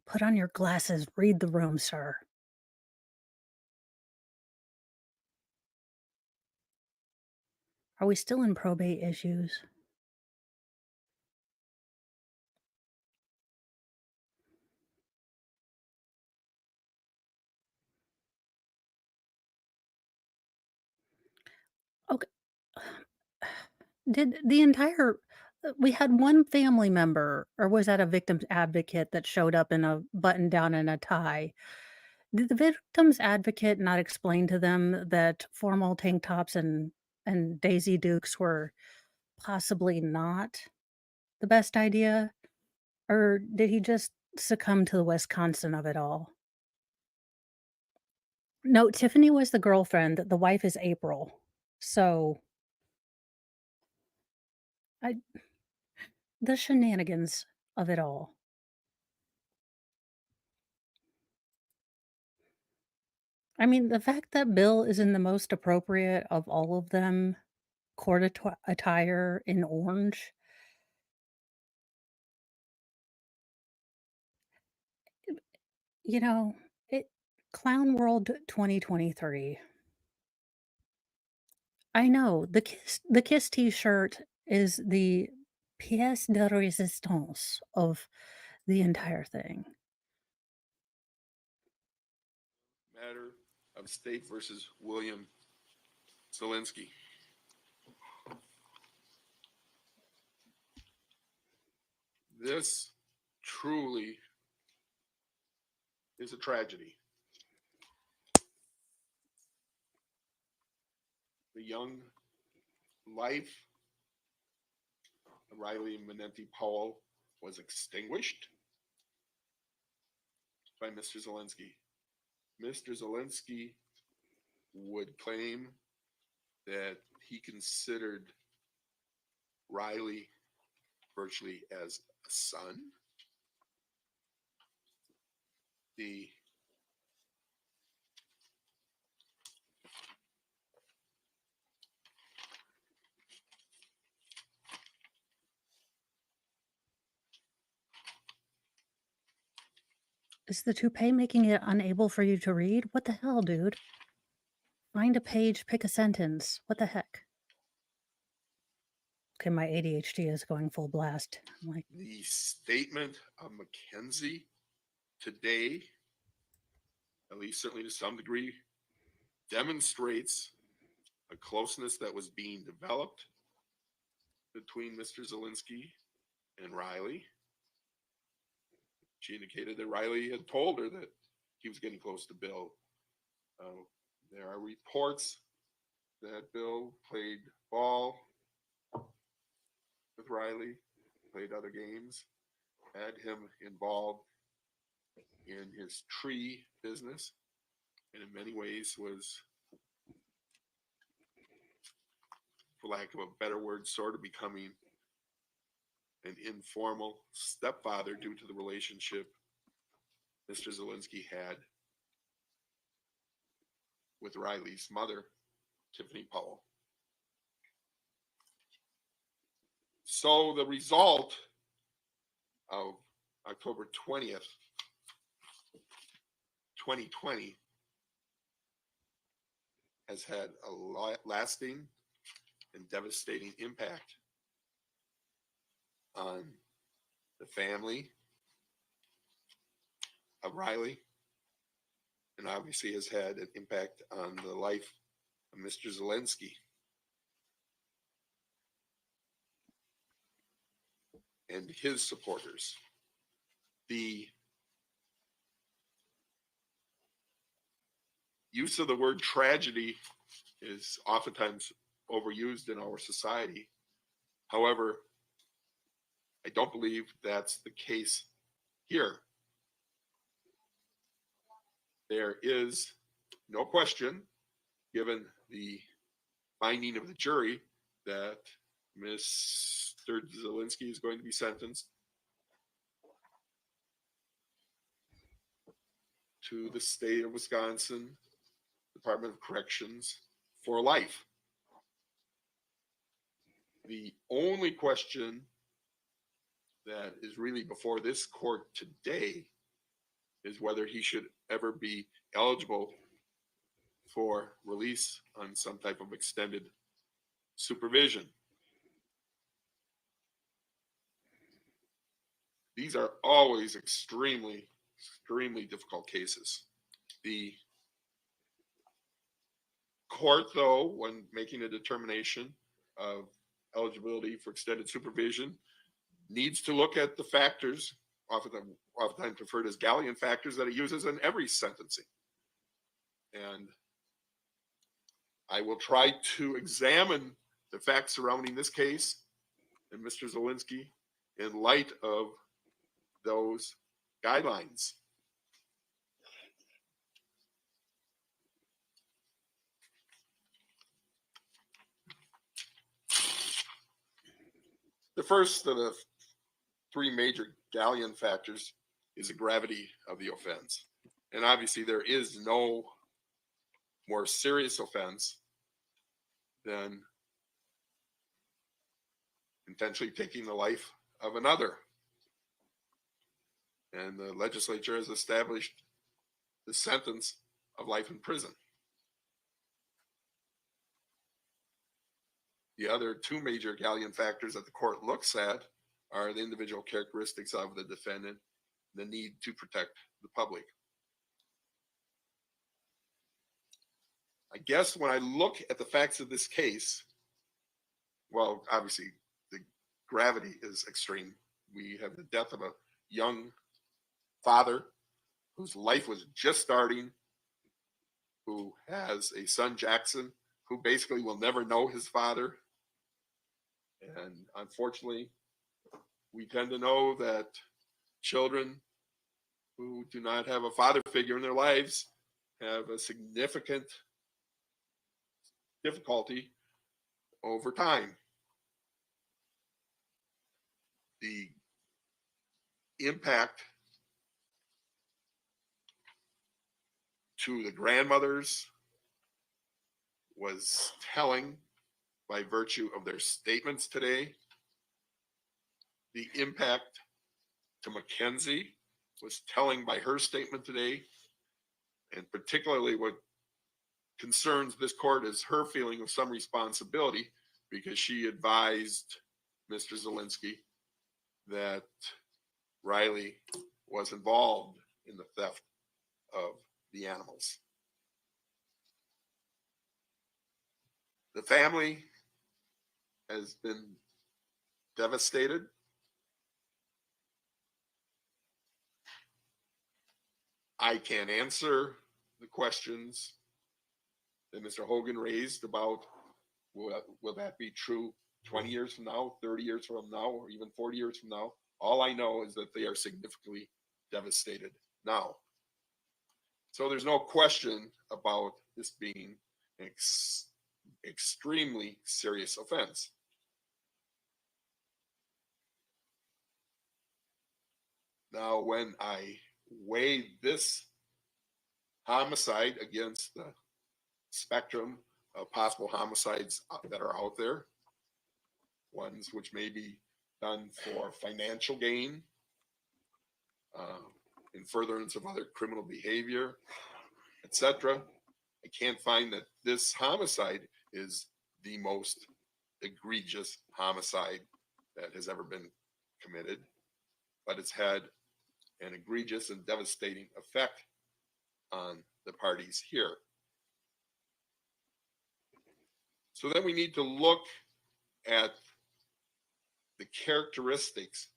Put on your glasses, read the room, sir. Are we still in probate issues? Okay. Did the entire we had one family member, or was that a victim's advocate that showed up in a button down and a tie? Did the victim's advocate not explain to them that formal tank tops and Daisy Dukes were possibly not the best idea? Or did he just succumb to the Wisconsin of it all? No, Tiffany was the girlfriend, the wife is April. So, I the shenanigans of it all. I mean, the fact that Bill is in the most appropriate of all of them, attire in orange, you know, it Clown World 2023. I know the Kiss T-shirt is the pièce de résistance of the entire thing. of State versus William Zelensky. This truly is a tragedy. The young life of Riley Manenti Powell was extinguished by Mr. Zelensky. Mr. Zelensky would claim that he considered Riley virtually as a son. The Is the toupee making it unable for you to read? What the hell, dude? Find a page, pick a sentence. What the heck? Okay, my ADHD is going full blast. I'm like, the statement of Mackenzie today, at least certainly to some degree, demonstrates a closeness that was being developed between Mr. Zelensky and Riley. She indicated that Riley had told her that he was getting close to Bill. There are reports that Bill played ball with Riley, played other games, had him involved in his tree business, and in many ways was, for lack of a better word, sort of becoming an informal stepfather due to the relationship Mr. Zelensky had with Riley's mother, Tiffany Powell. So the result of October 20th, 2020 has had a lasting and devastating impact on the family of Riley, and obviously has had an impact on the life of Mr. Zelensky. And his supporters. The use of the word tragedy is oftentimes overused in our society. However, I don't believe that's the case here. There is no question, given the finding of the jury, that Mr. Zelensky is going to be sentenced to the state of Wisconsin Department of Corrections for life. The only question that is really before this court today is whether he should ever be eligible for release on some type of extended supervision. These are always extremely difficult cases. The court, though, when making a determination of eligibility for extended supervision, needs to look at the factors, oftentimes referred as galleon factors, that it uses in every sentencing. And I will try to examine the facts surrounding this case and Mr. Zelensky in light of those guidelines. The first of the three major galleon factors is the gravity of the offense. And obviously there is no more serious offense than intentionally taking the life of another. And the legislature has established the sentence of life in prison. The other two major galleon factors that the court looks at are the individual characteristics of the defendant, the need to protect the public. I guess when I look at the facts of this case, well, obviously the gravity is extreme. We have the death of a young father whose life was just starting, who has a son, Jackson, who basically will never know his father. And unfortunately, we tend to know that children who do not have a father figure in their lives have a significant difficulty over time. The impact to the grandmothers was telling by virtue of their statements today. The impact to Mackenzie was telling by her statement today. And particularly what concerns this court is her feeling of some responsibility, because she advised Mr. Zelensky that Riley was involved in the theft of the animals. The family has been devastated. I can't answer the questions that Mr. Hogan raised about will that be true 20 years from now, 30 years from now, or even 40 years from now. All I know is that they are significantly devastated now. So there's no question about this being an extremely serious offense. Now, when I weigh this homicide against the spectrum of possible homicides that are out there, ones which may be done for financial gain, in furtherance of other criminal behavior, etc., I can't find that this homicide is the most egregious homicide that has ever been committed, but it's had an egregious and devastating effect on the parties here. So then we need to look at the characteristics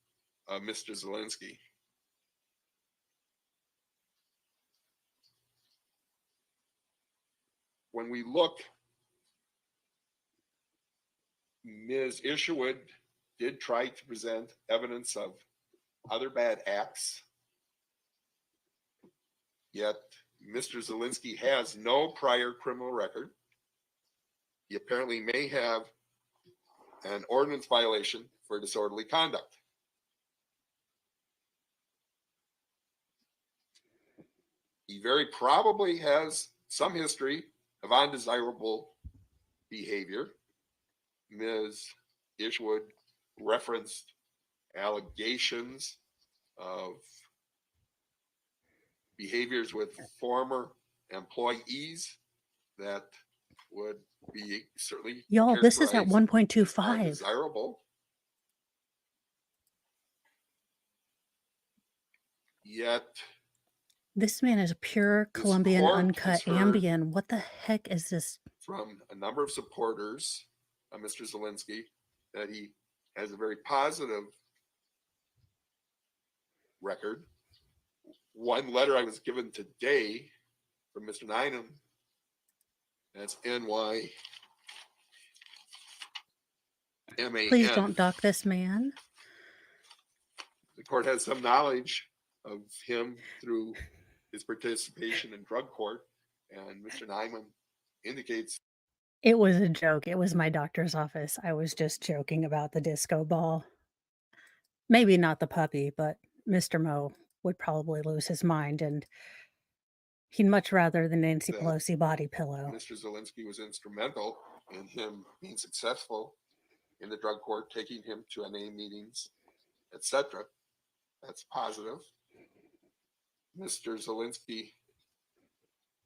of Mr. Zelensky. When we look, Ms. Isherwood did try to present evidence of other bad acts, yet Mr. Zelensky has no prior criminal record. He apparently may have an ordinance violation for disorderly conduct. He very probably has some history of undesirable behavior. Ms. Ishwood referenced allegations of behaviors with former employees that would be certainly Y'all, this is at characterized 1.25. undesirable. Yet This man is pure This Colombian court uncut has heard Ambien. What the heck is this? from a number of supporters of Mr. Zelensky that he has a very positive record. One letter I was given today from Mr. Nynum, that's NYMAN. Please don't dock this man. The court has some knowledge of him through his participation in drug court, and Mr. Nyman indicates It was a joke. It was my doctor's office. I was just joking about the disco ball. Maybe not the puppy, but Mr. Mo would probably lose his mind, and he'd much rather the Nancy that Pelosi body pillow. Mr. Zelensky was instrumental in him being successful in the drug court, taking him to NA meetings, etc. That's positive. Mr. Zelensky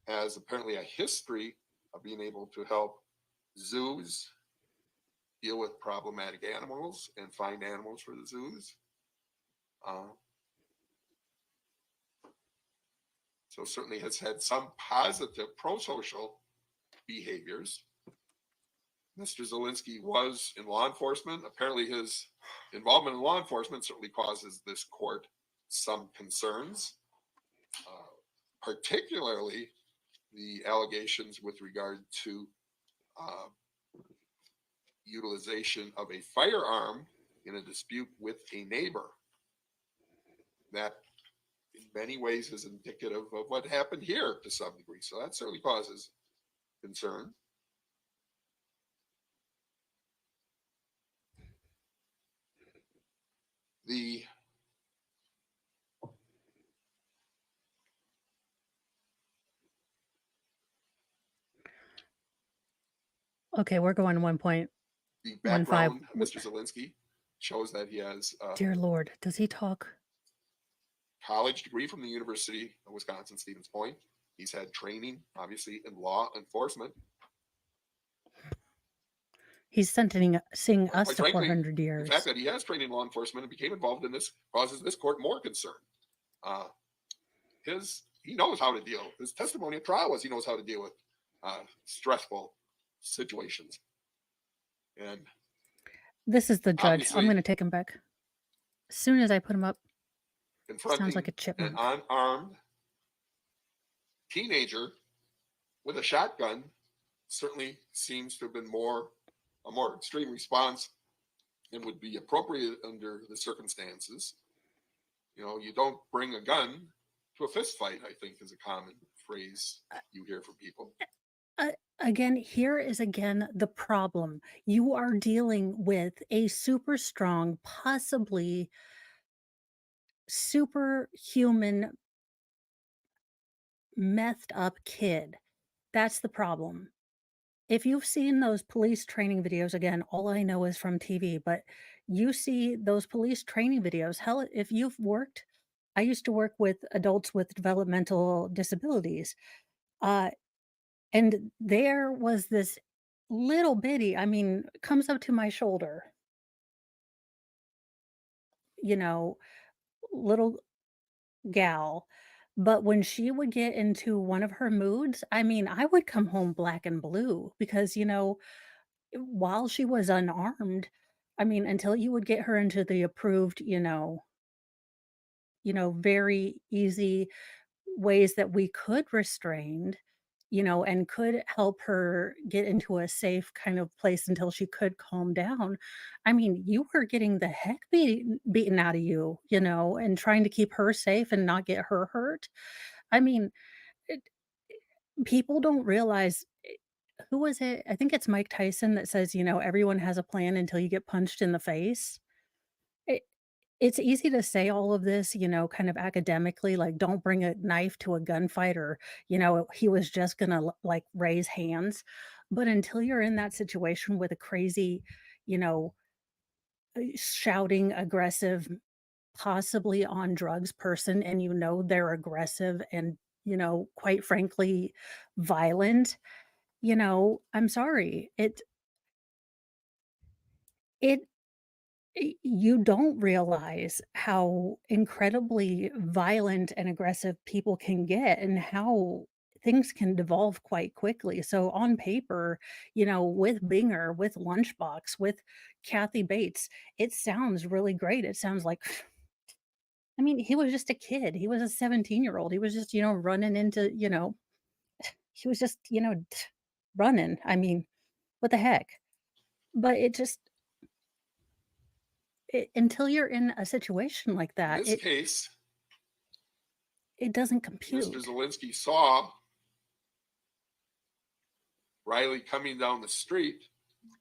has apparently a history of being able to help zoos deal with problematic animals and find animals for the zoos. So certainly has had some positive pro-social behaviors. Mr. Zelensky was in law enforcement. Apparently his involvement in law enforcement certainly causes this court some concerns, particularly the allegations with regard to utilization of a firearm in a dispute with a neighbor. That in many ways is indicative of what happened here to some degree. So that certainly causes concern. The Okay, we're going 1.15. background of Mr. Zelensky shows that he has a Dear Lord, does he talk? college degree from the University of Wisconsin, Stevens Point. He's had training, obviously, in law enforcement. He's sentencing us Quite to frankly, 400 the years. fact that he has trained in law enforcement and became involved in this causes this court more concern. He knows how to deal. His testimony at trial was he knows how to deal with stressful situations. And This is the judge. I'm obviously, going to take him back. As soon as I put him up, confronting sounds like a an chipmunk. unarmed teenager with a shotgun certainly seems to have been a more extreme response and would be appropriate under the circumstances. You know, you don't bring a gun to a fist fight, I think, is a common phrase you hear from people. Again, here is again the problem. You are dealing with a super strong, possibly superhuman, methed up kid. That's the problem. If you've seen those police training videos, again, all I know is from TV, but you see those police training videos. Hell, if you've worked, I used to work with adults with developmental disabilities. Uh, and there was this little bitty, I mean, comes up to my shoulder, you know, little gal. But when she would get into one of her moods, I mean, I would come home black and blue because, while she was unarmed, I mean, until you would get her into the approved, very easy ways that we could restrain, and could help her get into a safe kind of place until she could calm down. I mean, you were getting the heck beaten out of you, and trying to keep her safe and not get her hurt. I mean, it, people don't realize who was it? I think it's Mike Tyson that says, everyone has a plan until you get punched in the face. It, it's easy to say all of this, kind of academically, like don't bring a knife to a gunfight or, he was just going to like raise hands. But until you're in that situation with a crazy, you know, shouting, aggressive, possibly on drugs person, and they're aggressive and, quite frankly, violent, I'm sorry. It you don't realize how incredibly violent and aggressive people can get and how things can devolve quite quickly. So on paper, with Binger, with Lunchbox, with Kathy Bates, it sounds really great. It sounds like I mean, he was just a kid. He was a 17-year-old. He was just, running into, he was just, running. I mean, what the heck? But until you're in a situation like In that, this case, it doesn't Mr. compute. Zelensky saw Riley coming down the street.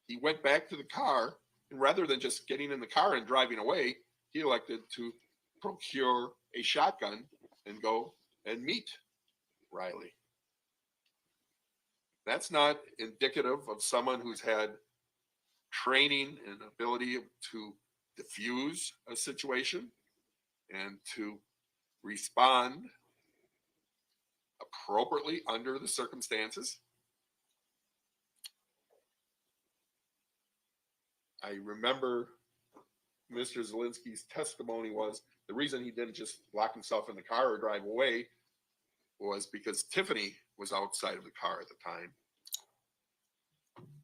He went back to the car, and rather than just getting in the car and driving away, he elected to procure a shotgun and go and meet Riley. That's not indicative of someone who's had training and ability to diffuse a situation and to respond appropriately under the circumstances. I remember Mr. Zelensky's testimony was the reason he didn't just lock himself in the car or drive away was because Tiffany was outside of the car at the time.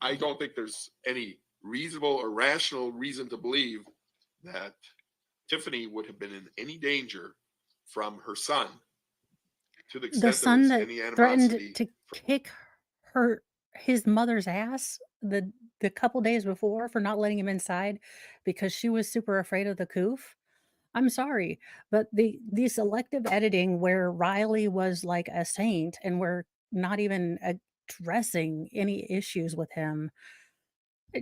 I don't think there's any reasonable or rational reason to believe that Tiffany would have been in any danger from her son to the The extent there son was that any threatened animosity. to kick his mother's ass the couple days before for not letting him inside because she was super afraid of the coof. I'm sorry, but the selective editing where Riley was like a saint and we're not even addressing any issues with him.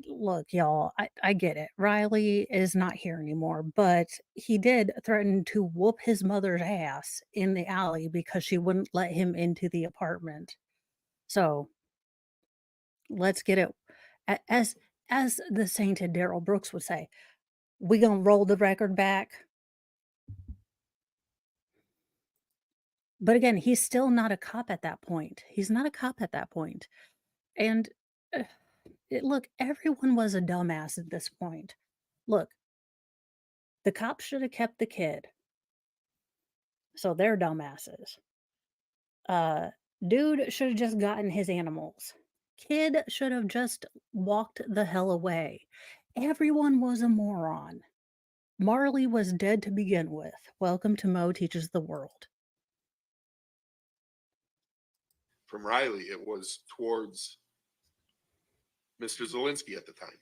Look, y'all, I get it. Riley is not here anymore, but he did threaten to whoop his mother's ass in the alley because she wouldn't let him into the apartment. So let's get it as the sainted Daryl Brooks would say, we gonna roll the record back. But again, he's still not a cop at that point. He's not a cop at that point. And uh, look, everyone was a dumbass at this point. Look, the cops should have kept the kid. So they're dumbasses. Uh, dude should have just gotten his animals. Kid should have just walked the hell away. Everyone was a moron. Marley was dead to begin with. Welcome to Mo Teaches the World. From Riley, it was towards Mr. Zelensky at the time.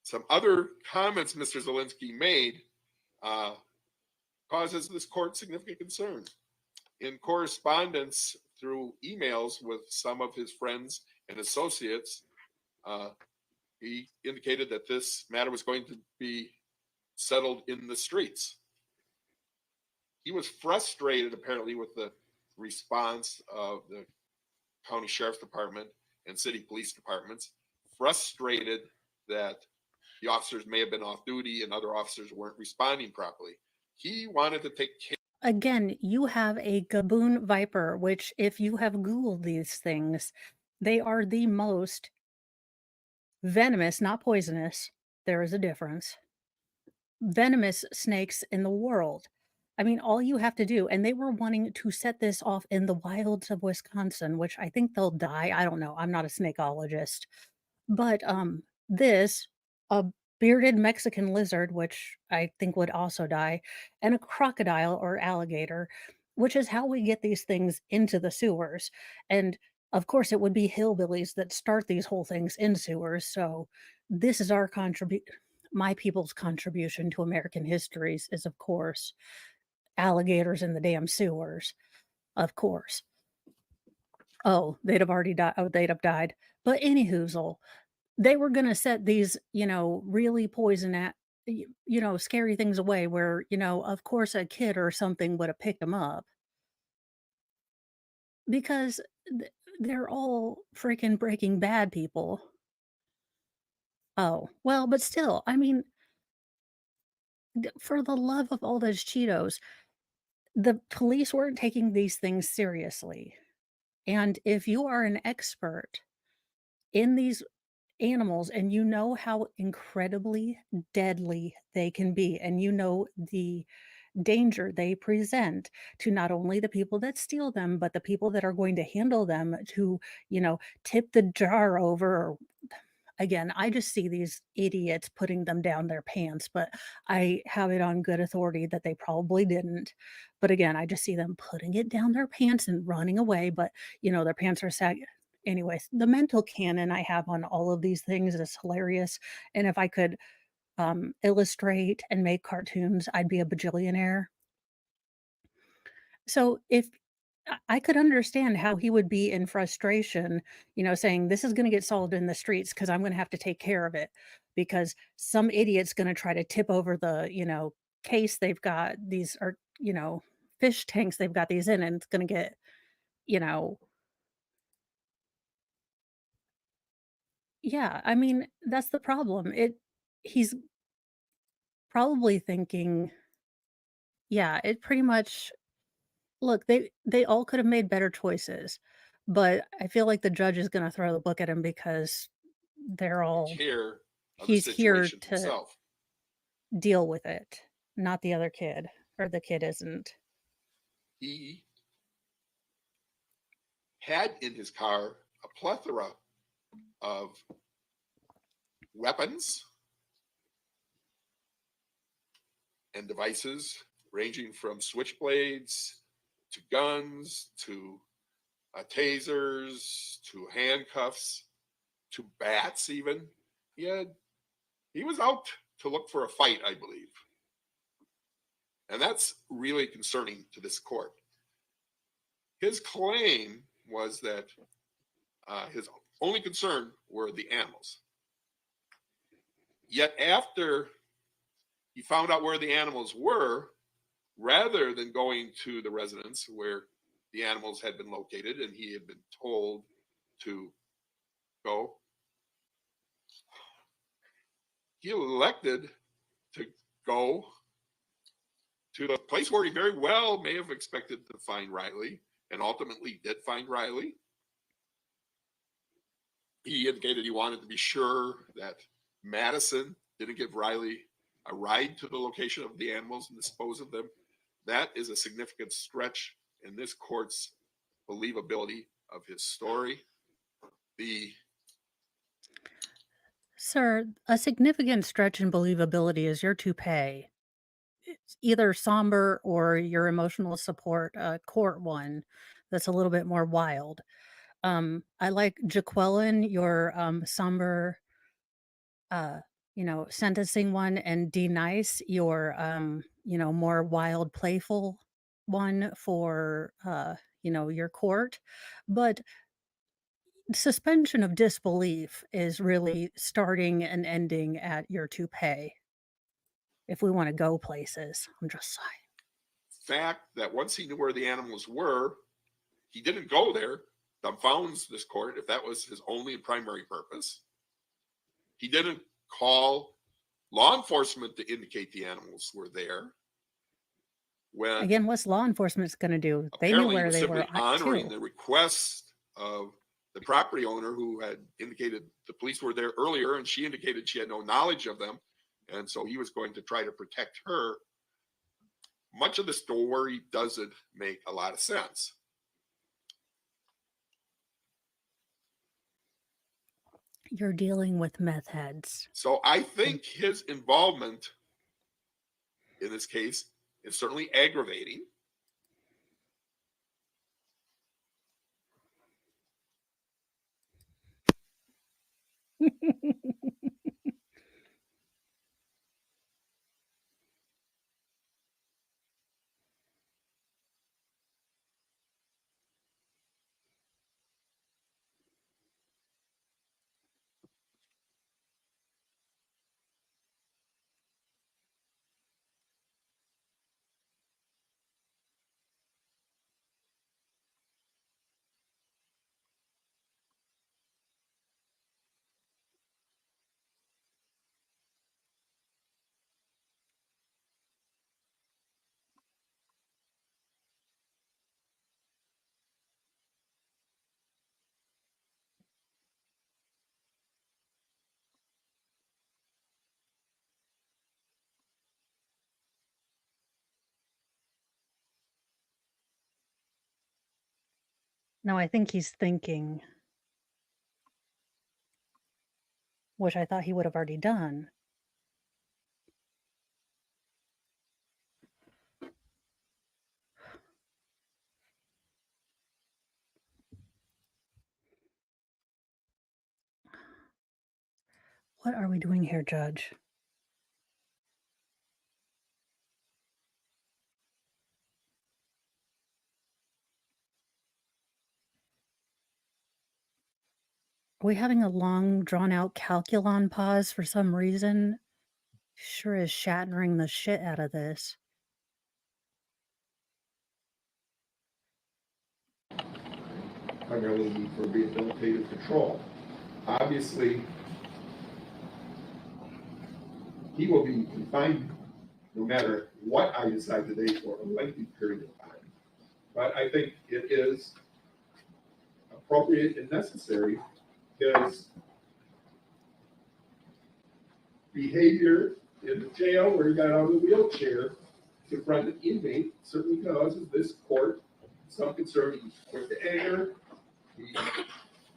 Some other comments Mr. Zelensky made causes this court significant concern. In correspondence through emails with some of his friends and associates, he indicated that this matter was going to be settled in the streets. He was frustrated, apparently, with the response of the county sheriff's department and city police departments, frustrated that the officers may have been off duty and other officers weren't responding properly. He wanted to take care. Again, you have a gaboon viper, which, if you have Googled these things, they are the most venomous, not poisonous. There is a difference. Venomous snakes in the world. I mean, all you have to do, and they were wanting to set this off in the wilds of Wisconsin, which I think they'll die. I don't know. I'm not a snakeologist. But this, a bearded Mexican lizard, which I think would also die, and a crocodile or alligator, which is how we get these things into the sewers. And of course, it would be hillbillies that start these whole things in sewers. So this is our my people's contribution to American histories is, of course, alligators in the damn sewers. Of course. Oh, they'd have already died. Oh, they'd have died. But anywhoozle, they were gonna set these, really poison at scary things away where, of course, a kid or something would have picked them up because they're all freaking Breaking Bad people. Oh, well, but still, I mean, for the love of all those Cheetos, the police weren't taking these things seriously. And if you are an expert in these animals and you know how incredibly deadly they can be, and you know the danger they present to not only the people that steal them, but the people that are going to handle them to, tip the jar over. Again, I just see these idiots putting them down their pants, but I have it on good authority that they probably didn't. But again, I just see them putting it down their pants and running away, but their pants are sag. Anyways, the mental canon I have on all of these things is hilarious. And if I could illustrate and make cartoons, I'd be a bajillionaire. So if I could understand how he would be in frustration, saying, "This is gonna get solved in the streets because 'cause I'm gonna have to take care of it because some idiot's gonna try to tip over the, case they've got these or, fish tanks they've got these in, and it's gonna get, you know." Yeah, I mean, that's the problem. He's probably thinking, yeah, it pretty much. Look, they all could have made better choices, but I feel like the judge is gonna throw the book at him because they're all Care of the he's here situation to himself. deal with it, not the other kid, or the kid isn't. He had in his car a plethora of weapons and devices ranging from switchblades to guns to tasers to handcuffs to bats even. He was out to look for a fight, I believe. And that's really concerning to this court. His claim was that his only concern were the animals. Yet after he found out where the animals were, rather than going to the residence where the animals had been located and he had been told to go, he elected to go to the place where he very well may have expected to find Riley, and ultimately did find Riley. He indicated he wanted to be sure that Madison didn't give Riley a ride to the location of the animals and dispose of them. That is a significant stretch in this court's believability of his story. Sir, a significant stretch in believability is your toupee. It's either somber or your emotional support court one that's a little bit more wild. I like Jaqueline, your somber sentencing one, and D Nice, your more wild, playful one for your court. But suspension of disbelief is really starting and ending at your toupee. If we want to go places, I'm just saying. Fact that once he knew where the animals were, he didn't go there, dumbfounds this court if that was his only and primary purpose. He didn't call law enforcement to indicate the animals were there. When Again, what's law enforcement going to do? They knew apparently he where was they simply were honoring too. the request of the property owner who had indicated the police were there earlier, and she indicated she had no knowledge of them. And so he was going to try to protect her. Much of the story doesn't make a lot of sense. You're dealing with meth heads. So I think his involvement in this case is certainly aggravating. No, I think he's thinking, which I thought he would have already done. What are we doing here, Judge? Are we having a long, drawn-out calculon pause for some reason? Sure is shattering the shit out of this. Primarily need for rehabilitative control. Obviously, he will be confined no matter what I decide today for a lengthy period of time. But I think it is appropriate and necessary because behavior in the jail where he got out of the wheelchair to confront an inmate certainly causes this court some concern. He's quick to anger. He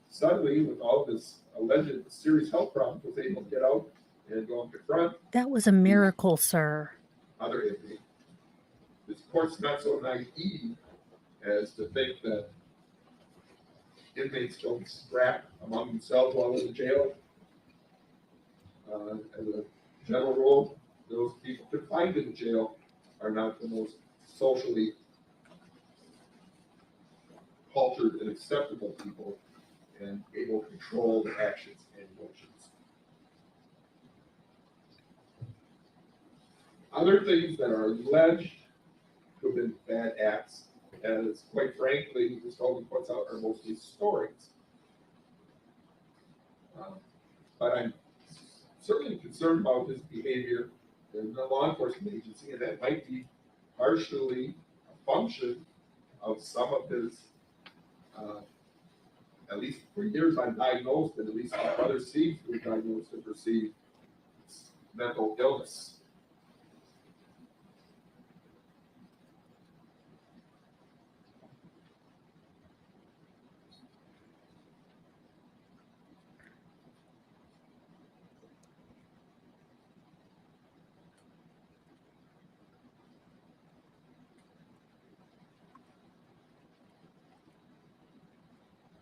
suddenly, with all this alleged serious health problems, was able to get out and go and confront That was a miracle, sir. other inmates. It's of course not so naive as to think that inmates don't scrap among themselves while in the jail. As a general rule, those people confined in the jail are not the most socially cultured and acceptable people and able to control their actions and emotions. Other things that are alleged to have been bad acts, as quite frankly, Ms. Hogan puts out, are mostly stories. But I'm certainly concerned about his behavior in the law enforcement agency, and that might be partially a function of some of his, at least for years undiagnosed, and at least my brother seems to be diagnosed and perceived mental illness.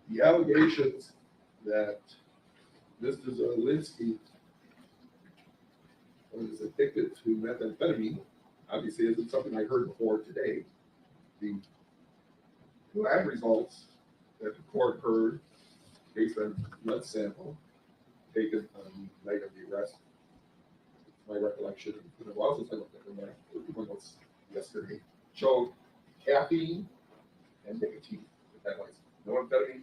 The allegations that Mr. Zelensky was addicted to methamphetamine obviously isn't something I heard before today. The lab results that the court heard based on blood sample taken on the night of the arrest, my recollection, and it was, I looked at them, one was yesterday, showed caffeine and nicotine metabolites. No amphetamine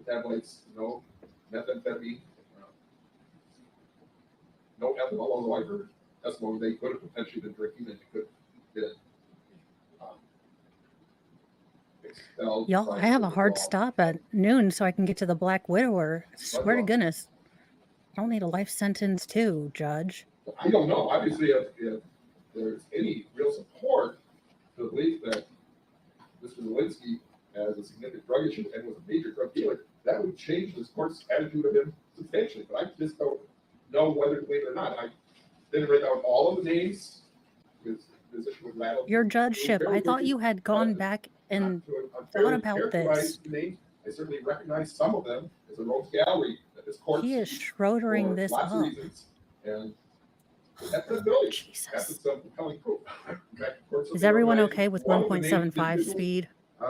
metabolites, no methamphetamine, no ethanol, although I heard testimony they could have potentially been drinking and it could have been expelled. Y'all, I have a hard stop at noon so I can get to the Black Widower. Swear to goodness. I don't need a life sentence too, Judge. I don't know. Obviously, if there's any real support for the belief that Mr. Zelensky has a significant drug issue and was a major drug dealer, that would change this court's attitude of him substantially. But I just don't know whether to believe it or not. I didn't write down all of the names because this issue was rattled. Your judgeship, I thought you had gone back and thought about this. Names. I certainly recognize some of them as a rogues gallery that this court. He is Schrodering this lots up. Of reasons. And that's the ability. Jesus. That's some compelling proof. Is everyone okay with 1.75 speed?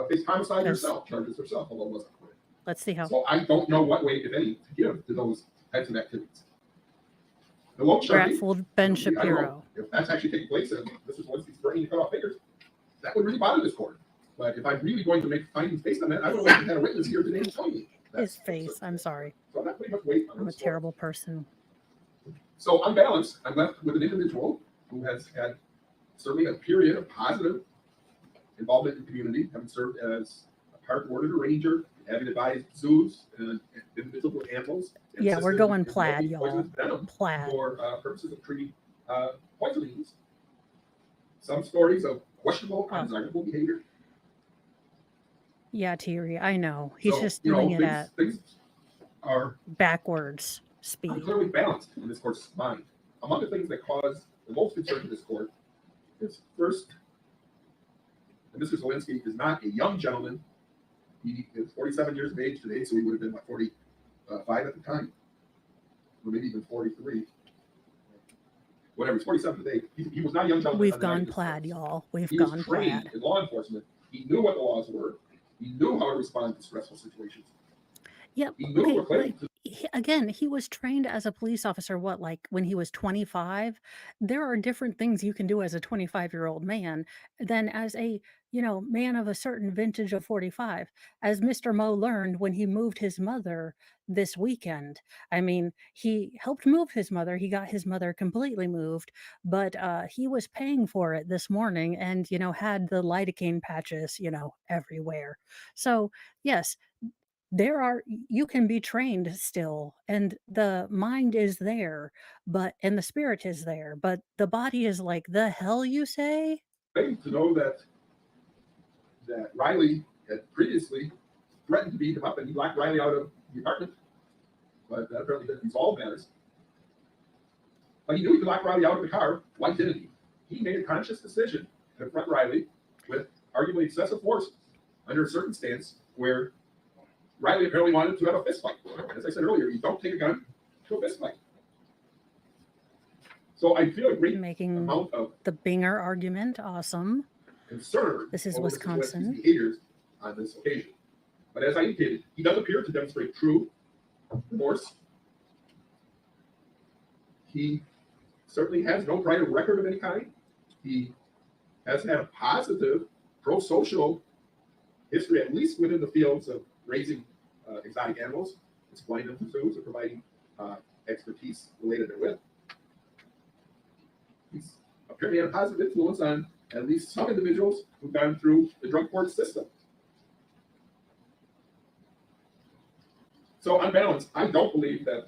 Faced homicide herself, charges herself, although wasn't acquitted. Let's see how. So I don't know what weight, if any, to give to those types of activities. The loan sharking, Bratfield Ben I don't know. Shapiro. If that's actually taking place and Mr. Zelensky's threatening to cut off fingers, that would really bother this court. But if I'm really going to make findings based on that, I would have had a witness here today to tell me. His face. I'm sorry. So I'm not putting much weight on I'm a this court. terrible person. So on balance, I'm left with an individual who has had certainly a period of positive involvement in the community, having served as a park warden, a ranger, having advised zoos and individuals with animals. Yeah, we're assisted going in plaid, making y'all. poisonous venom Plaid. for purposes of treating poisonings. Some stories of questionable, undesirable behavior. Yeah, Thierry, I know. He's So, just you know, doing it at things are backwards speed. clearly balanced in this court's mind. Among the things that cause the most concern to this court is first, that Mr. Zelensky is not a young gentleman. He is 47 years of age today, so he would have been, 45 at the time? Or maybe even 43. Whatever, he's 47 today. He was not a young gentleman. We've on the night gone of this plaid, case. y'all. We've He was gone trained plaid. in law enforcement. He knew what the laws were. He knew how to respond to stressful situations. Yep. He knew Okay. what claims to Again, he was trained as a police officer, what, like when he was 25? There are different things you can do as a 25-year-old man than as a, man of a certain vintage of 45. As Mr. Moe learned when he moved his mother this weekend. I mean, he helped move his mother. He got his mother completely moved, but he was paying for it this morning and, had the lidocaine patches, everywhere. So, yes, you can be trained still and the mind is there, and the spirit is there, but the body is like, the hell you say? to know that Riley had previously threatened to beat him up, and he locked Riley out of the apartment, but that apparently didn't resolve matters. But he knew he could lock Riley out of the car. Why didn't he? He made a conscious decision to confront Riley with arguably excessive force under a circumstance where Riley apparently wanted to have a fist fight. As I said earlier, you don't take a gun to a fist fight. So I feel a great Making amount of the Binger argument awesome. concern This is over Mr. Zelensky's Wisconsin. behaviors on this occasion. But as I indicated, he does appear to demonstrate true remorse. He certainly has no prior record of any kind. He has had a positive pro-social history, at least within the fields of raising exotic animals, supplying them to zoos, or providing expertise related therewith. He's apparently had a positive influence on at least some individuals who've gone through the drug court system. So on balance, I don't believe that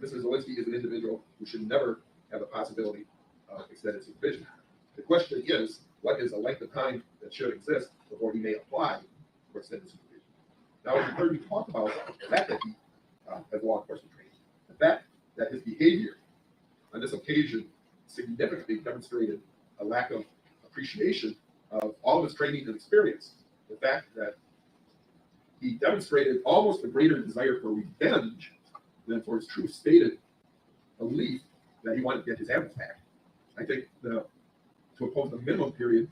Mr. Zelensky is an individual who should never have the possibility of extended supervision. The question is, what is the length of time that should exist before he may apply for extended supervision? Now, as you heard me talk about the fact that he has law enforcement training, the fact that his behavior on this occasion significantly demonstrated a lack of appreciation of all of his training and experience, the fact that he demonstrated almost a greater desire for revenge than for his true stated belief that he wanted to get his animals back. I think to oppose the minimum period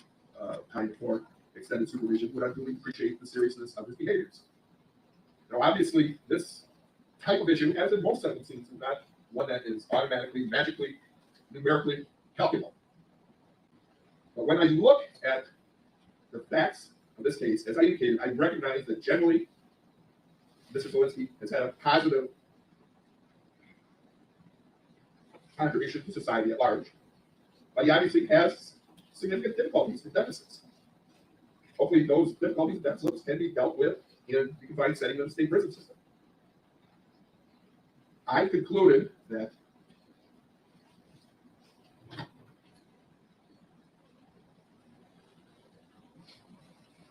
time for extended supervision would unduly appreciate the seriousness of his behaviors. Now, obviously, this type of issue, as in most sentencing, is not one that is automatically, magically, numerically calculable. But when I look at the facts of this case, as I indicated, I recognize that generally Mr. Zelensky has had a positive contribution to society at large, but he obviously has significant difficulties and deficits. Hopefully those difficulties and deficits can be dealt with in the confined setting of the state prison system. I concluded that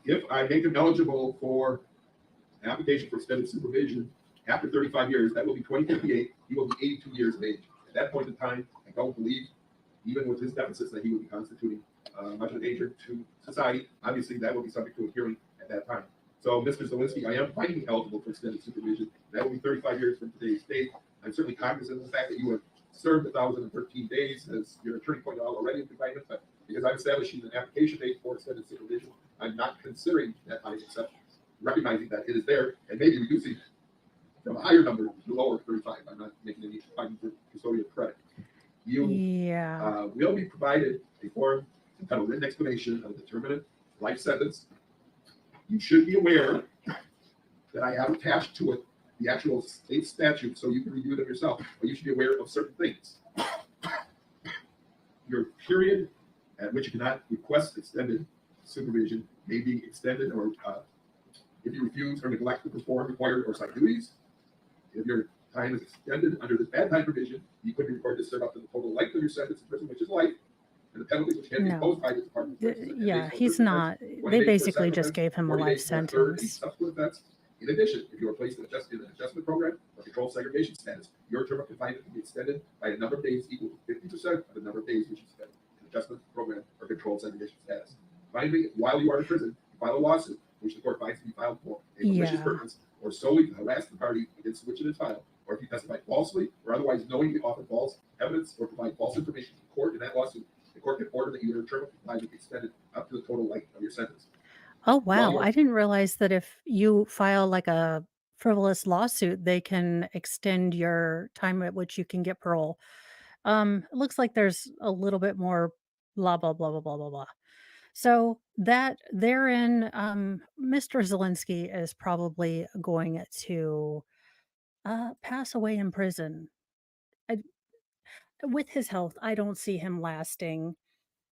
if I make him eligible for an application for extended supervision after 35 years, that will be 2058, he will be 82 years of age. At that point in time, I don't believe, even with his deficits, that he would be constituting much of a danger to society. Obviously, that will be subject to a hearing at that time. So, Mr. Zelensky, I am finding eligible for extended supervision. That will be 35 years from today's date. I'm certainly cognizant of the fact that you have served 1,013 days, as your attorney pointed out already in confinement, but because I'm establishing an application date for extended supervision, I'm not considering that time, except recognizing that it is there and maybe reducing from a higher number to lower 35. I'm not making any finding for custodial credit. You will be provided a form entitled written explanation of a determinate life sentence. You should be aware that I have attached to it the actual state statute so you can review them yourself, but you should be aware of certain things. Your period at which you cannot request extended supervision may be extended, or if you refuse or neglect to perform required or side duties. If your time is extended under this bad time provision, you could be required to serve up to the total length of your sentence in prison, which is life, and the penalties which can be imposed by the Department of Justice. Yeah, he's not. They basically just gave him a life sentence. Subsequent offense. In addition, if you are placed in an adjustment program or controlled segregation status, your term of confinement can be extended by a number of days equal to 50% of the number of days which you spent in adjustment program or controlled segregation status. Finally, while you are in prison, you file a lawsuit which the court finds to be filed for a malicious purpose or solely to harass the party against which it is filed, or if you testify falsely or otherwise knowingly offer false evidence or provide false information to the court in that lawsuit, the court can order that your term of confinement be extended up to the total length of your sentence. Oh, wow. I didn't realize that if you file like a frivolous lawsuit, they can extend your time at which you can get parole. It looks like there's a little bit more blah, blah, blah, blah, blah, blah, blah. So that therein, Mr. Zelensky is probably going to pass away in prison. With his health, I don't see him lasting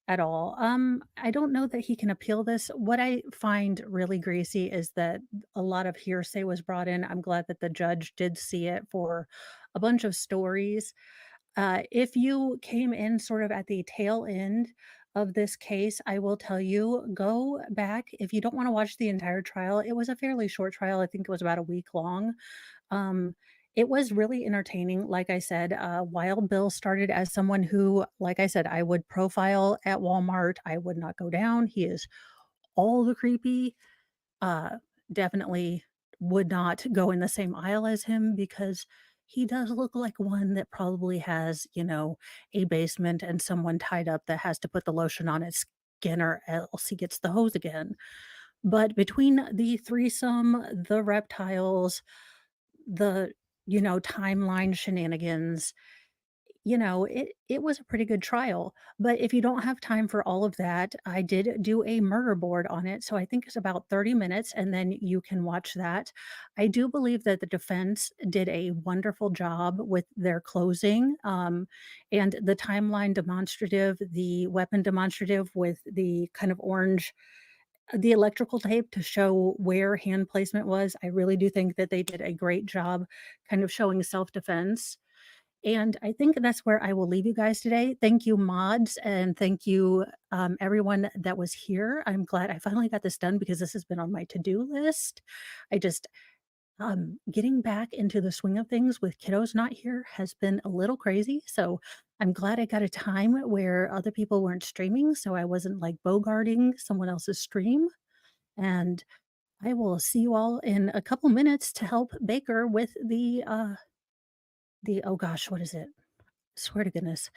at all. I don't know that he can appeal this. What I find really greasy is that a lot of hearsay was brought in. I'm glad that the judge did see it for a bunch of stories. If you came in sort of at the tail end of this case, I will tell you, go back if you don't want to watch the entire trial. It was a fairly short trial. I think it was about a week long. Um, it was really entertaining. Like I said, Wild Bill started as someone who, like I said, I would profile at Walmart. I would not go down. He is all the creepy. Uh, Definitely would not go in the same aisle as him because he does look like one that probably has, a basement and someone tied up that has to put the lotion on his skin or else he gets the hose again. But between the threesome, the reptiles, the, timeline shenanigans, it was a pretty good trial. But if you don't have time for all of that, I did do a murder board on it, so I think it's about 30 minutes, and then you can watch that. I do believe that the defense did a wonderful job with their closing, and the timeline demonstrative, the weapon demonstrative with the kind of orange the electrical tape to show where hand placement was. I really do think that they did a great job kind of showing self-defense. And I think that's where I will leave you guys today. Thank you, mods, and thank you, everyone that was here. I'm glad I finally got this done because this has been on my to-do list. I just, getting back into the swing of things with kiddos not here has been a little crazy. So I'm glad I got a time where other people weren't streaming, so I wasn't like bogarting someone else's stream. And I will see you all in a couple minutes to help Baker with the oh gosh, what is it? Swear to goodness.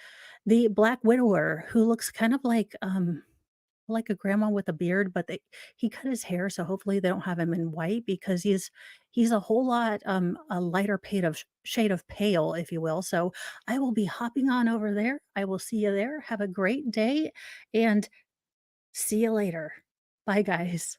The Black Widower who looks kind of like a grandma with a beard, but he cut his hair, so hopefully they don't have him in white because he's a whole lot, a lighter shade of pale, if you will. So I will be hopping on over there. I will see you there. Have a great day and see you later. Bye, guys.